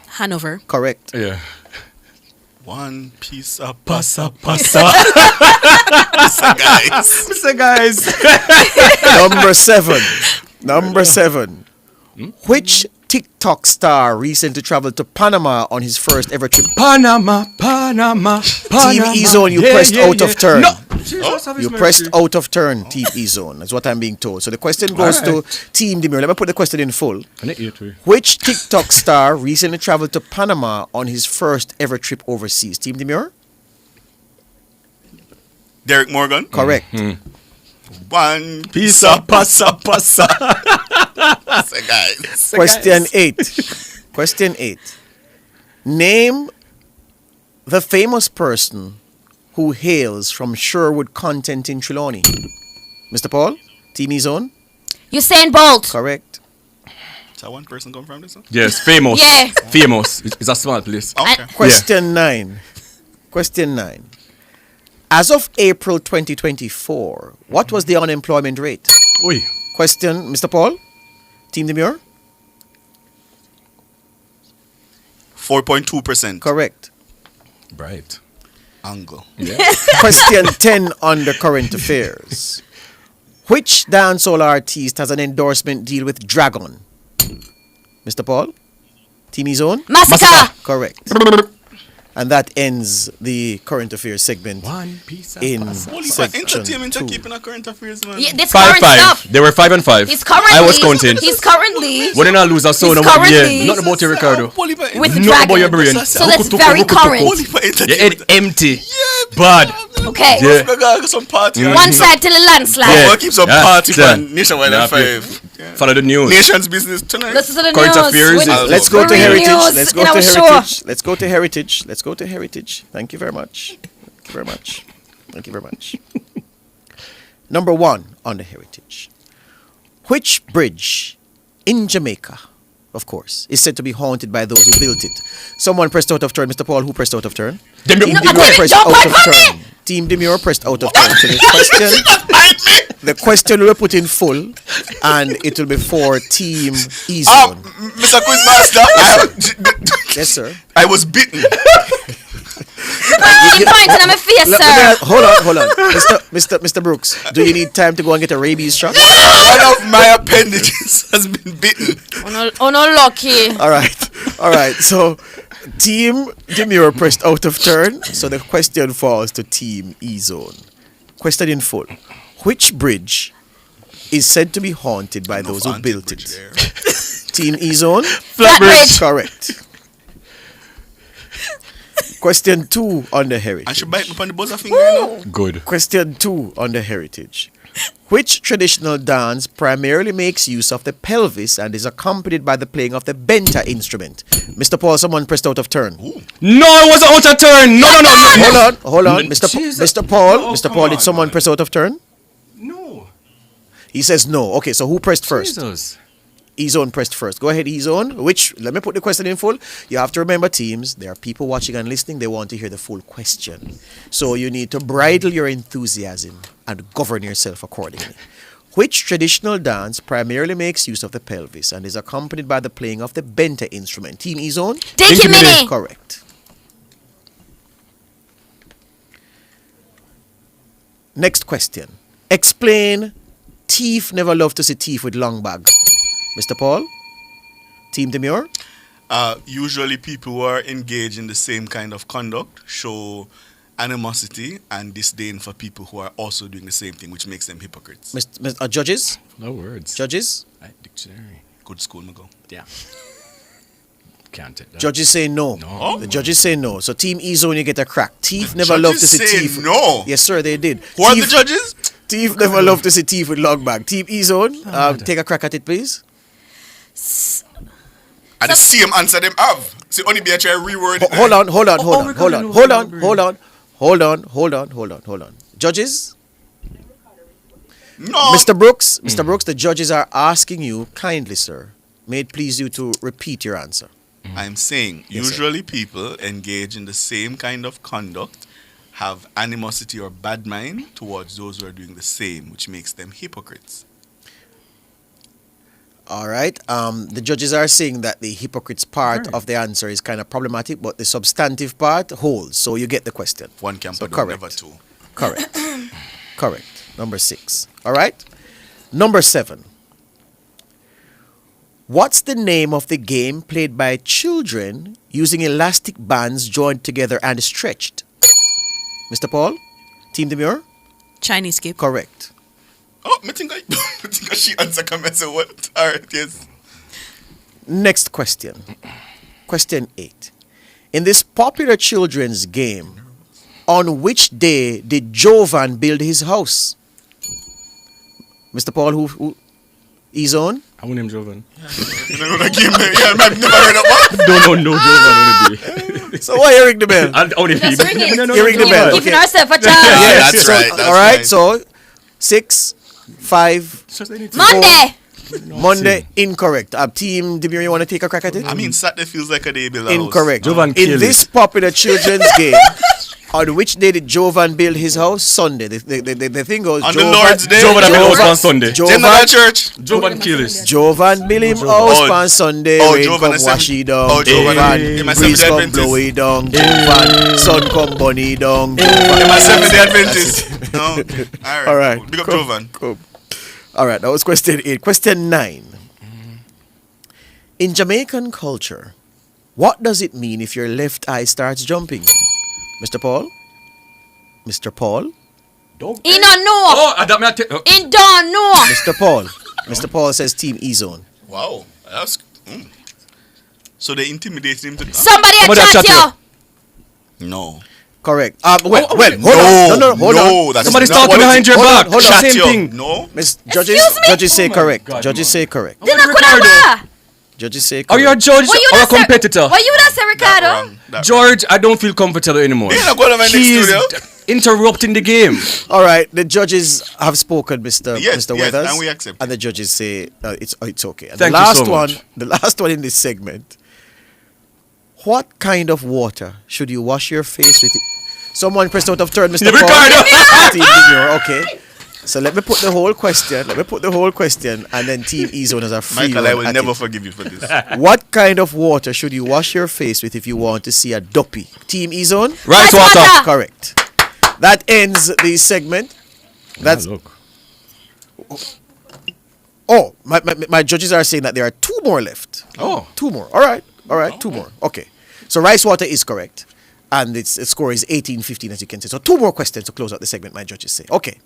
Hanover. Correct. Yeah. One piece of Pasa. Mr. Guys. Number 7. Which TikTok star recently traveled to Panama on his first ever trip? Panama. Team E-Zone, you pressed out of turn. No. You pressed out of turn, Team E-Zone. That's what I'm being told. So the question goes to Team Demure. Let me put the question in full. Which TikTok star recently traveled to Panama on his first ever trip overseas? Team Demure? Derek Morgan. Correct. One piece of pasa. Question 8. Question 8. Name the famous person who hails from Sherwood Content in Trelawney. Mr. Paul, Team E-Zone? Usain Bolt. Correct. So one person come from this one? Yes, famous. Yeah. Famous. It's a small place. Okay. Question 9. Question 9. As of April 2024, what was the unemployment rate? Oi. Question, Mr. Paul? Team Demure? 4.2%. Correct. Right. Angle. Yeah. Question 10 on the current affairs. Which dancehall artist has an endorsement deal with Dragon? Mr. Paul? Team E-Zone? Massacre. Correct. And that ends the current affairs segment. One piece of in Entertainment are section 2. keeping a current affairs, man. Yeah, this 5-5. current stuff. They were 5 and 5. He's currently. I was counting. He's currently. When I lose a sound of 1 year, not about you, Ricardo. With Not Dragon. about your brain. So that's very current. Your head empty. Bad. Okay. Yeah. Some party. One side till a landslide. Yeah. Keep some party on Nationwide at 5. Follow the news. Nation's business tonight. Listen to the Current news. affairs. Let's go to heritage. News Let's in go to our show. heritage. Let's go to heritage. Let's go to heritage. Thank you very much. Thank you very much. Thank you very much. Number 1 on the heritage. Which bridge in Jamaica, of course, is said to be haunted by those who built it? Someone pressed out of turn. Mr. Paul, who pressed out of turn? Team Demure pressed out of turn. Team Demure pressed out of turn. So the question will be put in full, and it will be for Team E-Zone. Mr. Quizmaster, yes, sir. I was bitten. Pointing at my face, sir. Hold on. Mr. Brooks, do you need time to go and get a rabies shot? One of my appendages has been bitten. Oh no, lucky. All right. So, Team Demure pressed out of turn. So the question falls to Team E-Zone. Question in full. Which bridge is said to be haunted by those who built it? Team E-Zone? Flatbridge. Correct. Question 2 on the heritage. I should bite me on the buzzer finger, you know? Good. Question 2 on the heritage. Which traditional dance primarily makes use of the pelvis and is accompanied by the playing of the benta instrument? Mr. Paul, someone pressed out of turn. No, it wasn't out of turn. No. Hold on. Mr. Paul, did someone press out of turn? No. He says no. Okay, so who pressed first? Jesus. E-Zone pressed first. Go ahead, E-Zone. Let me put the question in full. You have to remember, teams, there are people watching and listening. They want to hear the full question. So you need to bridle your enthusiasm and govern yourself accordingly. Which traditional dance primarily makes use of the pelvis and is accompanied by the playing of the benta instrument? Team E-Zone? Take it, Minnie. Correct. Next question. Explain thief never love to see thief with long bag. Mr. Paul? Team Demure? Usually people who are engaged in the same kind of conduct show animosity and disdain for people who are also doing the same thing, which makes them hypocrites. Judges? No words. Judges? Dictionary. Good school, Mago. Yeah. Can't take that. Judges say no. No. The judges say no. So Team E-Zone, you get a crack. Thief never love to see thief. No. Yes, sir, they did. Who are the judges? Thief never love to see thief with long bag. Team E-Zone, take a crack at it, please. And the same answer them have. See, only be a try reword it. Hold on. Judges? No. Mr. Brooks, the judges are asking you kindly, sir. May it please you to repeat your answer. I'm saying, Yes, usually people engage in the same kind of conduct, have animosity or bad mind towards those who are doing the same, which makes them hypocrites. All right. The judges are saying that the hypocrites part of the answer is kind of problematic, but the substantive part holds. So you get the question. One can So put correct. never two. Correct. Correct. Number 6. All right. Number 7. What's the name of the game played by children using elastic bands joined together and stretched? Mr. Paul? Team Demure? Chinese skip. Correct. Oh, I think she answer come and say what? All right, yes. Next question. Question 8. In this popular children's game, on which day did Jovan build his house? Mr. Paul, who E-Zone? I want him Jovan. You know that game? Yeah, I've never heard of that. No, Jovan on the day. So why you ring the bell? Only him. You ring the bell. Giving ourselves a chance. Yeah, that's So, right. That's all right, right. so 6, 5, Monday. Monday, incorrect. Team Demir, you want to take a crack at it? I mean, Saturday feels like a day below. Incorrect. Jovan In killed this popular children's game, on which day did Jovan build his house? Sunday. The thing goes, On the Lord's Day. Jovan have been house on Sunday. General Church. Jovan kills. Jovan build him house on Sunday. Rain Jovan come is wash it down. Oh, Jovan. Breeze come blow it down. Jovan. Sun come bunny down. Am I Seventh-day Adventist? No. All right. Big up Cool. Jovan. Cool. All right, that was question 8. Question 9. In Jamaican culture, what does it mean if your left eye starts jumping? Mr. Paul? Mr. Paul? He don't know. Oh, I don't know. He don't know. Mr. Paul. Mr. Paul says Team E-Zone. Wow. That's... So they intimidated him to... Somebody a chat you. No. Correct. Hold on. Somebody's talking behind your back. Hold on. Same thing. No. Miss judges, Excuse me? judges say correct. God, Judges say correct. Dina kuna Judges say Are correct. you a judge Why you or a not say- competitor? Why you not say Ricardo? George, I don't feel comfortable anymore. You're not going to my next He is studio. interrupting the game. All right, the judges have spoken, Mr. Yes, Mr. yes, Weathers, and we accept and the judges say it's okay. And Thank the you last so one, much. the last one in this segment. What kind of water should you wash your face with? Someone pressed out of turn, Mr. Ricardo. Team Demure, okay. So let me put the whole question. And then Team E-Zone has a free Michael, I run will at never it. forgive you for this. What kind of water should you wash your face with if you want to see a duppy? Team E-Zone? Rice water. Correct. That ends the segment. That's look. Oh, my judges are saying that there are two more left. Oh. Two more. All right, two more. Okay. So rice water is correct. And its score is 18-15, as you can see. So two more questions to close out the segment, my judges say. Okay.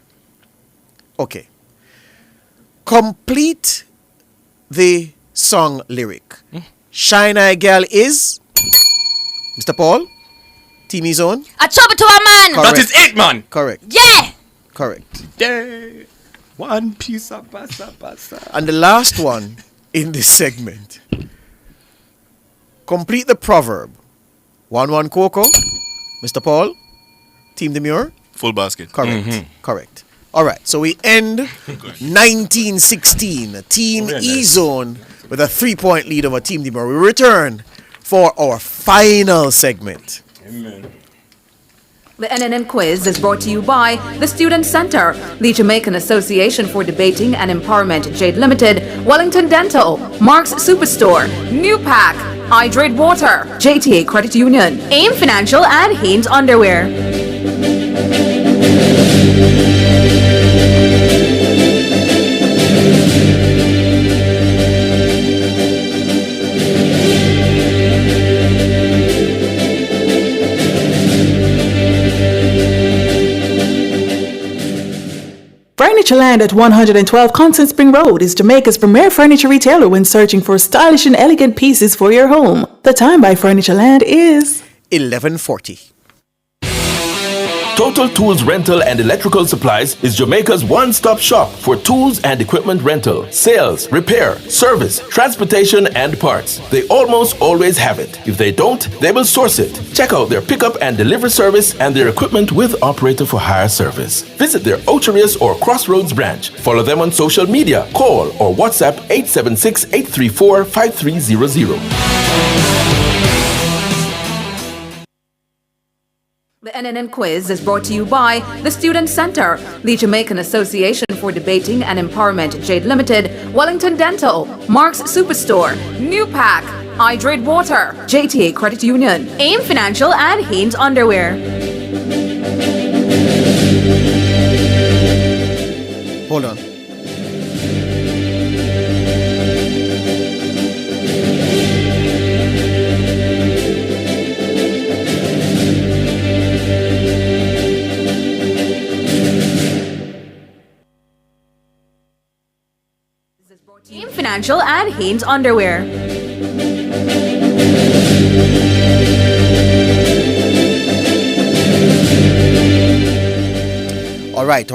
Complete the song lyric. Shine Eye Girl is Mr. Paul, Team Zone. A trouble to a man. Correct. That is it, man. Correct. Yeah. Correct. One piece of pasta. And the last one in this segment. Complete the proverb. 1-1 Coco. Mr. Paul, Team Demure. Full basket. Correct. Correct. All right. So we end 1916. Team E-Zone with a 3-point lead over Team Demure. We return for our final segment. Amen. The NNN quiz is brought to you by the Student Center, the Jamaican Association for Debating and Empowerment Jade Limited, Wellington Dental, Mark's Superstore, New Pack, Hydrate Water, JTA Credit Union, AIM Financial, and Hanes Underwear. Furnitureland at 112 Constant Spring Road is Jamaica's premier furniture retailer when searching for stylish and elegant pieces for your home. The time by Furnitureland is 11:40. Total Tools Rental and Electrical Supplies is Jamaica's one-stop shop for tools and equipment rental, sales, repair, service, transportation, and parts. They almost always have it. If they don't, they will source it. Check out their pickup and delivery service and their equipment with operator for hire service. Visit their Ocherius or Crossroads branch. Follow them on social media. Call or WhatsApp 876-834-5300. The NNN quiz is brought to you by the Student Center, the Jamaican Association for Debating and Empowerment Jade Limited, Wellington Dental, Mark's Superstore, New Pack, Hydrate Water, JTA Credit Union, AIM Financial, and Hanes Underwear. Hold on. AIM Financial, and Hanes Underwear. All right.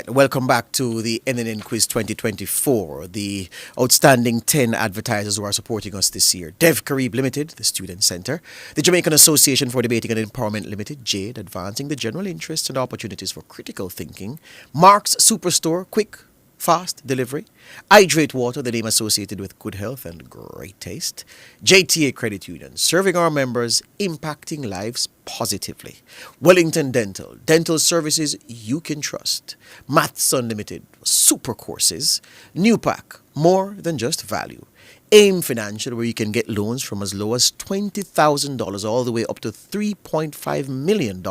Welcome back to the NNN Quiz 2024. The outstanding 10 advertisers who are supporting us this year. Dev Carib Limited, the Student Center. The Jamaican Association for Debating and Empowerment Limited, Jade, advancing the general interests and opportunities for critical thinking. Mark's Superstore, quick, fast delivery. Hydrate Water, the name associated with good health and great taste. JTA Credit Union, serving our members, impacting lives positively. Wellington Dental, dental services you can trust. Maths Unlimited, super courses. New Pack, more than just value. AIM Financial, where you can get loans from as low as $20,000 all the way up to $3.5 million.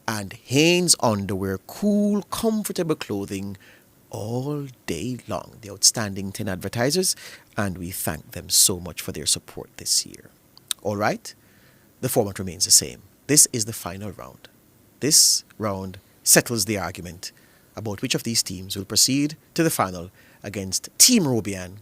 And Hanes Underwear, cool, comfortable clothing all day long. The outstanding 10 advertisers, and we thank them so much for their support this year. All right, the format remains the same. This is the final round. This round settles the argument about which of these teams will proceed to the final against Team Robian,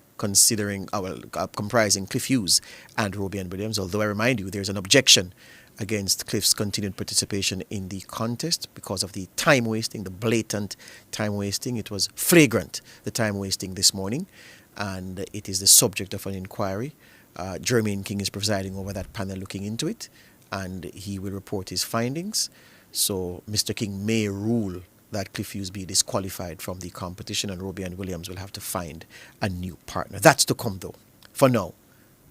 comprising Cliff Hughes and Robian Williams. Although I remind you, there's an objection against Cliff's continued participation in the contest because of the time wasting, the blatant time wasting. It was flagrant, the time wasting this morning, and it is the subject of an inquiry. Jermaine King is presiding over that panel looking into it, and he will report his findings. So Mr. King may rule that Cliff Hughes be disqualified from the competition, and Roby and Williams will have to find a new partner. That's to come, though. For now,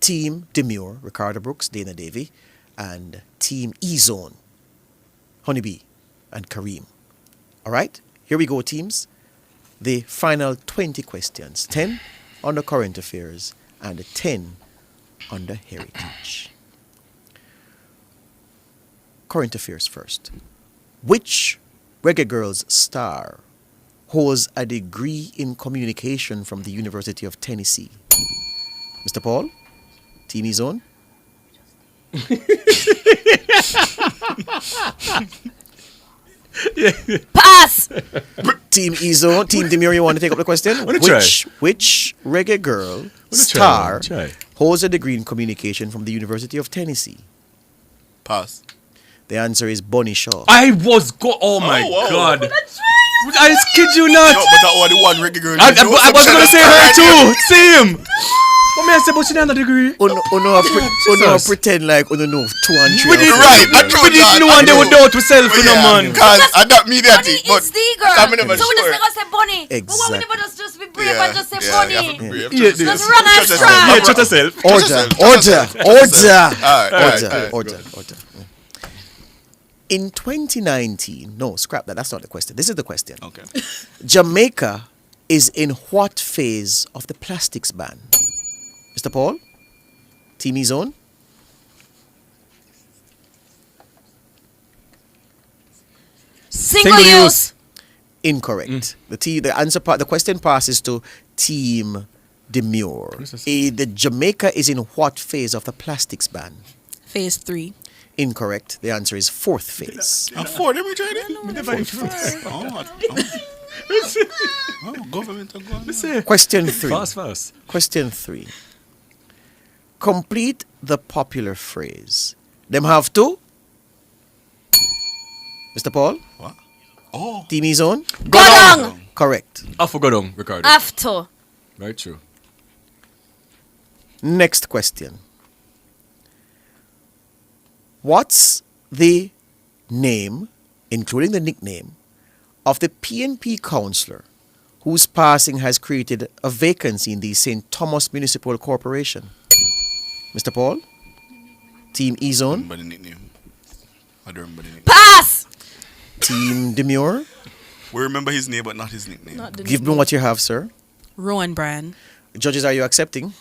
Team Demure, Ricardo Brooks, Dana Davey, and Team E-Zone, Honeybee and Kareem. All right, here we go, teams. The final 20 questions, 10 on the current affairs and 10 on the heritage. Current affairs first. Which Reggae Girls star holds a degree in communication from the University of Tennessee? Mr. Paul, Team E-Zone. Pass. Team E-Zone, Team Demure, you want to take up the question? Which Reggae Girl star holds a degree in communication from the University of Tennessee? Pass. The answer is Bonnie Shaw. I was oh my god. I kid you not. No, but that was the one Reggae Girl. I was going to say her too. Same. What may I say about she done a degree? Uno pretend like uno know 200. We didn't know and they would doubt myself, you know, man. Because I don't mean that. But it's the girl. I'm never so when sure. they say Bonnie, but why we Exactly. never just be brave and just say Bonnie? Just run and strong. Yeah, trust yourself. Order. In 2019, no, scrap that. That's not the question. This is the question. Okay. Jamaica is in what phase of the plastics ban? Mr. Paul, Team E-Zone. Single use. Incorrect. The question passes to Team Demure. The Jamaica is in what phase of the plastics ban? Phase 3. Incorrect. The answer is fourth phase. Fourth, let me try that. Government. Question 3. Fast. Question 3. Complete the popular phrase. Them have to. Mr. Paul? What? Oh. Team E-Zone? Go down. Correct. I forgot on, Ricardo. After. Very true. Next question. What's the name, including the nickname, of the PNP councillor whose passing has created a vacancy in the St. Thomas Municipal Corporation? Mr. Paul? Team E-Zone? I don't remember the name. Pass. Team Demure? We remember his name, but not his nickname. Give me what you have, sir. Rowan Brand. Judges, are you accepting?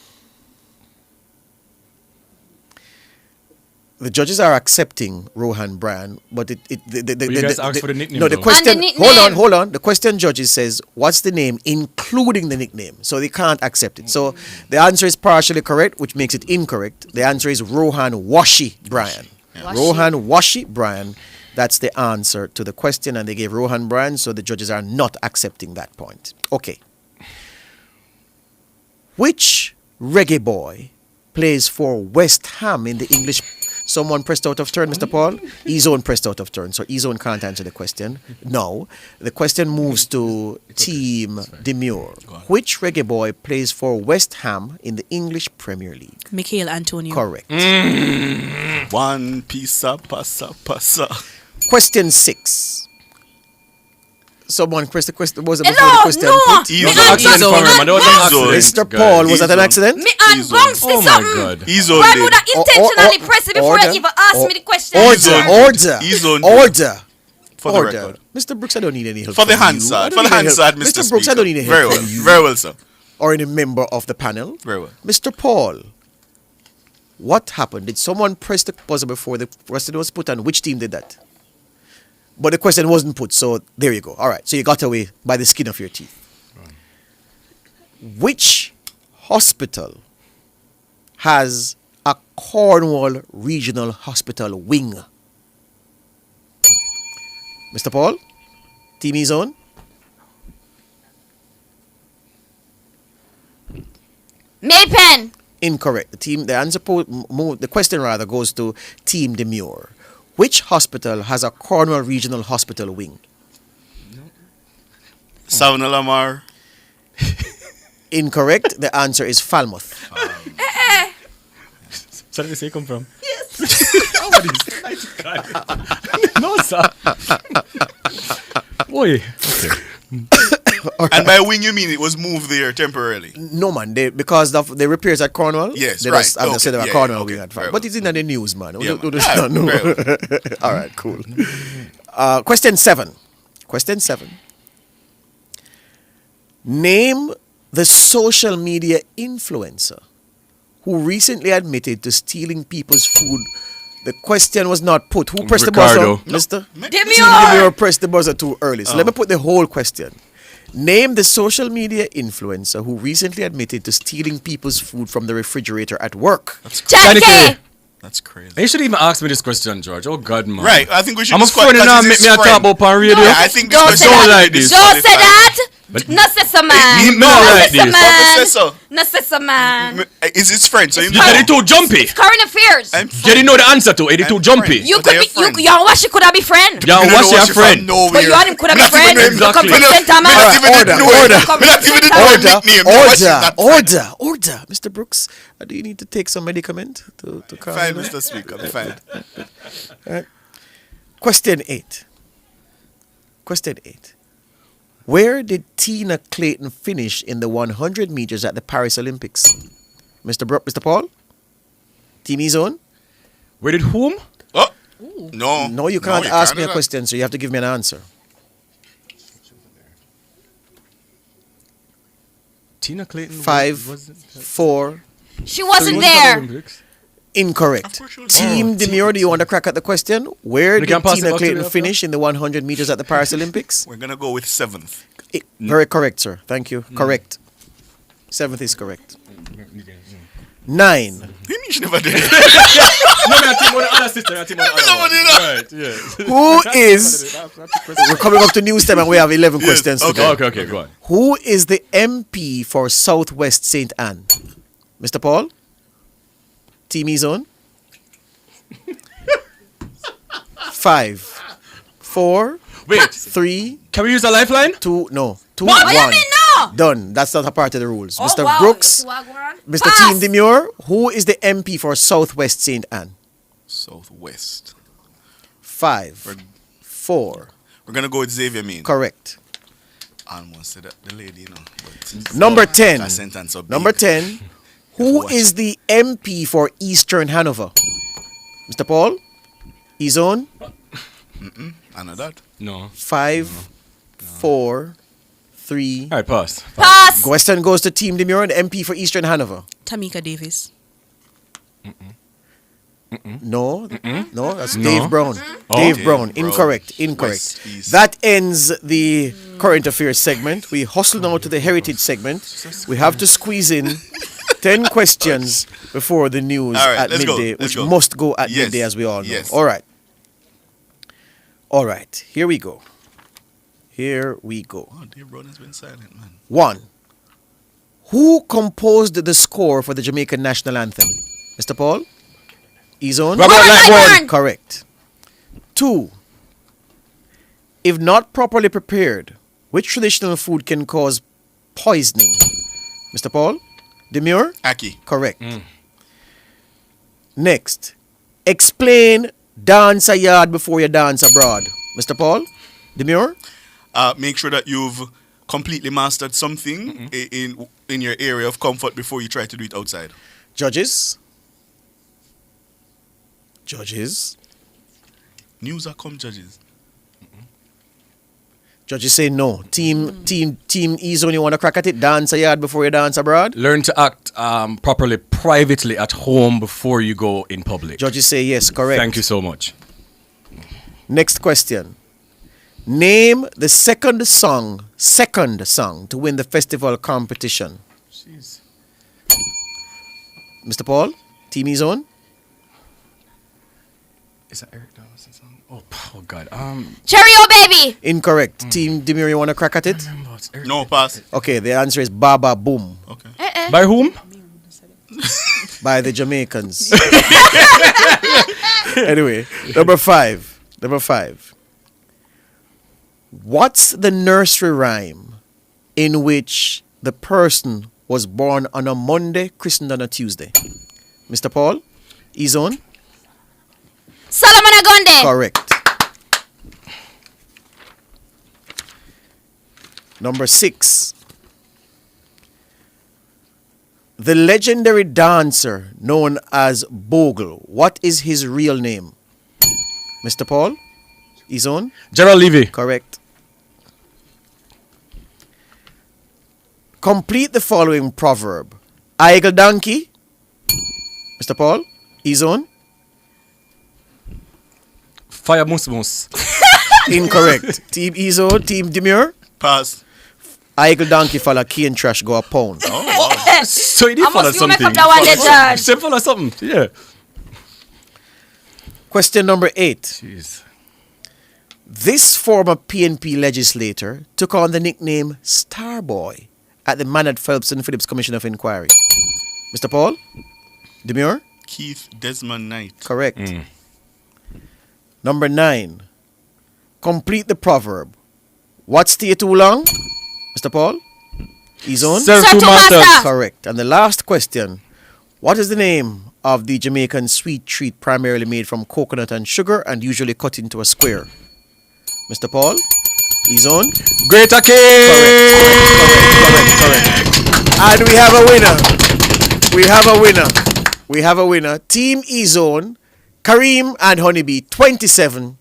The judges are accepting Rohan Brand, but you guys asked for the nickname. No, the though. question. And the nickname. Hold on. The question judges says, "What's the name, including the nickname?" So they can't accept it. So the answer is partially correct, which makes it incorrect. The answer is Rohan Washi Bryan. Rohan Washi Bryan. That's the answer to the question, and they gave Rohan Bryan, so the judges are not accepting that point. Okay. Which reggae boy plays for West Ham in the English? Someone pressed out of turn, Mr. Paul. E-Zone pressed out of turn, so E-Zone can't answer the question. No. The question moves to Team Demure. Which reggae boy plays for West Ham in the English Premier League? Mikhail Antonio. Correct. One piece of passa. Question 6. Someone pressed the question. Was it Hello, before the question? no. Mr. Paul, was that an accident? Me and Bunks Oh my god. Why would I intentionally press it before you even ask me the question? Order. For the record. Mr. Brooks, I don't need any help. For the from hand you. side. I For don't the need hand help. side, Mr. Mr. Brooks, I don't need any Very help well. from you. Very well, sir. Or any member of the panel. Very well. Mr. Paul, what happened? Did someone press the buzzer before the question was put on? Which team did that? But the question wasn't put, so there you go. All right, so you got away by the skin of your teeth. Which hospital has a Cornwall Regional Hospital wing? Mr. Paul, Team E-Zone? Maypen. Incorrect. The question rather goes to Team Demure. Which hospital has a Cornwall Regional Hospital wing? Sauna Lamar. Incorrect. The answer is Falmouth. So did they say come from? Yes. No, sir. Boy. Okay. And by wing you mean it was moved there temporarily? No, man. Because of the repairs at Cornwall. Yes, they right. Just, I'm said about Cornwall wing at very but it's in the news, man. Yeah, Do man. this Ah, now, no. very well. All right, cool. Question 7. Question 7. Name the social media influencer who recently admitted to stealing people's food. The question was not put. Who pressed Ricardo. the buzzer? Mister? Demure. Demure pressed the buzzer too early. So let me put the whole question. Name the social media influencer who recently admitted to stealing people's food from the refrigerator at work. Jackie. That's crazy. You should even ask me this question, George. Oh, God, man. Right, I think we should I'm a discuss- friend and because now it's make me his a talk friend. about on radio. Yeah, I think this Don't was say don't that. like this. Don't say that. But- No say so, man. Me don't like say so, this. man. Papa says so. No say so, man. Is his friend? So you You get it too jumpy. Current affairs. You didn't know the answer to it. It too jumpy. You But could they're be, you, friend. you and Washi could have be friend. Yeah, what's your friend? But you and him could have be friend. Exactly. You come from Center, man. Not even Order, know order. it. Not even know Order, nickname. You watch order, that. order. Mr. Brooks, do you need to take some medicament to calm Fine, down? Mr. Speaker. Fine. Question 8. Question 8. Where did Tina Clayton finish in the 100 meters at the Paris Olympics? Mr. Paul? Team E-Zone? Where did whom? Oh, no. No, you can't ask me a do that. question, so you have to give me an answer. Tina Clayton. 5, was it? 4. She wasn't Was it there. Olympics? Incorrect. Unfortunately. Team Demure, do you want to crack at the question? Where We did can pass it Tina back to Clayton you after. finish in the 100 meters at the Paris Olympics? We're going to go with 7th. Very correct, sir. Thank you. Correct. 7th is correct. 9. You mean she never did it? No, I think one other sister. I think one other one. Right, yeah. Who is... We're coming up to news time and we have 11 questions to go. Okay, go on. Who is the MP for Southwest St. Anne? Mr. Paul? Team E-Zone? 5, 4, Wait. 3, Can we use a lifeline? 2, no. 2, What? 1. What do you mean no? Done. That's not a part of the rules. Oh, Mr. wow. Brooks, Wagwan. Mr. Pass. Team Demure, who is the MP for Southwest St. Anne? Southwest. 5, 4. We're going to go with Xavier Mean. Correct. I almost said that the lady, you know. but- Number 10. That sentence of Number big. 10. Who is the MP for Eastern Hanover? Mr. Paul? E-Zone? I know that. No. 5, 4, 3. All right, pass. Pass. Question goes to Team Demure, the MP for Eastern Hanover. Tamika Davis. No, no, that's No. Dave Brown. Oh. Dave Dave Brown. Brown. Incorrect. West, east. That ends the current affairs segment. We hustle now to the heritage segment. We have to squeeze in 10 questions before the news All right, at let's go, midday, let's which go. must go at Yes, midday, as we all know. yes. All right. All right. Here we go. Here we go. Oh, Dave Brown has been silent, man. 1. Who composed the score for the Jamaican national anthem? Mr. Paul? E-Zone? Robert Lightbourne. Correct. 2. If not properly prepared, which traditional food can cause poisoning? Mr. Paul? Demure? Aki. Correct. Next. Explain dance a yard before you dance abroad. Mr. Paul? Demure? Make sure that you've completely mastered something in your area of comfort before you try to do it outside. Judges? Judges? News are come judges. Judges say no. Team E-Zone, you want to crack at it? Dance a yard before you dance abroad? Learn to act properly privately at home before you go in public. Judges say yes, correct. Thank you so much. Next question. Name the second song to win the festival competition. Jeez. Mr. Paul, Team E-Zone? Is that Eric Dawson's song? Oh God. Cherry O Baby. Incorrect. Team Demir, you want to crack at it? No, pass. Okay, the answer is Baba Boom. Okay. By whom? by the Jamaicans. Anyway, number five. What's the nursery rhyme in which the person was born on a Monday, christened on a Tuesday? Mr. Paul, E-Zone? Solomon Agonde. Correct. Number 6. The legendary dancer known as Bogle. What is his real name? Mr. Paul? E-Zone? Gerald Levy. Correct. Complete the following proverb. Idle donkey. Mr. Paul? E-Zone? Fire mus. Incorrect. Team E-Zone, Team Demure? Pass. Idle donkey follow key and trash go a pound. So he did follow something. Make up that one there, Judge. He follow something. Yeah. Question number 8. Jeez. This former PNP legislator took on the nickname Starboy at the Manad Phelps and Phillips Commission of Inquiry. Mr. Paul? Demure? Keith Desmond Knight. Correct. Number 9. Complete the proverb. What stay too long? Mr. Paul? E-Zone? Serve two masters. Correct. And the last question. What is the name of the Jamaican sweet treat primarily made from coconut and sugar and usually cut into a square? Mr. Paul? E-Zone? Greater King. Correct. And we have a winner. Team E-Zone, Kareem and Honeybee, 27.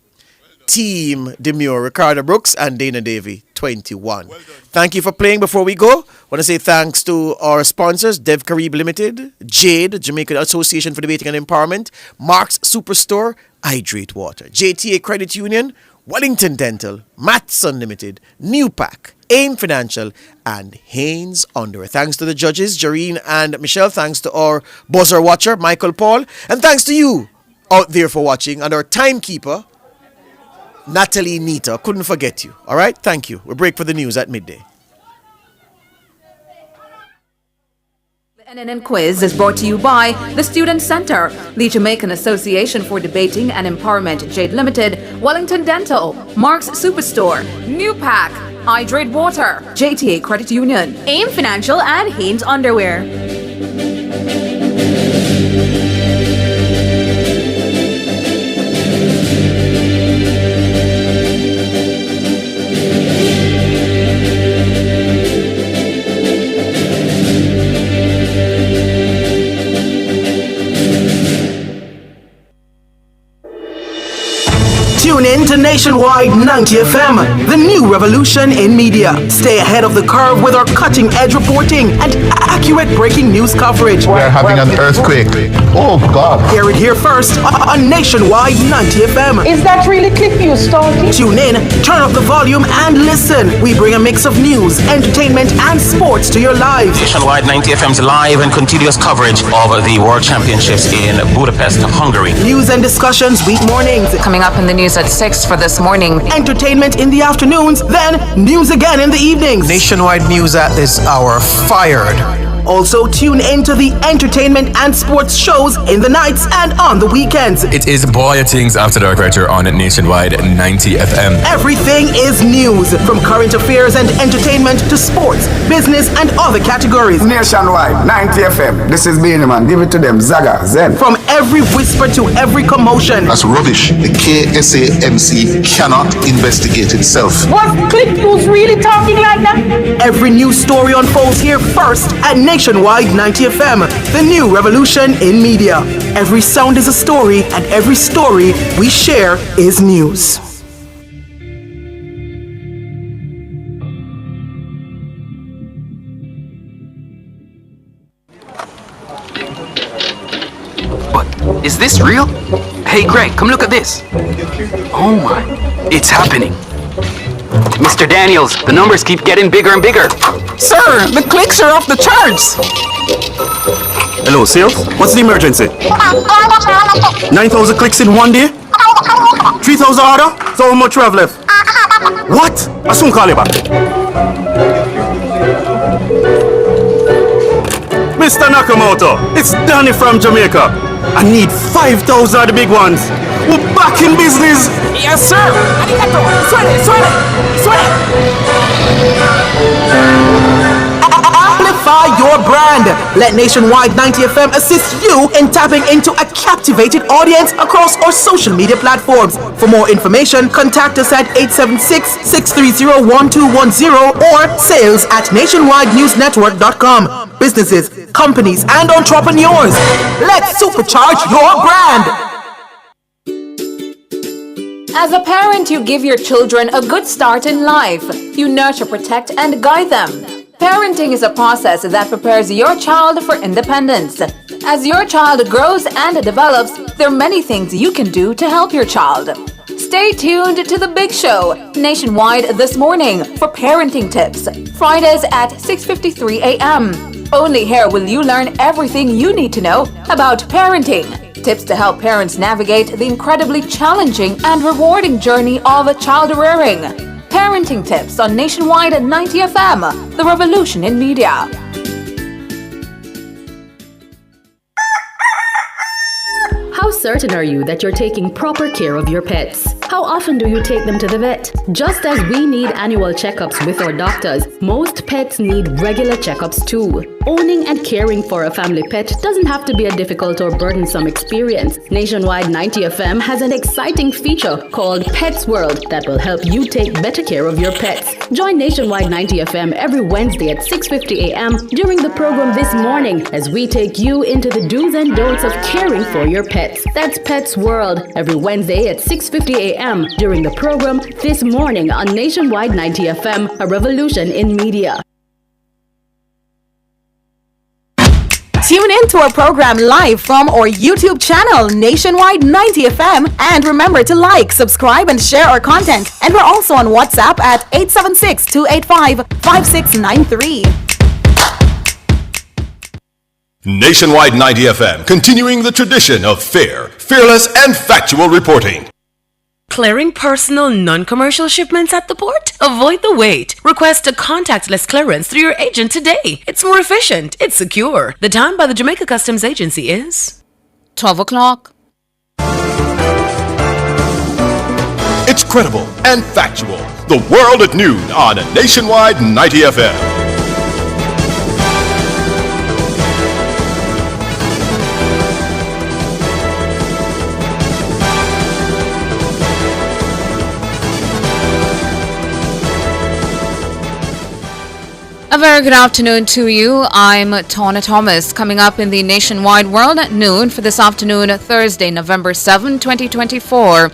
Team Demure, Ricardo Brooks and Dana Davey, 21. Thank you for playing. Before we go, I want to say thanks to our sponsors, Dev Carib Limited, Jade, Jamaican Association for Debating and Empowerment, Mark's Superstore, Hydrate Water, JTA Credit Union, Wellington Dental, Mats Unlimited, New Pack, AIM Financial, and Haynes Underwear. Thanks to the judges, Jareen and Michelle. Thanks to our buzzer watcher, Michael Paul. And thanks to you out there for watching. And our timekeeper, Natalie Nita. Couldn't forget you. All right? Thank you. We'll break for the news at midday. The NNN quiz is brought to you by the Student Center, the Jamaican Association for Debating and Empowerment, Jade Limited, Wellington Dental, Mark's Superstore, New Pack, Hydrate Water, JTA Credit Union, AIM Financial, and Haynes Underwear. Tune in to Nationwide 90 FM, the new revolution in media. Stay ahead of the curve with our cutting-edge reporting and accurate breaking news coverage. We're having an earthquake. Oh, God. Hear it here first on Nationwide 90 FM. Is that really clip you started? Tune in, turn up the volume, and listen. We bring a mix of news, entertainment, and sports to your lives. Nationwide 90 FM's live and continuous coverage of the World Championships in Budapest, Hungary. News and discussions week mornings. Coming up in the news at 6 for this morning. Entertainment in the afternoons, then news again in the evenings. Nationwide news at this hour. Fired. Also, tune in to the entertainment and sports shows in the nights and on the weekends. It is Boy Things After Dark right here on Nationwide 90 FM. Everything is news, from current affairs and entertainment to sports, business, and other categories. Nationwide 90 FM. This is Beanie Man. Give it to them. Zaga, Zen. From every whisper to every commotion. That's rubbish. The KSAMC cannot investigate itself. Was Clip News really talking like that? Every news story unfolds here first at Nationwide 90 FM, the new revolution in media. Every sound is a story, and every story we share is news. But is this real? Hey Greg, come look at this. Oh my, it's happening. Mr. Daniels, the numbers keep getting bigger and bigger. Sir, the clicks are off the charts. Hello, sales? What's the emergency? 9,000 clicks in one day? 3,000 order? So how much we have left? What? I'll soon call you back. Mr. Nakamoto, it's Danny from Jamaica. I need 5,000 of the big ones. We're back in business. Yes, sir. Arigato. Suele. Amplify your brand. Let Nationwide 90 FM assist you in tapping into a captivated audience across our social media platforms. For more information, contact us at 876-630-1210 or sales@nationwidenewsnetwork.com. Businesses, companies, and entrepreneurs, let's supercharge your brand. As a parent, you give your children a good start in life. You nurture, protect, and guide them. Parenting is a process that prepares your child for independence. As your child grows and develops, there are many things you can do to help your child. Stay tuned to The Big Show, Nationwide This Morning, for parenting tips. Fridays at 6:53 a.m. Only here will you learn everything you need to know about parenting. Tips to help parents navigate the incredibly challenging and rewarding journey of child rearing. Parenting tips on Nationwide 90 FM, the revolution in media. How certain are you that you're taking proper care of your pets? How often do you take them to the vet? Just as we need annual checkups with our doctors, most pets need regular checkups too. Owning and caring for a family pet doesn't have to be a difficult or burdensome experience. Nationwide 90 FM has an exciting feature called Pets World that will help you take better care of your pets. Join Nationwide 90 FM every Wednesday at 6:50 a.m. during the program This Morning as we take you into the do's and don'ts of caring for your pets. That's Pets World every Wednesday at 6:50 a.m. during the program This Morning on Nationwide 90 FM, a revolution in media. Tune in to our program live from our YouTube channel, Nationwide 90 FM. And remember to like, subscribe, and share our content. And we're also on WhatsApp at 876-285-5693. Nationwide 90 FM, continuing the tradition of fair, fearless, and factual reporting. Clearing personal, non-commercial shipments at the port? Avoid the wait. Request a contactless clearance through your agent today. It's more efficient. It's secure. The time by the Jamaica Customs Agency is 12 o'clock. It's credible and factual. The World at Noon on Nationwide 90 FM. A very good afternoon to you. I'm Tawna Thomas. Coming up in the Nationwide World at Noon for this afternoon, Thursday, November 7, 2024.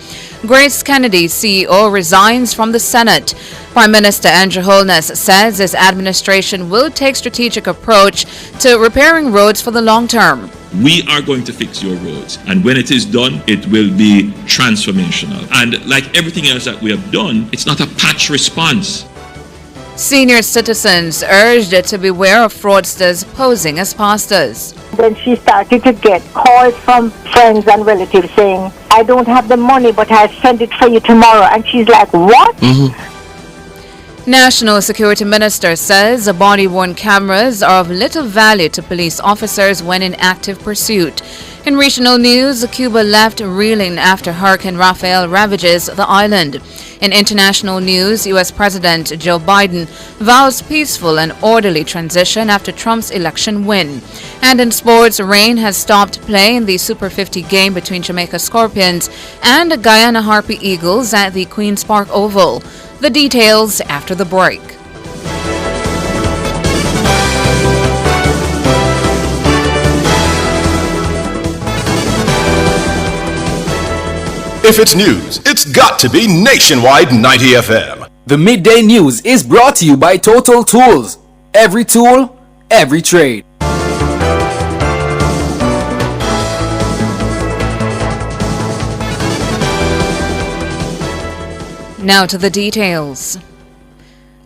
Grace Kennedy, CEO, resigns from the Senate. Prime Minister Andrew Holness says his administration will take strategic approach to repairing roads for the long term. We are going to fix your roads, and when it is done, it will be transformational. And like everything else that we have done, it's not a patch response. Senior citizens urged to beware of fraudsters posing as pastors. Then she started to get calls from friends and relatives saying, I don't have the money, but I'll send it for you tomorrow. And she's like, what? National Security Minister says body-worn cameras are of little value to police officers when in active pursuit. In regional news, Cuba left reeling after Hurricane Rafael ravages the island. In international news, U.S. President Joe Biden vows peaceful and orderly transition after Trump's election win. And in sports, rain has stopped play in the Super 50 game between Jamaica Scorpions and Guyana Harpy Eagles at the Queen's Park Oval. The details after the break. If it's news, it's got to be Nationwide 90 FM. The Midday News is brought to you by Total Tools. Every tool, every trade. Now to the details.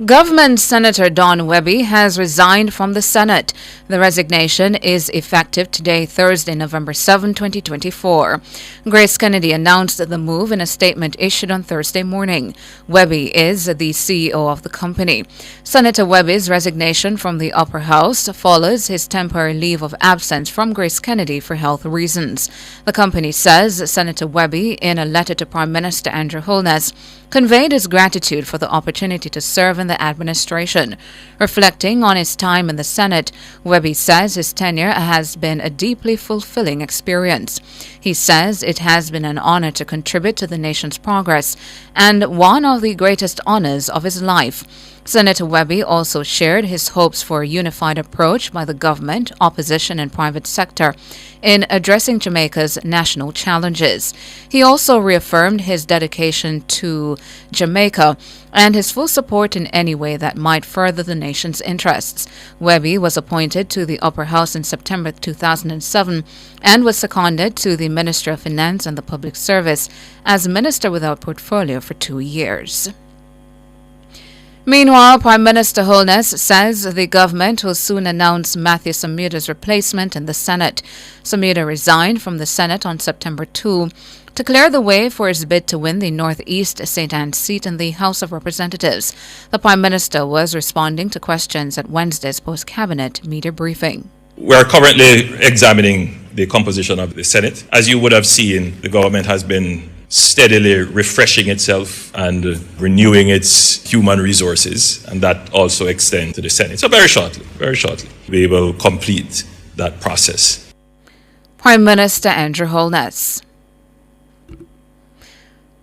Government Senator Don Webby has resigned from the Senate. The resignation is effective today, Thursday, November 7, 2024. Grace Kennedy announced the move in a statement issued on Thursday morning. Webby is the CEO of the company. Senator Webby's resignation from the upper house follows his temporary leave of absence from Grace Kennedy for health reasons. The company says Senator Webby, in a letter to Prime Minister Andrew Holness, conveyed his gratitude for the opportunity to serve in the administration. Reflecting on his time in the Senate, Webby says his tenure has been a deeply fulfilling experience. He says it has been an honor to contribute to the nation's progress and one of the greatest honors of his life. Senator Webby also shared his hopes for a unified approach by the government, opposition, and private sector in addressing Jamaica's national challenges. He also reaffirmed his dedication to Jamaica and his full support in any way that might further the nation's interests. Webby was appointed to the upper house in September 2007 and was seconded to the Ministry of Finance and the Public Service as Minister without portfolio for 2 years. Meanwhile, Prime Minister Holness says the government will soon announce Matthew Samuda's replacement in the Senate. Samuda resigned from the Senate on September 2 to clear the way for his bid to win the Northeast St. Anne's seat in the House of Representatives. The Prime Minister was responding to questions at Wednesday's post-cabinet media briefing. We are currently examining the composition of the Senate. As you would have seen, the government has been steadily refreshing itself and renewing its human resources, and that also extends to the Senate. So very shortly, we will complete that process. Prime Minister Andrew Holness.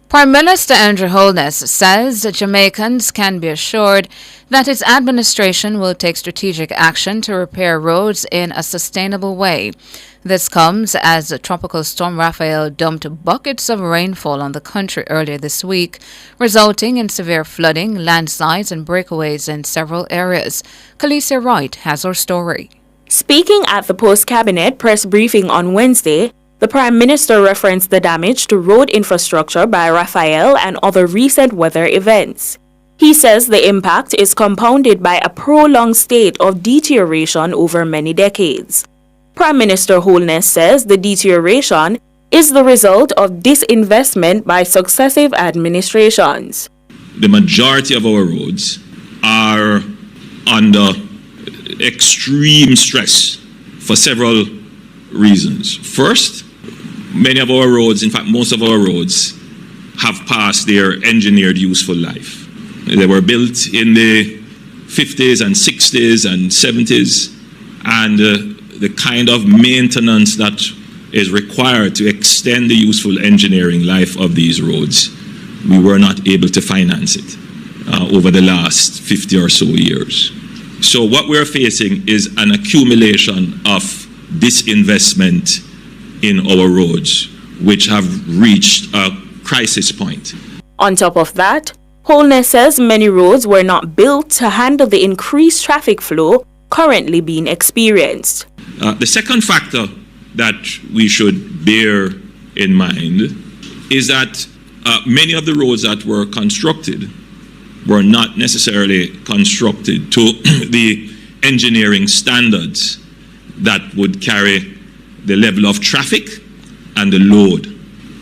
Prime Minister Andrew Holness says that Jamaicans can be assured that his administration will take strategic action to repair roads in a sustainable way. This comes as Tropical Storm Raphael dumped buckets of rainfall on the country earlier this week, resulting in severe flooding, landslides, and breakaways in several areas. Khaleesi Wright has our story. Speaking at the post-cabinet press briefing on Wednesday, the Prime Minister referenced the damage to road infrastructure by Raphael and other recent weather events. He says the impact is compounded by a prolonged state of deterioration over many decades. Prime Minister Holness says the deterioration is the result of disinvestment by successive administrations. The majority of our roads are under extreme stress for several reasons. First, many of our roads, in fact most of our roads, have passed their engineered useful life. They were built in the 50s and 60s and 70s, and the kind of maintenance that is required to extend the useful engineering life of these roads, we were not able to finance it over the last 50 or so years. So what we're facing is an accumulation of disinvestment in our roads, which have reached a crisis point. On top of that, Holness says many roads were not built to handle the increased traffic flow currently being experienced. The second factor that we should bear in mind is that many of the roads that were constructed were not necessarily constructed to the engineering standards that would carry the level of traffic and the load.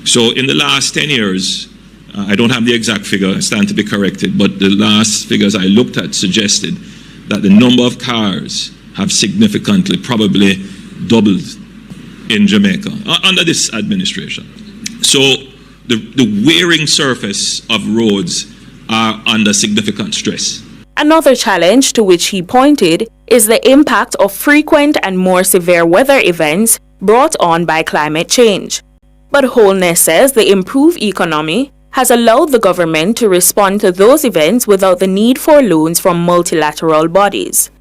So in the last 10 years, I don't have the exact figure, I stand to be corrected, but the last figures I looked at suggested that the number of cars have significantly, probably doubled in Jamaica under this administration. So the wearing surface of roads are under significant stress. Another challenge to which he pointed is the impact of frequent and more severe weather events brought on by climate change. But Holness says the improved economy has allowed the government to respond to those events without the need for loans from multilateral bodies.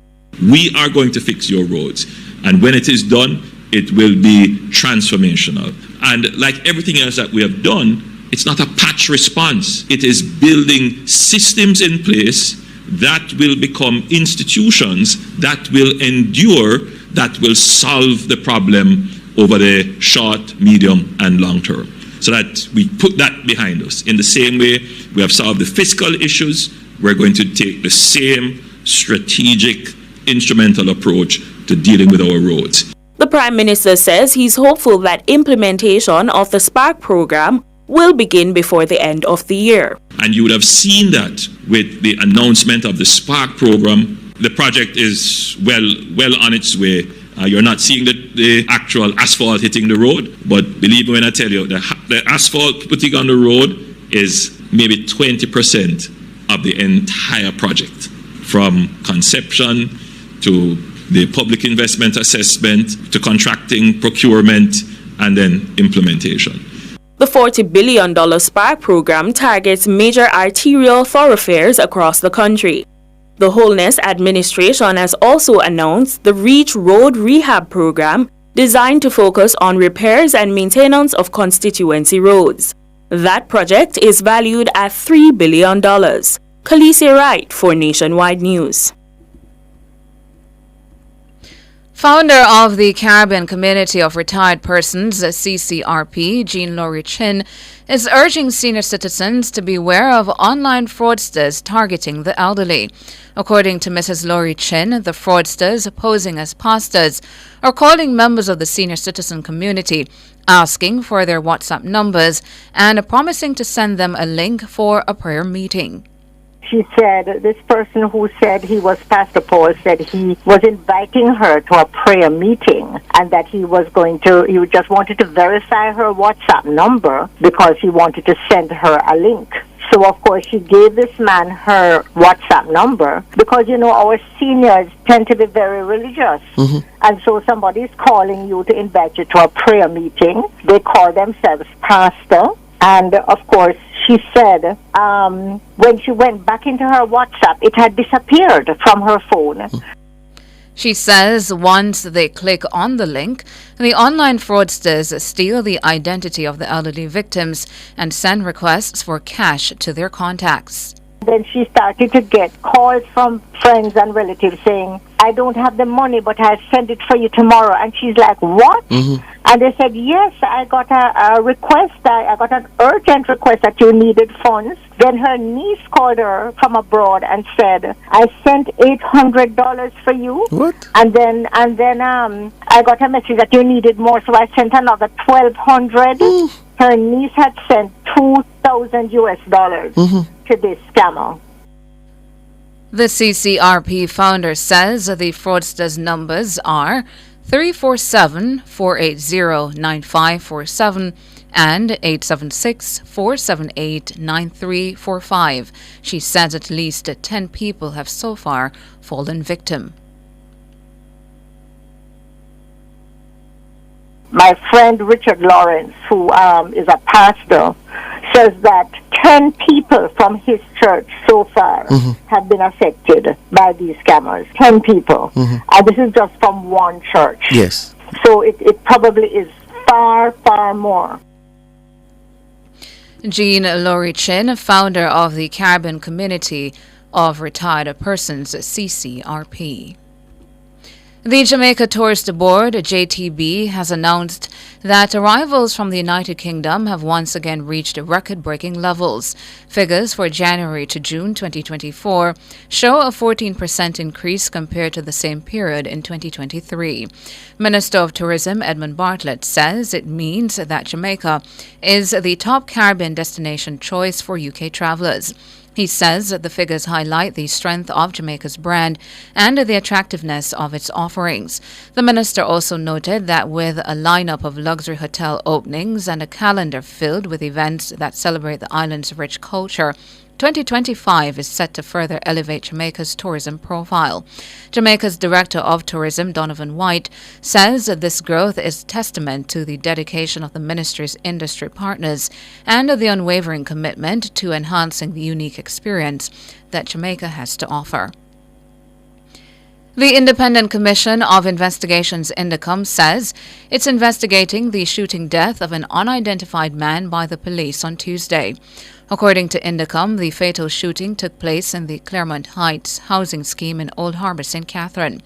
We are going to fix your roads, and when it is done, it will be transformational. And like everything else that we have done, it's not a patch response. It is building systems in place that will become institutions that will endure, that will solve the problem over the short, medium, and long term. So that we put that behind us. In the same way we have solved the fiscal issues, we're going to take the same strategic, instrumental approach to dealing with our roads. The Prime Minister says he's hopeful that implementation of the Spark program will begin before the end of the year. And you would have seen that with the announcement of the Spark program. The project is well on its way. You're not seeing the actual asphalt hitting the road, but believe me when I tell you, the asphalt putting on the road is maybe 20% of the entire project, from conception to the public investment assessment to contracting, procurement, and then implementation. The $40 billion Spark program targets major arterial thoroughfares across the country. The Holness administration has also announced the Reach Road Rehab program designed to focus on repairs and maintenance of constituency roads. That project is valued at $3 billion. Khaleesi Wright for Nationwide News. Founder of the Caribbean Community of Retired Persons, CCRP, Jean-Laurie Chin, is urging senior citizens to beware of online fraudsters targeting the elderly. According to Mrs. Laurie Chin, the fraudsters, posing as pastors, are calling members of the senior citizen community, asking for their WhatsApp numbers and promising to send them a link for a prayer meeting. She said, this person who said he was Pastor Paul said he was inviting her to a prayer meeting and that he just wanted to verify her WhatsApp number because he wanted to send her a link. So, of course, she gave this man her WhatsApp number because, our seniors tend to be very religious. Mm-hmm. And so somebody's calling you to invite you to a prayer meeting. They call themselves pastor. And, of course, she said when she went back into her WhatsApp, it had disappeared from her phone. She says once they click on the link, the online fraudsters steal the identity of the elderly victims and send requests for cash to their contacts. Then she started to get calls from friends and relatives saying, I don't have the money, but I'll send it for you tomorrow. And she's like, what? Mm-hmm. And they said, yes, I got a request. I got an urgent request that you needed funds. Then her niece called her from abroad and said, I sent $800 for you. What? And then I got a message that you needed more, so I sent another $1,200. Her niece had sent $2,000 to this scammer. The CCRP founder says the fraudsters' numbers are 347-480-9547 and 876-478-9345. She says at least 10 people have so far fallen victim. My friend Richard Lawrence, who is a pastor, says that 10 people from his church so far have been affected by these scammers. 10 people. And this is just from one church. Yes. So it probably is far, far more. Jean-Laurie Chin, founder of the Caribbean Community of Retired Persons, CCRP. The Jamaica Tourist Board, JTB, has announced that arrivals from the United Kingdom have once again reached record-breaking levels. Figures for January to June 2024 show a 14% increase compared to the same period in 2023. Minister of Tourism Edmund Bartlett says it means that Jamaica is the top Caribbean destination choice for UK travelers. He says that the figures highlight the strength of Jamaica's brand and the attractiveness of its offerings. The minister also noted that with a lineup of luxury hotel openings and a calendar filled with events that celebrate the island's rich culture, 2025 is set to further elevate Jamaica's tourism profile. Jamaica's Director of Tourism, Donovan White, says that this growth is testament to the dedication of the ministry's industry partners and the unwavering commitment to enhancing the unique experience that Jamaica has to offer. The Independent Commission of Investigations Indicom says it's investigating the shooting death of an unidentified man by the police on Tuesday. According to Indicom, the fatal shooting took place in the Claremont Heights housing scheme in Old Harbour, St. Catherine.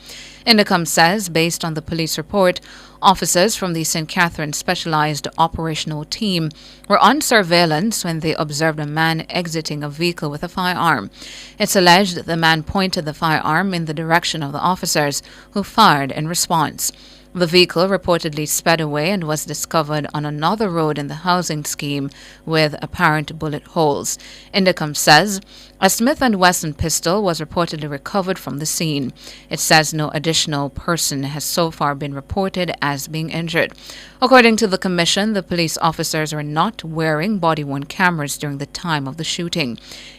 Indicom says, based on the police report, officers from the St. Catherine Specialized Operational Team were on surveillance when they observed a man exiting a vehicle with a firearm. It's alleged that the man pointed the firearm in the direction of the officers, who fired in response. The vehicle reportedly sped away and was discovered on another road in the housing scheme with apparent bullet holes. Indicom says a Smith & Wesson pistol was reportedly recovered from the scene. It says no additional person has so far been reported as being injured. According to the commission, the police officers were not wearing body-worn cameras during the time of the shooting.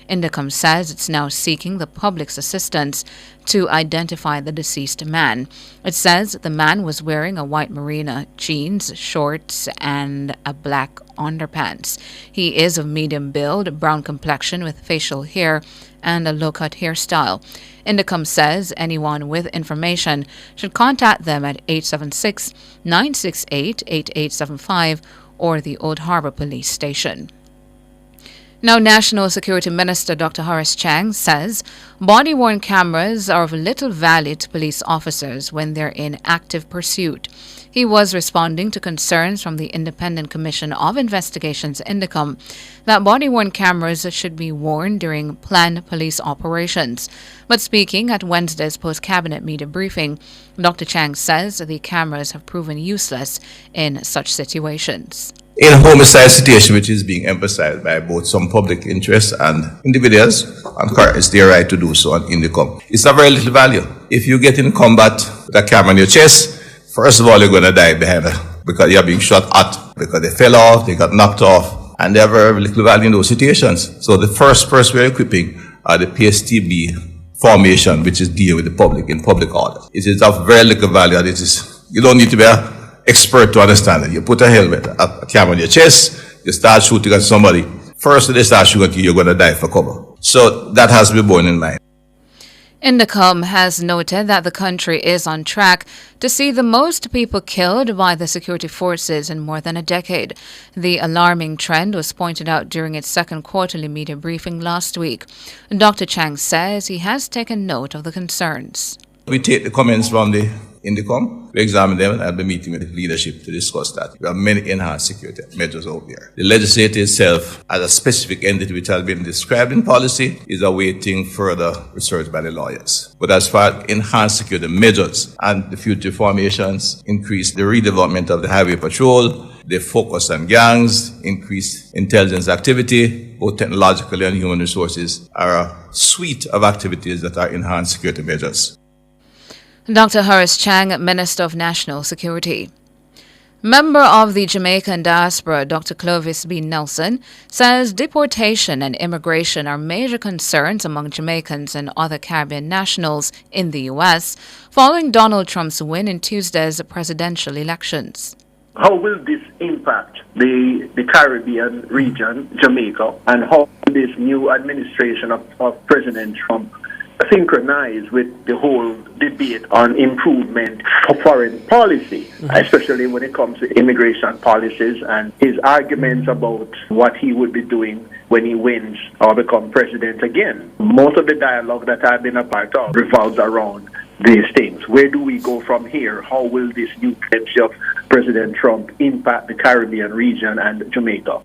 Indicom says it's now seeking the public's assistance to identify the deceased man. It says the man was wearing a white merino, jeans, shorts, and a black underpants. He is of medium build, brown complexion with facial hair and a low-cut hairstyle. Indicom says anyone with information should contact them at 876-968-8875 or the Old Harbour Police Station. Now, National Security Minister Dr. Horace Chang says body-worn cameras are of little value to police officers when they're in active pursuit. He was responding to concerns from the Independent Commission of Investigations, Indicom, that body-worn cameras should be worn during planned police operations. But speaking at Wednesday's post-cabinet media briefing, Dr. Chang says the cameras have proven useless in such situations. In a homicide situation which is being emphasized by both some public interests and individuals, and it's their right to do so on Indicom, it's of very little value. If you get in combat with a camera in your chest, first of all, you're going to die behind it because you're being shot at, because they fell off, they got knocked off, and they have very little value in those situations. So the first person we're equipping are the PSTB formation, which is deal with the public in public order. It is of very little value. You don't need to be an expert to understand it. You put a helmet, a camera on your chest, you start shooting at somebody. First they start shooting at you, you're going to die for cover. So that has to be borne in mind. Indicom has noted that the country is on track to see the most people killed by the security forces in more than a decade. The alarming trend was pointed out during its second quarterly media briefing last week. Dr. Chang says he has taken note of the concerns. We take the comments from the Indicom, we examine them, and I'll be meeting with the leadership to discuss that. We have many enhanced security measures out there. The legislature itself, as a specific entity which has been described in policy, is awaiting further research by the lawyers. But as far as enhanced security measures and the future formations, increase the redevelopment of the highway patrol, the focus on gangs, increased intelligence activity, both technologically and human resources, are a suite of activities that are enhanced security measures. Dr. Horace Chang, Minister of National Security. Member of the Jamaican diaspora, Dr. Clovis B. Nelson, says deportation and immigration are major concerns among Jamaicans and other Caribbean nationals in the U.S. following Donald Trump's win in Tuesday's presidential elections. How will this impact the Caribbean region, Jamaica, and how will this new administration of President Trump synchronize with the whole debate on improvement of foreign policy, especially when it comes to immigration policies and his arguments about what he would be doing when he wins or become president again? Most of the dialogue that I've been a part of revolves around these things. Where do we go from here? How will this new presidency of President Trump impact the Caribbean region and Jamaica?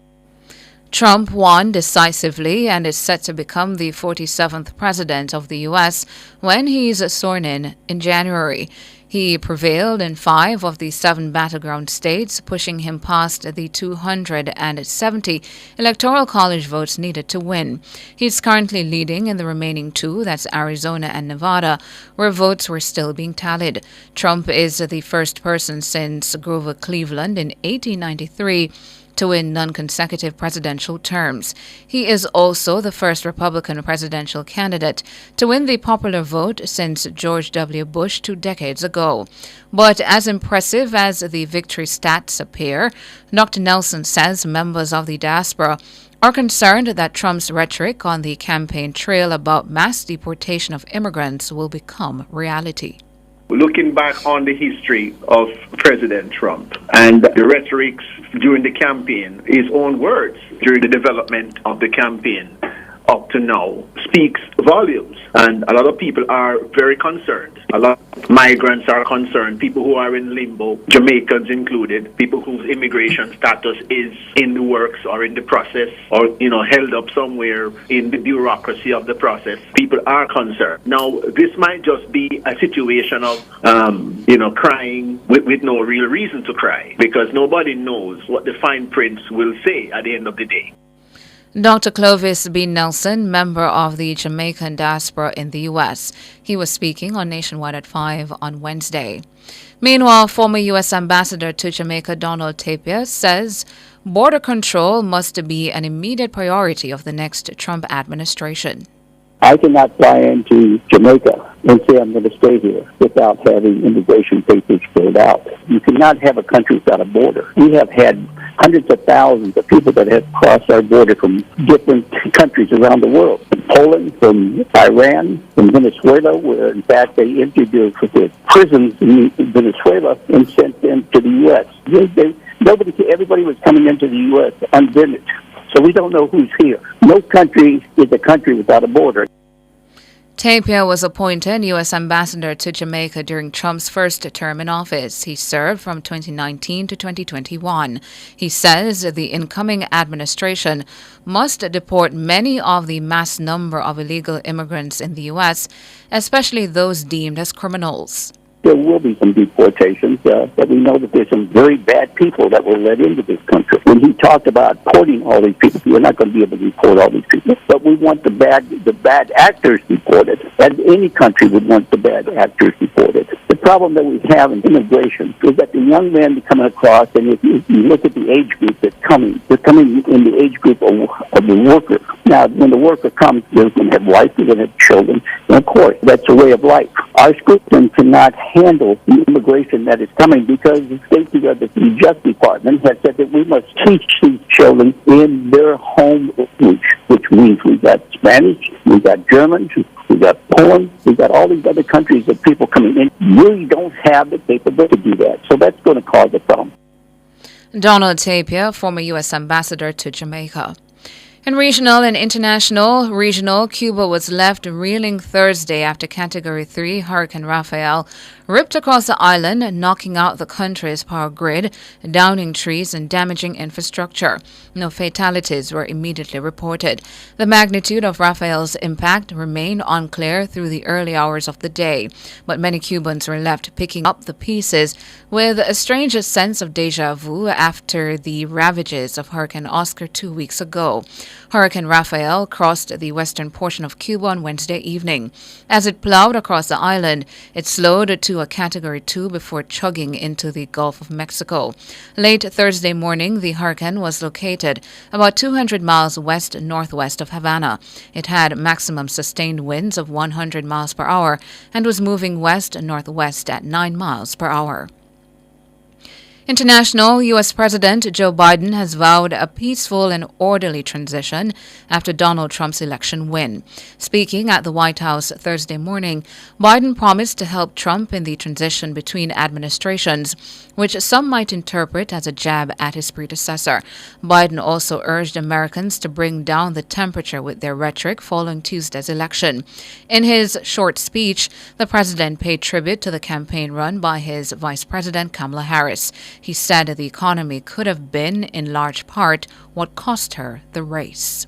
Trump won decisively and is set to become the 47th president of the U.S. when he's sworn in January. He prevailed in 5 of the 7 battleground states, pushing him past the 270 Electoral College votes needed to win. He's currently leading in the remaining 2, that's Arizona and Nevada, where votes were still being tallied. Trump is the first person since Grover Cleveland in 1893 to win non-consecutive presidential terms. He is also the first Republican presidential candidate to win the popular vote since George W. Bush 2 decades ago. But as impressive as the victory stats appear, Dr. Nelson says members of the diaspora are concerned that Trump's rhetoric on the campaign trail about mass deportation of immigrants will become reality. Looking back on the history of President Trump and the rhetorics during the campaign, his own words during the development of the campaign up to now speaks volumes. And a lot of people are very concerned. A lot of migrants are concerned, people who are in limbo, Jamaicans included, people whose immigration status is in the works or in the process or, held up somewhere in the bureaucracy of the process. People are concerned. Now, this might just be a situation of, crying with no real reason to cry, because nobody knows what the fine print will say at the end of the day. Dr. Clovis B. Nelson, member of the Jamaican diaspora in the U.S. He was speaking on Nationwide at 5 on Wednesday. Meanwhile, former U.S. Ambassador to Jamaica Donald Tapia says border control must be an immediate priority of the next Trump administration. I cannot fly into Jamaica and say I'm going to stay here without having immigration papers filled out. You cannot have a country without a border. We have had hundreds of thousands of people that have crossed our border from different countries around the world. From Poland, from Iran, from Venezuela, where in fact they emptied their prisons in Venezuela and sent them to the U.S. Everybody was coming into the U.S. unvetted. So we don't know who's here. No country is a country without a border. Tapia was appointed U.S. Ambassador to Jamaica during Trump's first term in office. He served from 2019 to 2021. He says the incoming administration must deport many of the mass number of illegal immigrants in the U.S., especially those deemed as criminals. There will be some deportations, but we know that there's some very bad people that were let into this country. When he talked about porting all these people, we're not going to be able to deport all these people, but we want the bad actors deported, as any country would want the bad actors deported. The problem that we have in immigration is that the young men coming across, and if you look at the age group that's coming, they're coming in the age group of the worker. Now, when the worker comes, they're going to have wives, they're going to have children, and of course, that's a way of life. Our system cannot handle the immigration that is coming because the Justice Department has said that we must teach these children in their home language, which means we've got Spanish, we've got German, we've got Poland, we've got all these other countries that people coming in really don't have the capability to do that. So that's going to cause a problem. Donald Tapia, former U.S. Ambassador to Jamaica. In regional and international, Cuba was left reeling Thursday after Category 3 Hurricane Rafael ripped across the island, knocking out the country's power grid, downing trees and damaging infrastructure. No fatalities were immediately reported. The magnitude of Rafael's impact remained unclear through the early hours of the day, but many Cubans were left picking up the pieces with a strange sense of deja vu after the ravages of Hurricane Oscar 2 weeks ago. Hurricane Rafael crossed the western portion of Cuba on Wednesday evening. As it plowed across the island, it slowed to a Category 2 before chugging into the Gulf of Mexico. Late Thursday morning, the hurricane was located about 200 miles west-northwest of Havana. It had maximum sustained winds of 100 miles per hour and was moving west-northwest at 9 miles per hour. International, U.S. President Joe Biden has vowed a peaceful and orderly transition after Donald Trump's election win. Speaking at the White House Thursday morning, Biden promised to help Trump in the transition between administrations, which some might interpret as a jab at his predecessor. Biden also urged Americans to bring down the temperature with their rhetoric following Tuesday's election. In his short speech, the president paid tribute to the campaign run by his Vice President Kamala Harris. He said the economy could have been, in large part, what cost her the race.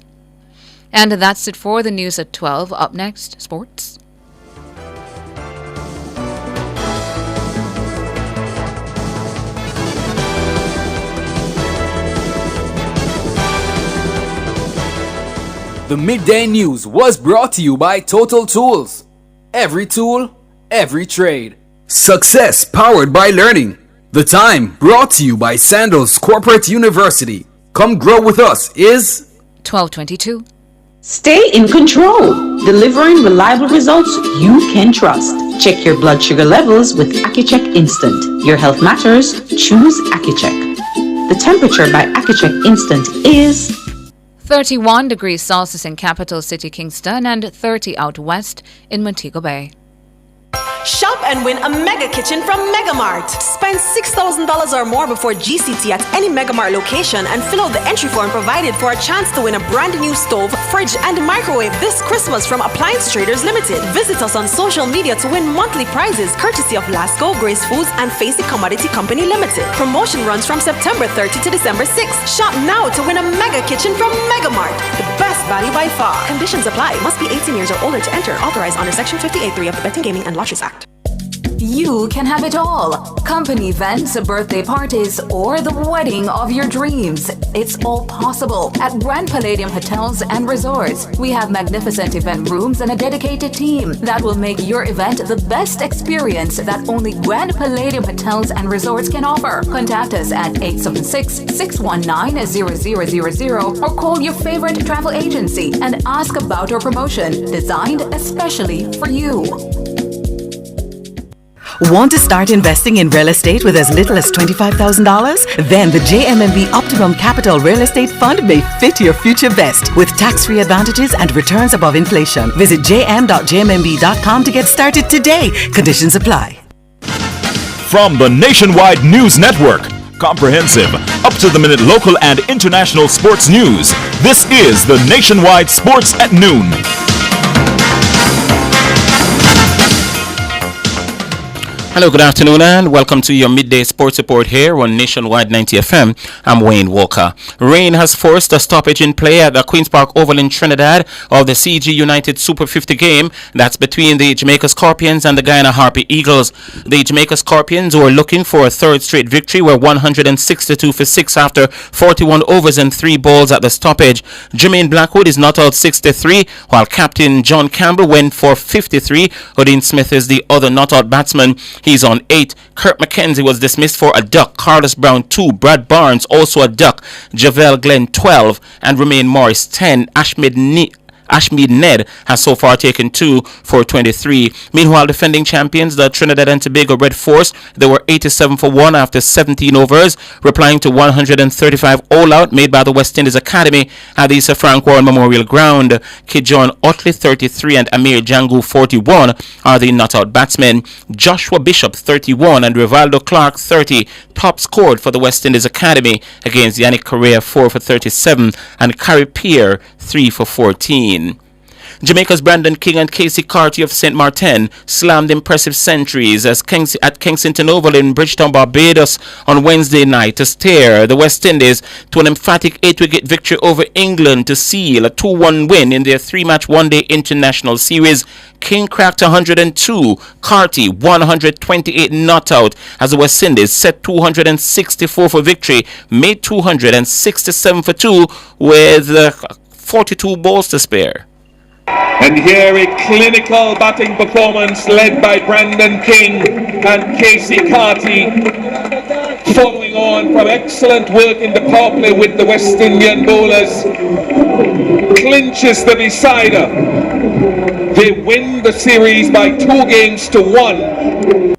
And that's it for the news at 12. Up next, sports. The Midday News was brought to you by Total Tools. Every tool, every trade. Success powered by learning. The Time brought to you by Sandals Corporate University. Come grow with us is 12:22. Stay in control, delivering reliable results you can trust. Check your blood sugar levels with AccuCheck Instant. Your health matters, choose AccuCheck. The temperature by AccuCheck Instant is 31 degrees Celsius in capital city Kingston and 30 out west in Montego Bay. Shop and win a mega kitchen from Megamart. Spend $6,000 or more before GCT at any Megamart location and fill out the entry form provided for a chance to win a brand new stove, fridge, and microwave this Christmas from Appliance Traders Limited. Visit us on social media to win monthly prizes courtesy of Lasco, Grace Foods, and Facey Commodity Company Limited. Promotion runs from September 30 to December 6th. Shop now to win a mega kitchen from Megamart. The best value by far. Conditions apply. Must be 18 years or older to enter. Authorized under Section 58.3 of the Betting, Gaming, and Lotteries Act. You can have it all. Company events, birthday parties, or the wedding of your dreams. It's all possible at Grand Palladium Hotels and Resorts. We have magnificent event rooms and a dedicated team that will make your event the best experience that only Grand Palladium Hotels and Resorts can offer. Contact us at 876-619-0000 or call your favorite travel agency and ask about our promotion designed especially for you. Want to start investing in real estate with as little as $25,000? Then the JMMB Optimum Capital Real Estate Fund may fit your future best with tax-free advantages and returns above inflation. Visit jm.jmmb.com to get started today. Conditions apply. From the Nationwide News Network, comprehensive, up-to-the-minute local and international sports news, this is the Nationwide Sports at Noon. Hello, good afternoon, and welcome to your midday sports report here on Nationwide 90 FM. I'm Wayne Walker. Rain has forced a stoppage in play at the Queen's Park Oval in Trinidad of the CG United Super 50 game that's between the Jamaica Scorpions and the Guyana Harpy Eagles. The Jamaica Scorpions were looking for a third straight victory, were 162 for 6 after 41 overs and 3 balls at the stoppage. Jermaine Blackwood is not out 63, while captain John Campbell went for 53. Odin Smith is the other not out batsman. He's on 8. Kurt McKenzie was dismissed for a duck. Carlos Brown 2. Brad Barnes also a duck. Javel Glenn 12. And Romain Morris 10. Ashmead Ned has so far taken 2 for 23. Meanwhile, defending champions, the Trinidad and Tobago Red Force, they were 87 for 1 after 17 overs, replying to 135 all-out made by the West Indies Academy at the Sir Frank Warren Memorial Ground. Kid John Otley 33 and Amir Jangu 41 are the not-out batsmen. Joshua Bishop 31 and Rivaldo Clark 30 top scored for the West Indies Academy against Yannick Correa 4 for 37 and Carrie Peer 3 for 14. Jamaica's Brandon King and Casey Carty of St. Martin slammed impressive centuries at Kensington Oval in Bridgetown, Barbados on Wednesday night to steer the West Indies to an emphatic 8-wicket victory over England to seal a 2-1 win in their 3-match one-day international series. King cracked 102, Carty 128 not out as the West Indies set 264 for victory, made 267 for 2 with 42 balls to spare. And here a clinical batting performance led by Brandon King and Casey Carty, following on from excellent work in the power play with the West Indian bowlers, clinches the decider. They win the series by 2 games to 1.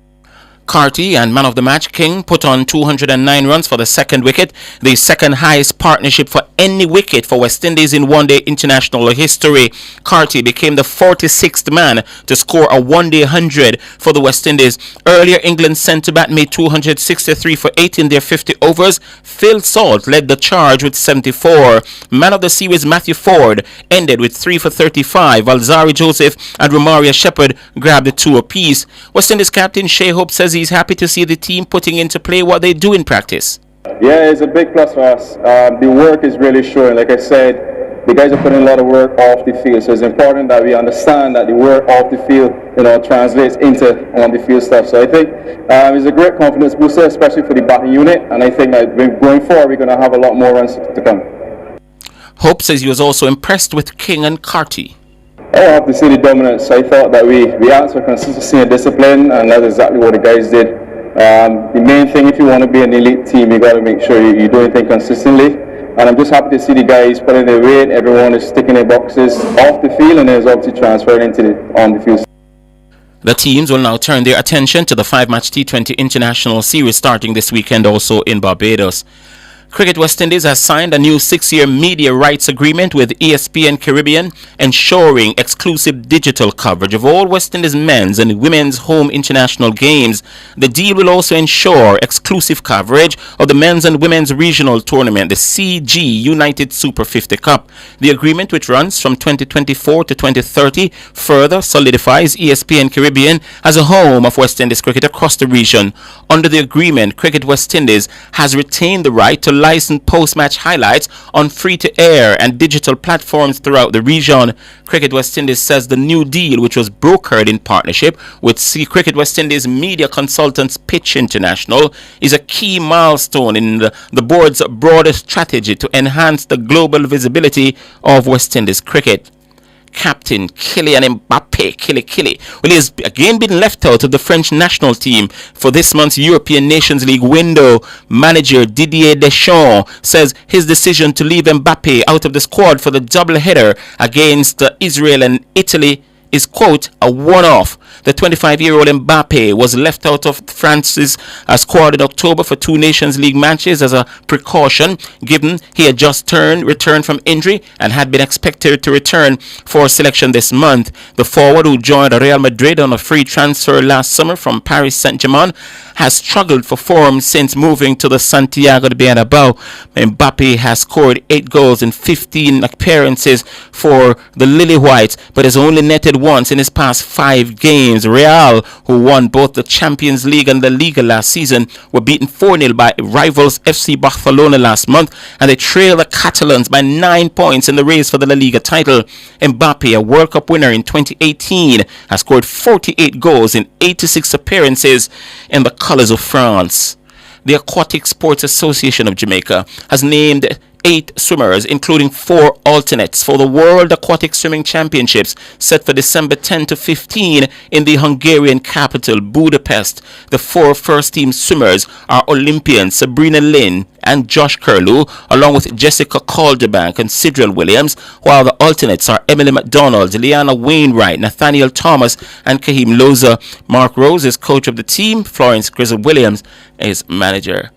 Carty and man of the match King put on 209 runs for the second wicket, the second highest partnership for any wicket for West Indies in one-day international history. Carty became the 46th man to score a one-day 100 for the West Indies. Earlier, England's centre-back made 263 for 8 in their 50 overs. Phil Salt led the charge with 74. Man of the series Matthew Ford ended with 3 for 35, while Zari Joseph and Romaria Shepherd grabbed the 2 apiece. West Indies captain Shea Hope says he's happy to see the team putting into play what they do in practice. Yeah, it's a big plus for us. The work is really showing. Like I said, the guys are putting a lot of work off the field, so it's important that we understand that the work off the field, translates into on-the-field stuff. So I think it's a great confidence booster, especially for the batting unit, and I think that going forward, we're going to have a lot more runs to come. Hope says he was also impressed with King and Carty. I have to see the dominance. I thought that we asked for consistency and discipline, and that's exactly what the guys did. The main thing, if you want to be an elite team, you got to make sure you're doing things consistently. And I'm just happy to see the guys putting their weight. Everyone is sticking their boxes off the field, and is obviously transferring into on the field. The teams will now turn their attention to the 5-match T20 International Series starting this weekend also in Barbados. Cricket West Indies has signed a new 6-year media rights agreement with ESPN Caribbean, ensuring exclusive digital coverage of all West Indies men's and women's home international games. The deal will also ensure exclusive coverage of the men's and women's regional tournament, the CG United Super 50 Cup. The agreement, which runs from 2024 to 2030, further solidifies ESPN Caribbean as a home of West Indies cricket across the region. Under the agreement, Cricket West Indies has retained the right to license post-match highlights on free-to-air and digital platforms throughout the region. Cricket West Indies says the new deal, which was brokered in partnership with Cricket West Indies media consultants Pitch International, is a key milestone in the board's broader strategy to enhance the global visibility of West Indies cricket. Captain Kylian Mbappe, Killy, well, he has again been left out of the French national team for this month's European Nations League window. Manager Didier Deschamps says his decision to leave Mbappe out of the squad for the doubleheader against Israel and Italy is, quote, a one-off. The 25-year-old Mbappe was left out of France's squad in October for 2 Nations League matches as a precaution, given he had just returned from injury and had been expected to return for selection this month. The forward, who joined Real Madrid on a free transfer last summer from Paris Saint-Germain, has struggled for form since moving to the Santiago de Bernabeu. Mbappe has scored 8 goals in 15 appearances for the Lily Whites, but has only netted once in his past 5 games. Real, who won both the Champions League and the Liga last season, were beaten 4-0 by rivals FC Barcelona last month, and they trail the Catalans by 9 points in the race for the La Liga title. Mbappe, a World Cup winner in 2018, has scored 48 goals in 86 appearances in the colours of France. The Aquatic Sports Association of Jamaica has named 8 swimmers, including 4 alternates, for the World Aquatic Swimming Championships set for December 10 to 15 in the Hungarian capital, Budapest. The 4 first-team swimmers are Olympians Sabrina Lynn and Josh Curlew, along with Jessica Calderbank and Sidrel Williams, while the alternates are Emily McDonald, Liana Wainwright, Nathaniel Thomas, and Kahim Loza. Mark Rose is coach of the team. Florence Grizzle Williams is manager.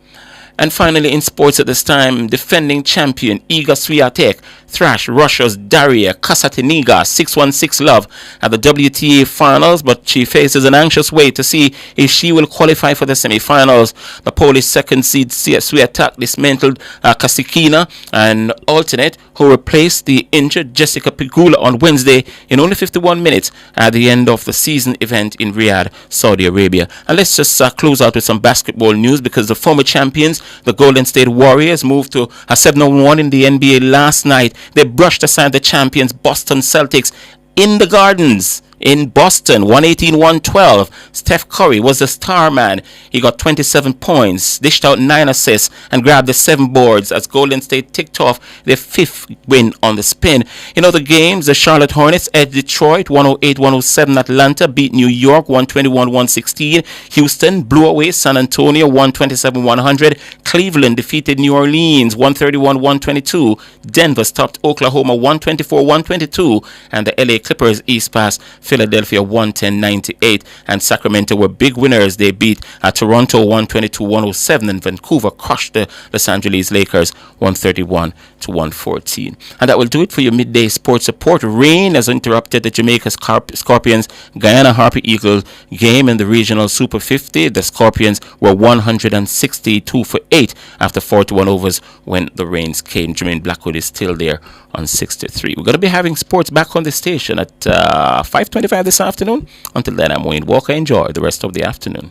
And finally, in sports at this time, defending champion Iga Swiatek thrashed Russia's Daria Kasatiniga 6-1-6 love at the WTA finals, but she faces an anxious wait to see if she will qualify for the semi-finals. The Polish second seed Swiatek dismantled Kasikina, an alternate who replaced the injured Jessica Pegula on Wednesday in only 51 minutes at the end of the season event in Riyadh, Saudi Arabia. And let's just close out with some basketball news, because the former champions, the Golden State Warriors, moved to a 7-1 in the NBA last night. They brushed aside the champions Boston Celtics in the Gardens in Boston, 118-112. Steph Curry was the star man. He got 27 points, dished out 9 assists, and grabbed the 7 boards as Golden State ticked off their 5th win on the spin. In other games, the Charlotte Hornets edged Detroit 108-107. Atlanta beat New York 121-116. Houston blew away San Antonio 127-100. Cleveland defeated New Orleans 131-122. Denver stopped Oklahoma 124-122. And the LA Clippers east passed Philadelphia 110-98, and Sacramento were big winners. They beat Toronto 122-107, and Vancouver crushed the Los Angeles Lakers 131-114. And that will do it for your midday sports report. Rain has interrupted the Jamaica Scorpions Guyana Harpy Eagles game in the regional Super 50. The Scorpions were 162 for 8 after 41 overs when the rains came. Jermaine Blackwood is still there on 63. We're going to be having sports back on the station at 5:25 this afternoon. Until then, I'm Wayne Walker. Enjoy the rest of the afternoon.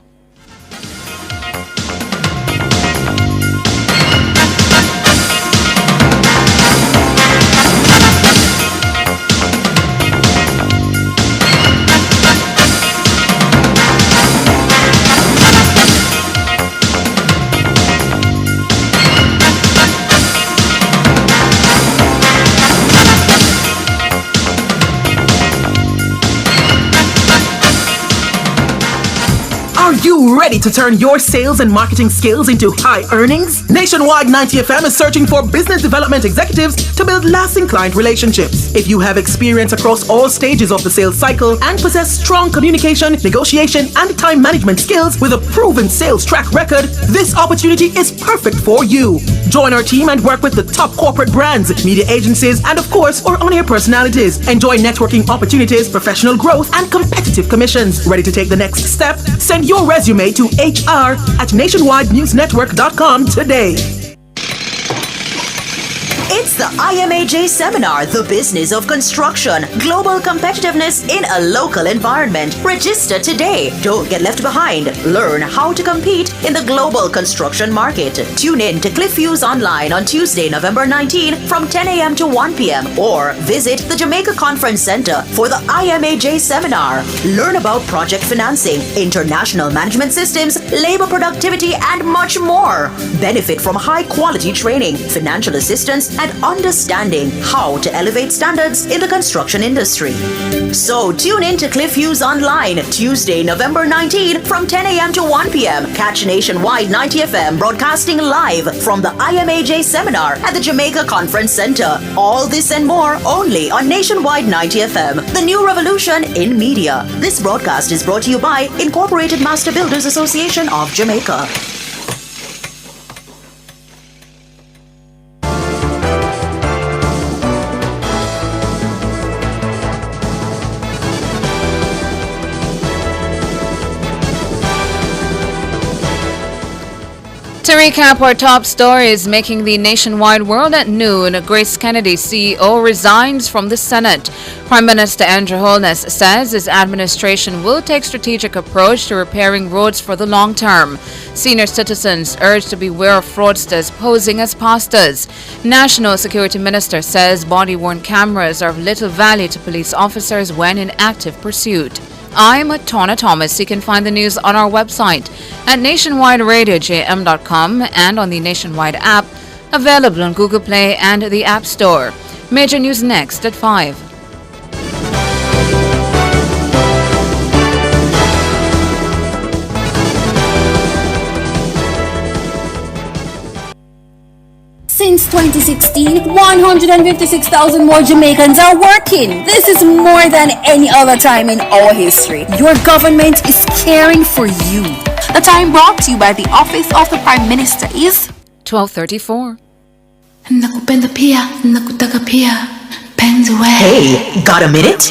Are you ready to turn your sales and marketing skills into high earnings? Nationwide 90 FM is searching for business development executives to build lasting client relationships. If you have experience across all stages of the sales cycle and possess strong communication, negotiation, and time management skills with a proven sales track record, this opportunity is perfect for you. Join our team and work with the top corporate brands, media agencies, and of course, our on-air personalities. Enjoy networking opportunities, professional growth, and competitive commissions. Ready to take the next step? Send your resume to hr@nationwidenewsnetwork.com today. It's the IMAJ Seminar, The Business of Construction, Global Competitiveness in a Local Environment. Register today. Don't get left behind. Learn how to compete in the global construction market. Tune in to Cliff Hughes online on Tuesday, November 19 from 10 a.m. to 1 p.m. or visit the Jamaica Conference Center for the IMAJ Seminar. Learn about project financing, international management systems, labor productivity, and much more. Benefit from high-quality training, financial assistance, and understanding how to elevate standards in the construction industry. So tune in to Cliff Hughes online Tuesday, November 19 from 10 a.m. to 1 p.m. Catch Nationwide 90 FM broadcasting live from the IMAJ Seminar at the Jamaica Conference Center. All this and more only on Nationwide 90 FM, the new revolution in media. This broadcast is brought to you by Incorporated Master Builders Association of Jamaica. To recap our top stories making the nationwide world at noon, Grace Kennedy, CEO, resigns from the Senate. Prime Minister Andrew Holness says his administration will take strategic approach to repairing roads for the long term. Senior citizens urged to beware of fraudsters posing as pastors. National Security Minister says body-worn cameras are of little value to police officers when in active pursuit. I'm Tona Thomas. You can find the news on our website at nationwideradiojm.com and on the Nationwide app, available on Google Play and the App Store. Major news next at 5. Since 2016, 156,000 more Jamaicans are working. This is more than any other time in our history. Your government is caring for you. The time brought to you by the Office of the Prime Minister is 12:34. Nakupenda pia, nakutaka pia. Hey, got a minute?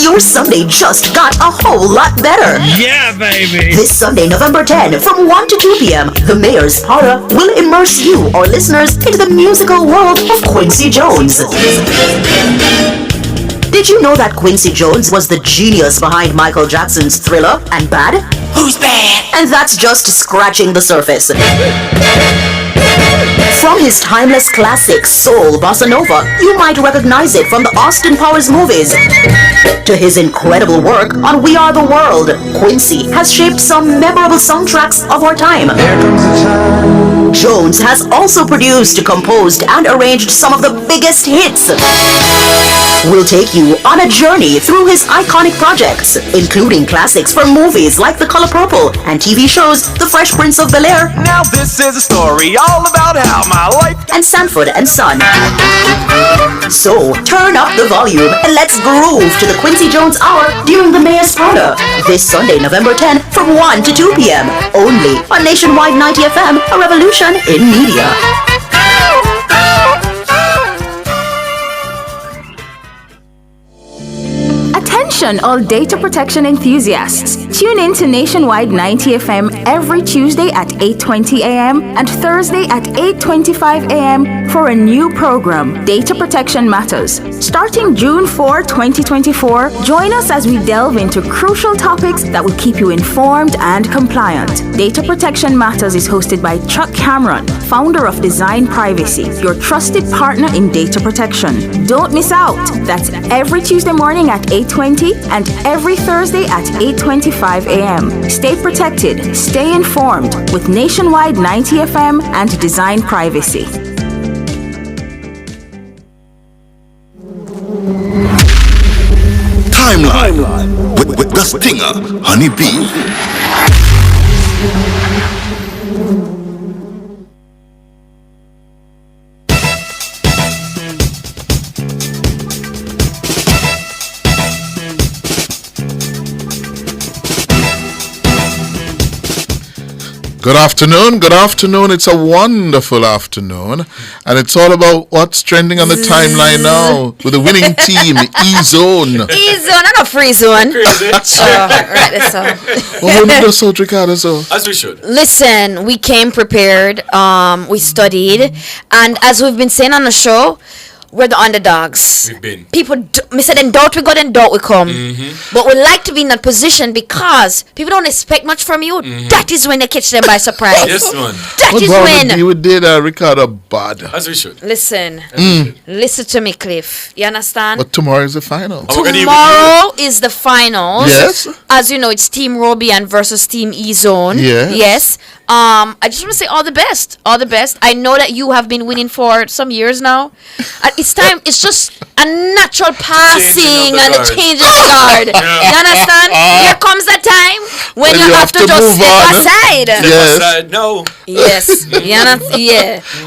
Your Sunday just got a whole lot better. Yeah, baby. This Sunday, November 10, from 1 to 2 p.m., the Mayor's Parlor will immerse you, our listeners, into the musical world of Quincy Jones. Did you know that Quincy Jones was the genius behind Michael Jackson's Thriller and Bad? Who's bad? And that's just scratching the surface. From his timeless classic Soul Bossa Nova, you might recognize it from the Austin Powers movies, to his incredible work on We Are the World. Quincy has shaped some memorable soundtracks of our time. Jones has also produced, composed, and arranged some of the biggest hits. We'll take you on a journey through his iconic projects, including classics from movies like The Color Purple and TV shows The Fresh Prince of Bel-Air. Now this is a story all about how my life and Sanford and Son. So turn up the volume and let's groove to the Quincy Jones Hour during the Mayor's Parlor this Sunday, November 10 from 1 to 2 p.m. only on Nationwide 90 FM, a revolution in media. Attention all data protection enthusiasts. Tune in to Nationwide 90 FM every Tuesday at 8:20 a.m. and Thursday at 8:25 a.m. for a new program, Data Protection Matters. Starting June 4, 2024, join us as we delve into crucial topics that will keep you informed and compliant. Data Protection Matters is hosted by Chuck Cameron, founder of Design Privacy, your trusted partner in data protection. Don't miss out. That's every Tuesday morning at 8:20 and every Thursday at 8:25 a.m. Stay protected, stay informed with Nationwide 90 FM and Design Privacy. Timeline with the stinger, Honey Bee. Good afternoon, good afternoon. It's a wonderful afternoon. And it's all about what's trending on the timeline now with the winning team, E-Zone. E-Zone, I got free zone. Right, that's all. Well, how do so, Ricardo? So? As we should. Listen, we came prepared. We studied. And as we've been saying on the show, we're the underdogs. We've been. People, me say then doubt we go, then doubt we come. But we like to be in that position because people don't expect much from you. That is when they catch them by surprise. Yes, man. That is when. You did Ricardo bad. As we should. Listen. Listen to me, Cliff. You understand? But tomorrow is the final. Tomorrow is the finals. Yes. As you know, it's Team Robian versus Team E-Zone. Yes. Yes. I just want to say all the best. All the best. I know that you have been winning for some years now. It's time. It's just a natural passing and a change of the guard. You understand? Here comes the time when you have to just step aside. Yes. No. Yes. Yeah.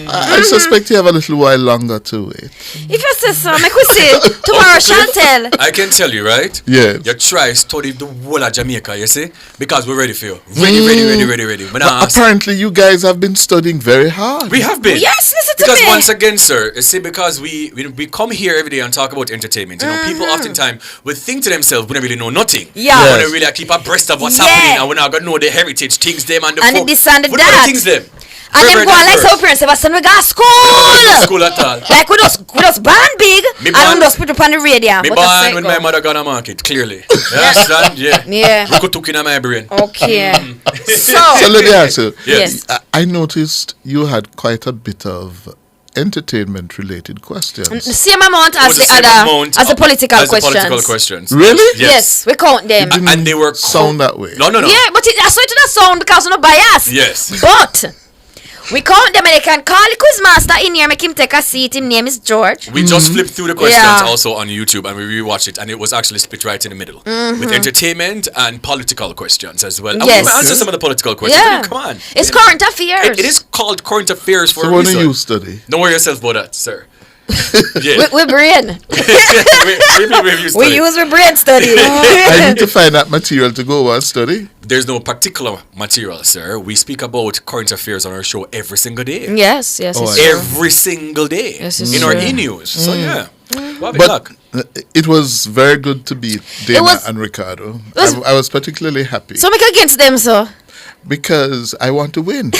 I suspect you have a little while longer to wait. If you say so, make we see. Tomorrow, Chantel. I can tell you, right? Yes. You try study the whole of Jamaica, you see? Because we're ready for you. Ready. But apparently you guys have been studying very hard. We have been. Yes, listen to because me. once again, sir, you see, because we come here every day and talk about entertainment. You know, people oftentimes will think to themselves, we don't really know nothing. Yeah. We don't really keep abreast of what's happening, and we're not gonna know the heritage things them and the And folk. this and We don't know that. the things them. And them go like so parents say, "Son, we got school." School at all. Like we just born big, and we just put up on the radio. Me But born that's when it my go. mother gonna market, clearly. You understand? Yeah. Yeah. We could took in my brain. Okay. So let me ask you. Yes. I noticed you had quite a bit of entertainment related questions. Same amount as the other, as the political questions. Really? Yes, we count them. And they were sound that way. No. Yeah, but I saw it to the sound because of no bias. Yes. But we count them and they can call the quizmaster in here, make him take a seat. His name is George. We just flipped through the questions also on YouTube and we rewatched it, and it was actually split right in the middle with entertainment and political questions as well. And Yes. we will answer some of the political questions. I mean, come on. It's current affairs. It is called current affairs for So a what do reason. you study? Don't worry yourself about that, sir. Yeah. We brain. We use our brain study. I need to find that material to go and study. There's no particular material, sir. We speak about current affairs on our show every single day. Yes, it's true. Every single day Yes, it's in our true. e-news. So yeah. Well, But it was very good to beat Dana was- and Ricardo. was- I was particularly happy So make against them, so. because I want to win.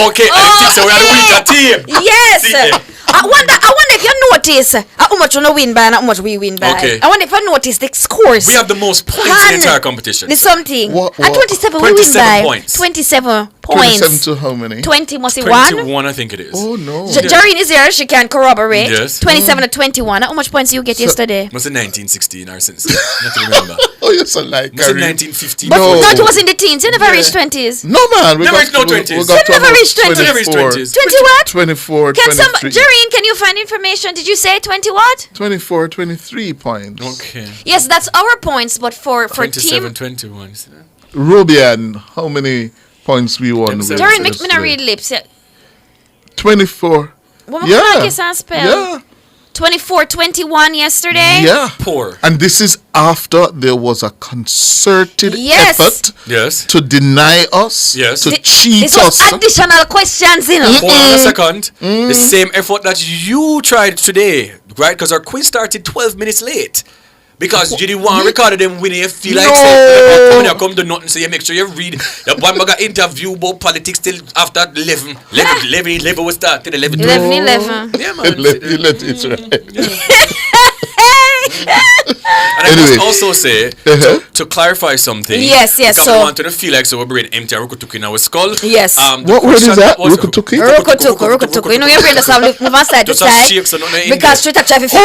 Okay, I think so. We are the winner team. Yes. See, I wonder if you notice how much you win by and how much we win by. Okay. I wonder if you notice the scores. We have the most points in the entire competition. There's something. What- At 27 we win 27 by. points. 27 points. 27 to how many? 20 must be 1. 21, I think it is. Oh no. Jareen is here. She can corroborate. Yes. 27 to 21. How much points you get yesterday? Must have 1916 or since. Not to remember. Oh, you're so like Must have Kareem. 1915. But No. no, it was in the teens. You never reached 20s. No man, Never reached no 20s. We got You never to reached 20s. Never reached 20s. 20 what? 24, Can 23. Jareen, can you find information? Did you say 20 what? 24, 23 points. Okay. Yes, that's our points, but for 27, team. 21. isn't it? Rubian, how many points we won? with Jareen, make me not yesterday? read lips. 24. What Yeah. I guess I spell? Yeah. 24, 21 yesterday. Yeah. Poor. And this is after there was a concerted Yes. effort Yes. to deny us, Yes. to cheat This was us. additional questions, you know. Hold on a second. The same effort that you tried today, right? Because our quiz started 12 minutes late. Because you didn't want to record them when you feel like saying, come do nothing, so you make sure you read. The one got interview about politics till after 11. 11 will start till 11. 11. Yeah, man. It's right. And I Anyway. must also say, to clarify something. Yes, Because so- I want to feel like so we're brain empty and Rukutuki in our skull. Yes. The What word is question that? was- Rukutuki? Rukutuku. You know, your brain does have move on side to Just a side. shake, so nothing in Because there. straight up traffic. Never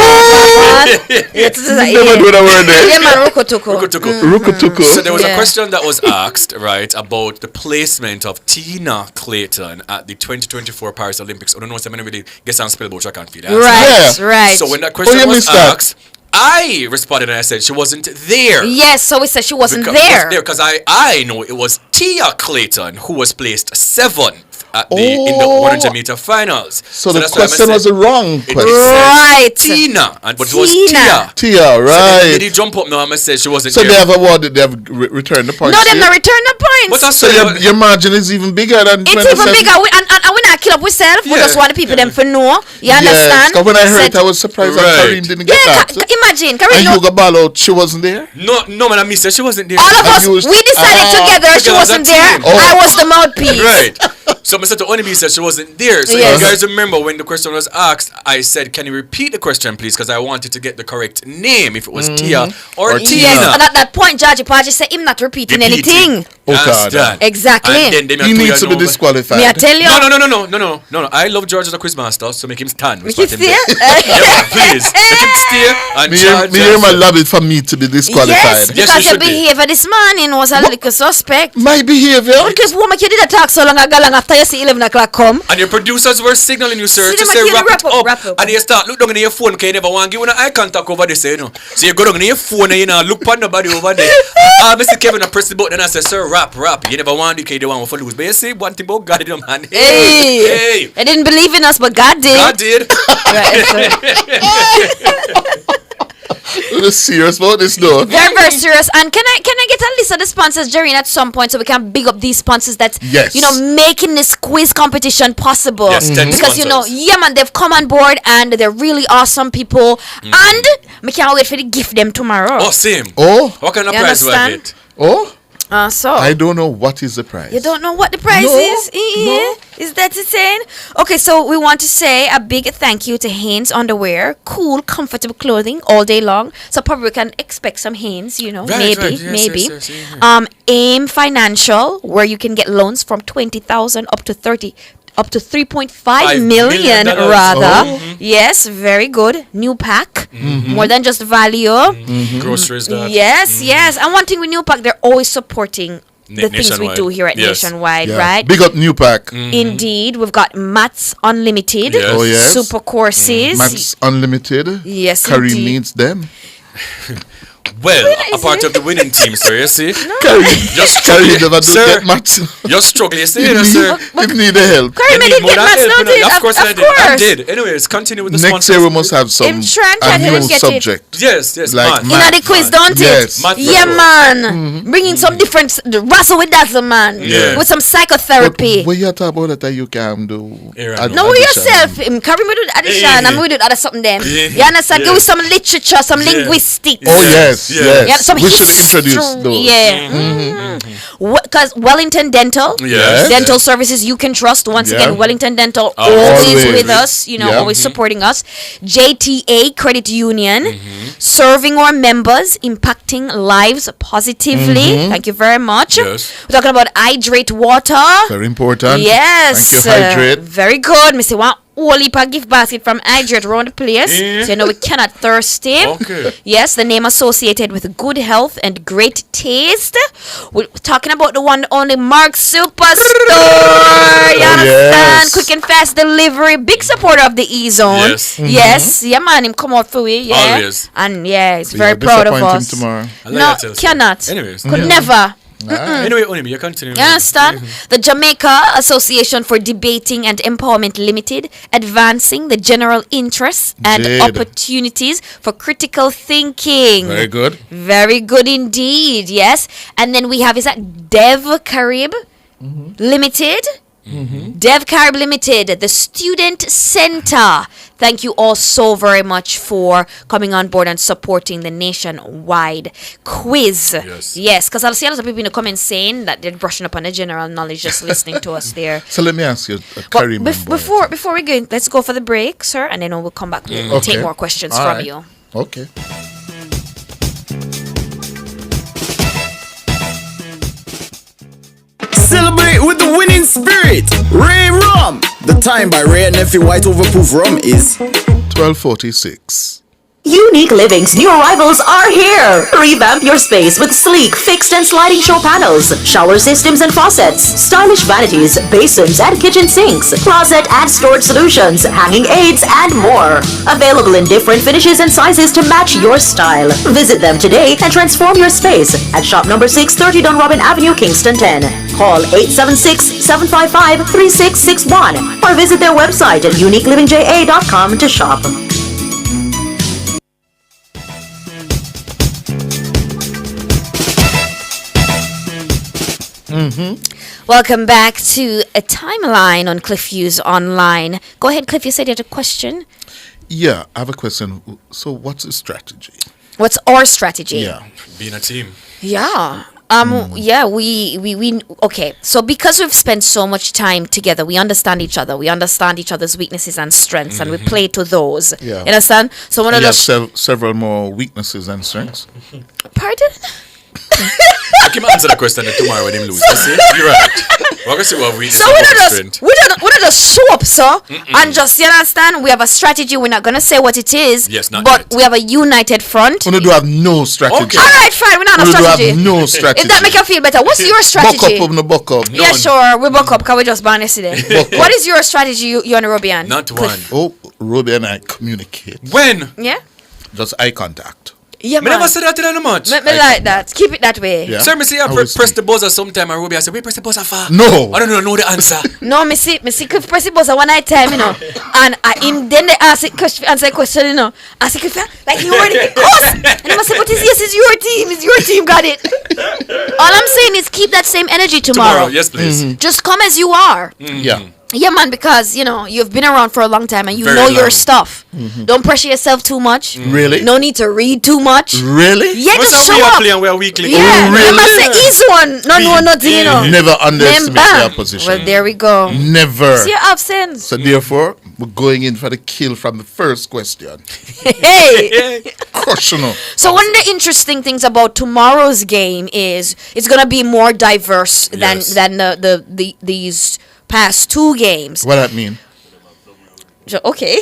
do the word there. Yeah, man, Rukutuku. Rukutuku. So there was a Yeah. question that was asked, right, about the placement of Tina Clayton at the 2024 Paris Olympics. I don't know if I'm really guess I'm spell about I can't feel that. Right, Yeah. right. So when that question you was missed that. asked, I responded and I said she wasn't there. Yes, so we said she wasn't Because there. Because I know it was Tia Clayton who was placed 7th in the 100-meter finals. So the that's why question was a wrong question. Right. Tina, but it was Tia. Tia, right. So did he jump up now and say she wasn't so there? they have awarded, they have returned the points. No, they've not returned the points. But So your margin is even bigger than it's 27. even bigger. And we not kill up ourselves. We just want the people them for know. You understand? Because when I heard it, I was surprised that Kareem didn't get that. Imagine, Kareem. And Hugo Ballo, she wasn't there? No, man, I missed her. She wasn't there. All of us, we decided together she wasn't there. I was the mouthpiece. Right. So Mr. Onibi said she wasn't there. So Yes. you guys remember when the question was asked, I said, can you repeat the question, please? Because I wanted to get the correct name, if it was Tia or Tina. Yes, and at that point, Georgie Paji said him not repeating anything. Oh, God. Exactly. And then He needs to be disqualified. Me I tell you. No. I love George as a quizmaster, so make him stand. Make him stay? Yeah, please. Make him stay and charge. Me hear my love it for me to be disqualified. Yes, because your behavior this morning was a little suspect. My behavior? Because woman, you did a talk so long ago, long after you see 11 o'clock come. And your producers were signaling you, sir, See to them say again, wrap it up. And you start look down in your phone, because you never want to give an eye contact over there, you know. So you go down in your phone and you know, look on nobody over there. Mr. Kevin, I press the button and I say, sir, rap. You never want to, because you don't want to lose. But you see one thing about God, man. Hey. I didn't believe in us, but God did. God did. We're serious about this though. Very, very serious. And can I get a list of the sponsors, Jerry, at some point so we can big up these sponsors that making this quiz competition possible. Yes, 10 because sponsors. man, they've come on board and they're really awesome people. And we can't wait for the gift them tomorrow. Oh, same. Oh, what kind of prize do I get? Oh. So I don't know what is the prize. You don't know what the prize is? No. Is that insane? Okay, so we want to say a big thank you to Hanes Underwear. Cool, comfortable clothing all day long. So probably we can expect some Hanes, maybe. Yes, AIM Financial, where you can get loans from 20,000 up to 3.5 million rather. Yes, very good. New pack. More than just value. Groceries, that. Yes. And one thing with New Pack, they're always supporting the things we do here at Nationwide, right? Big up New Pack. Indeed. We've got Mats Unlimited. Yes. Oh, yes. Super courses. Mats Unlimited. Yes, Kareem indeed. needs them. Well, a part of the winning team, sir, you see? Kareem never do get Mats. You're struggling, you see, sir? He need the help. Kareem didn't get Mats, Of course I did. I did. Anyways, continue with the Next sponsors. year we must have some a new subject. Yes, like in the quiz, don't yes. it? Yeah, man. Bringing some different Russell with Dazzle, man. Yeah. With some psychotherapy. But what you talk about that you can do? No, yourself. Kareem will do the addition and we do other something then. You understand? Give us some literature, some linguistics. Oh, yes. Yeah, some we should introduce those. Yeah. Because Wellington Dental. Yes. Dental services you can trust. Once Yeah. again, Wellington Dental Always. with us, always supporting us. JTA Credit Union, serving our members, impacting lives positively. Thank you very much. Yes. We're talking about Hydrate Water. Very important. Yes. Thank you, Hydrate. Very good, Mr. One. Whole heap of gift basket from Hydrate around the place. So we cannot thirsty. Okay. Yes, the name associated with good health and great taste. We're talking about the one only Mark Superstore. You understand? yes. Quick and fast delivery. Big supporter of the E-Zone. Yes. Yes. Yeah, man. Him come out for we. Yeah. Always. And he's We very are proud of disappointing us. tomorrow. No, cannot. Anyways. Could never. Anyway, Onimi, you continue. You understand? The Jamaica Association for Debating and Empowerment Limited, advancing the general interests and Indeed. opportunities for critical thinking. Very good. Very good indeed, yes. And then we have, is that Dev Carib Limited? Dev Carib Limited, the Student Center. Thank you all so very much for coming on board and supporting the nationwide quiz. Yes, because I'll see a lot of people in the comments saying that they're brushing up on the general knowledge just listening to us there. So let me ask you, Kareem. Before we go, let's go for the break, sir, and then we'll come back. We'll take more questions All from right. you. Okay. Celebrate with the winning spirit. Ray Rum. The time by Ray and Nephew White Overproof Rum is 12:46. Unique Living's new arrivals are here. Revamp your space with sleek, fixed and sliding show panels, shower systems and faucets, stylish vanities, basins and kitchen sinks, closet and storage solutions, hanging aids and more. Available in different finishes and sizes to match your style. Visit them today and transform your space at shop number 630 Dunrobin Avenue, Kingston 10. Call 876-755-3661 or visit their website at uniquelivingja.com to shop. Welcome back to a timeline on Cliff Hughes Online. Go ahead, Cliff. You said you had a question. Yeah, I have a question. So, what's the strategy? What's our strategy? Yeah, being a team. Yeah. Yeah, we okay. So because we've spent so much time together, we understand each other. We understand each other's weaknesses and strengths, and we play to those. Yeah. You understand? So one of you have those. several more weaknesses and strengths. Pardon? I can answer the question tomorrow when him lose. You see? You're right. We're going to see what we So we don't just show up, sir, and just, you understand, we have a strategy. We're not going to say what it is. Yes, not but yet. we have a united front. We do have no strategy. Okay. All right, fine. We don't have a strategy. We have no strategy. If that make you feel better, what's your strategy? Buck up. Yeah, sure. We buck up because we just born yesterday. What is your strategy, you and Robian? Not one. Oh, Robbie and I communicate. When? Yeah? Just eye contact. Yeah, I never said that in a much. Me like that. Keep it that way. Yeah. Sir, me see I press the buzzer sometime and Ruby I say, wait, press the buzzer for? No. I don't know the answer. No, me see Cliff press the buzzer one night time, you know. And him then they answer question, you know. Ask Cliff, like he already cuss. And I must say, but it's your team. It's your team got it. All I'm saying is keep that same energy tomorrow. Yes, please. Just come as you are. Yeah. Yeah, man, because, you know, you've been around for a long time and you Very know your long. stuff. Don't pressure yourself too much. Really? No need to read too much. Really? Yeah, What's just up, show we are up. playing, we are weekly. Yeah, Oh, really? I must say, easy one. No, nothing, you know. Never underestimate Then the bam. opposition. Well, there we go. Never. See your absence. So therefore, we're going in for the kill from the first question. Hey. Crushing up. So one of the interesting things about tomorrow's game is it's gonna be more diverse than these past two games. What that mean? Okay.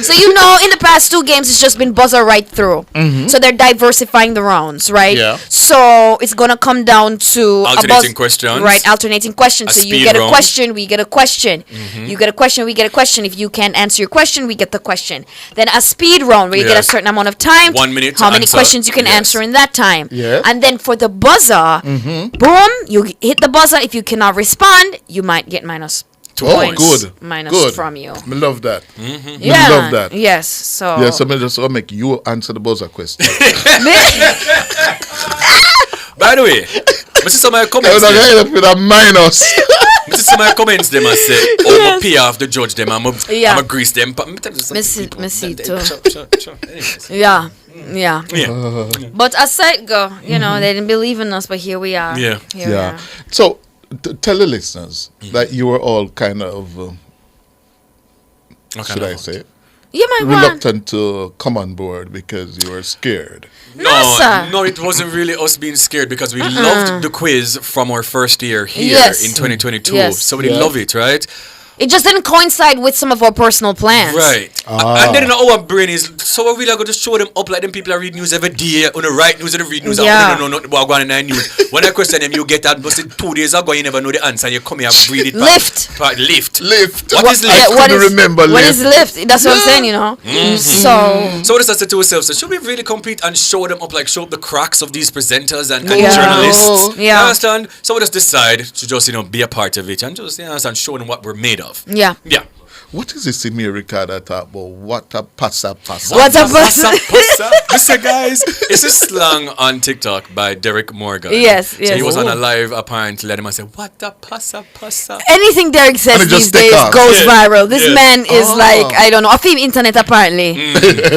So you know, in the past two games, it's just been buzzer right through. So they're diversifying the rounds, right? Yeah. So it's gonna come down to Alternating questions. right? Alternating questions. A So you speed get a round. question, we get a question. You get a question, we get a question. If you can't answer your question, we get the question. Then a speed round where you get a Yes. certain amount of time. 1 minute How to many answer. questions you can Yes. answer in that time? Yes. And then for the buzzer, boom, you hit the buzzer. If you cannot respond, you might get minus. Oh, good. Minus Good. from you. I love that. Yeah. love that. Yes. So. Yeah, so I just want to make you answer the buzzer question. By the way, I see some of your I comments. was going to end up with a minus. I see some of your comments them I say, oh, I'm pay off the judge them, I'm Yeah. a grease them. Missy too. Anyways. Yeah. Yeah. Yeah. But as said go, you know, they didn't believe in us, but here we are. Yeah. Here we Yeah. are. So, tell the listeners that you were all kind of, should I say, You might want. reluctant to come on board because you were scared. sir. No, it wasn't really us being scared because we loved the quiz from our first year here Yes. in 2022. Yes. So we love it, right? It just didn't coincide with some of our personal plans. Right. And then our brain is, so we're really going to just show them up like them people are read news every day, on the right news and the read news, Yeah. and don't know nothing about going in news. When I question them, you get that, but 2 days ago, you never know the answer, and you come here and read it. Lift. Lift. Lift. What is lift? I couldn't remember What lift. is lift? That's what I'm saying, you know. So what does that say to ourselves? So should we really compete and show them up, like show up the cracks of these presenters and journalists? Yeah. You understand? So we just decide to just, be a part of it and just, understand, show them what we're made of. Yeah. Yeah. What is this America that talk about? What a passa passa. What a Passa, passa. Listen, guys, it's a slang on TikTok by Derek Morgan. Yes, So yes. he was on a live apparently, let him and say, what a passa, passa. Anything Derek says And it just these take days off. goes Yeah. viral. This Yeah. man is like, I don't know, a film internet apparently.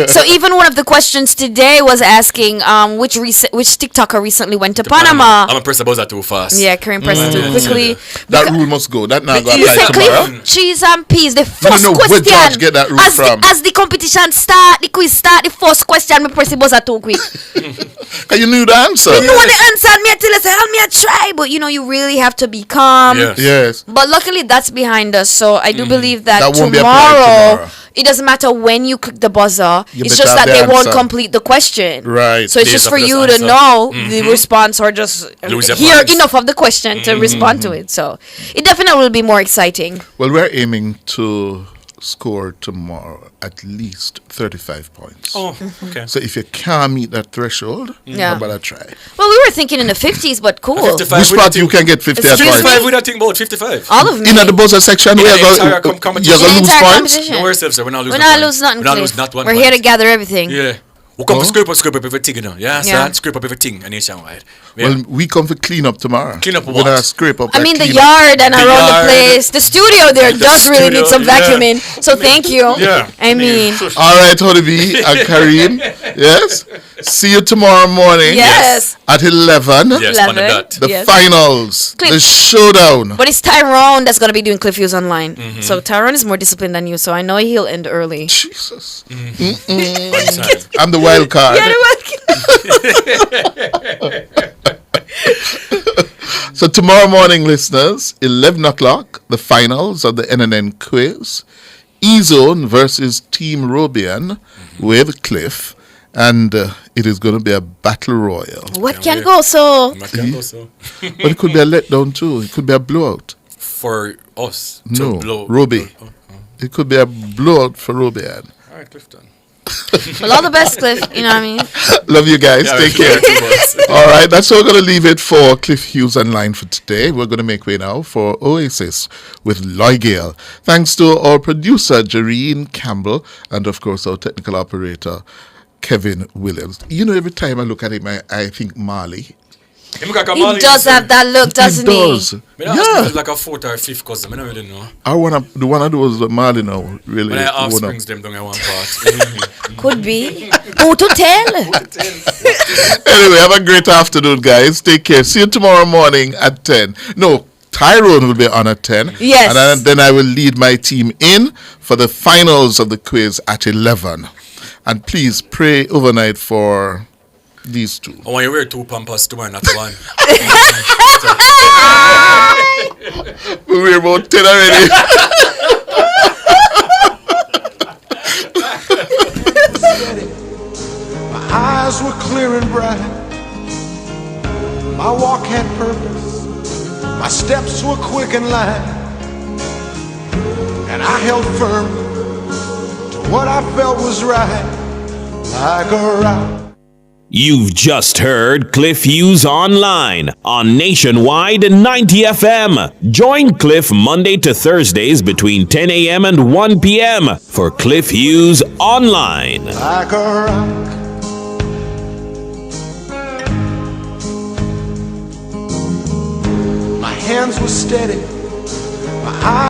So even one of the questions today was asking which TikToker recently went to Panama. I'm going to press the buzzer too fast. Yeah, Kareem pressed it too quickly. That rule must go. That now go You apply said tomorrow. Cliff, cheese and peas. The first no, where question. George get that rule from? As the competition start, the quiz start, the first question, me press the buzzer too quick. Cause you knew the answer. You know what the answer, me tell you, say, help me a try. But you really have to be calm. Yes. Yes. But luckily that's behind us. So I do believe that, That won't be applied tomorrow. it doesn't matter when you click the buzzer. You It's better just have that the they won't answer. complete the question. Right. So it's just for you to know the response or just Lose your hear points. enough of the question to respond to it. So it definitely will be more exciting. Well, we're aiming to score tomorrow at least 35 points. Oh, okay. So if you can't meet that threshold, Yeah. how about I try? Well, we were thinking in the 50s, but cool. 55 Which with part that you thing- can get 50 Excuse points? me? 55 with that thing about 55. All of me. In the buzzer section, In we're the entire going competition. to In the lose entire points. competition. No worries, sir. We're not We're losing not one losing point. nothing, We're not Cliff. losing not one We're point. here to gather everything. Yeah. We come Oh. to scrape up everything, you know. Yeah, Yeah. son. Scrape up everything nationwide. Yeah. Well, we come for clean up tomorrow. Clean up We're what? gonna scrape up. I that mean, the clean up. yard and The around the yard. place. The studio there The does really studio, need some yeah. vacuuming. So thank you. Yeah. I mean, All right, Honeybee and Kareem. Yes. See you tomorrow morning. Yes. At 11. Yes, on the 11. dot. The Yes. finals. Click. The showdown. but it's Tyrone that's going to be doing Cliff Hughes online. So Tyrone is more disciplined than you. So I know he'll end early. Jesus. One time. I'm the wild card. Yeah, So tomorrow morning, listeners, 11 o'clock, the finals of the NNN quiz. E-Zone versus Team Robian with Cliff. And it is going to be a battle royal. what can go so? What can go so? But it could be a letdown too. It could be a blowout. For us No, to blow. Roby. It could be a blowout for Robian. All right, Clifton. Well, all the best, Cliff. You know what I mean? Love you guys. Yeah, Take care. All right, that's how we're going to leave it for Cliff Hughes Online for today. We're going to make way now for Oasis with Loy Gale. Thanks to our producer, Jareen Campbell, and of course our technical operator, Kevin Williams. You know, every time I look at him, I think Marley. He does have that look, doesn't he? does. Yeah. Like a fourth or fifth cousin. I don't really know. The one of those Marley now, really. But I one of- offsprings them down at one part. Could be. Who to tell? Anyway, have a great afternoon, guys. Take care. See you tomorrow morning at 10. No, Tyrone will be on at 10. Yes. And then I will lead my team in for the finals of the quiz at 11. And please pray overnight for these two. I want you to wear 2 pampas tomorrow, not 1. We're about 10 already. My eyes were clear and bright. My walk had purpose. My steps were quick and light. And I held firm to what I felt was right, like a rock. You've just heard Cliff Hughes Online on Nationwide 90 FM. Join Cliff Monday to Thursdays between 10 a.m. and 1 p.m. for Cliff Hughes Online. Like a rock. My hands were steady. My eyes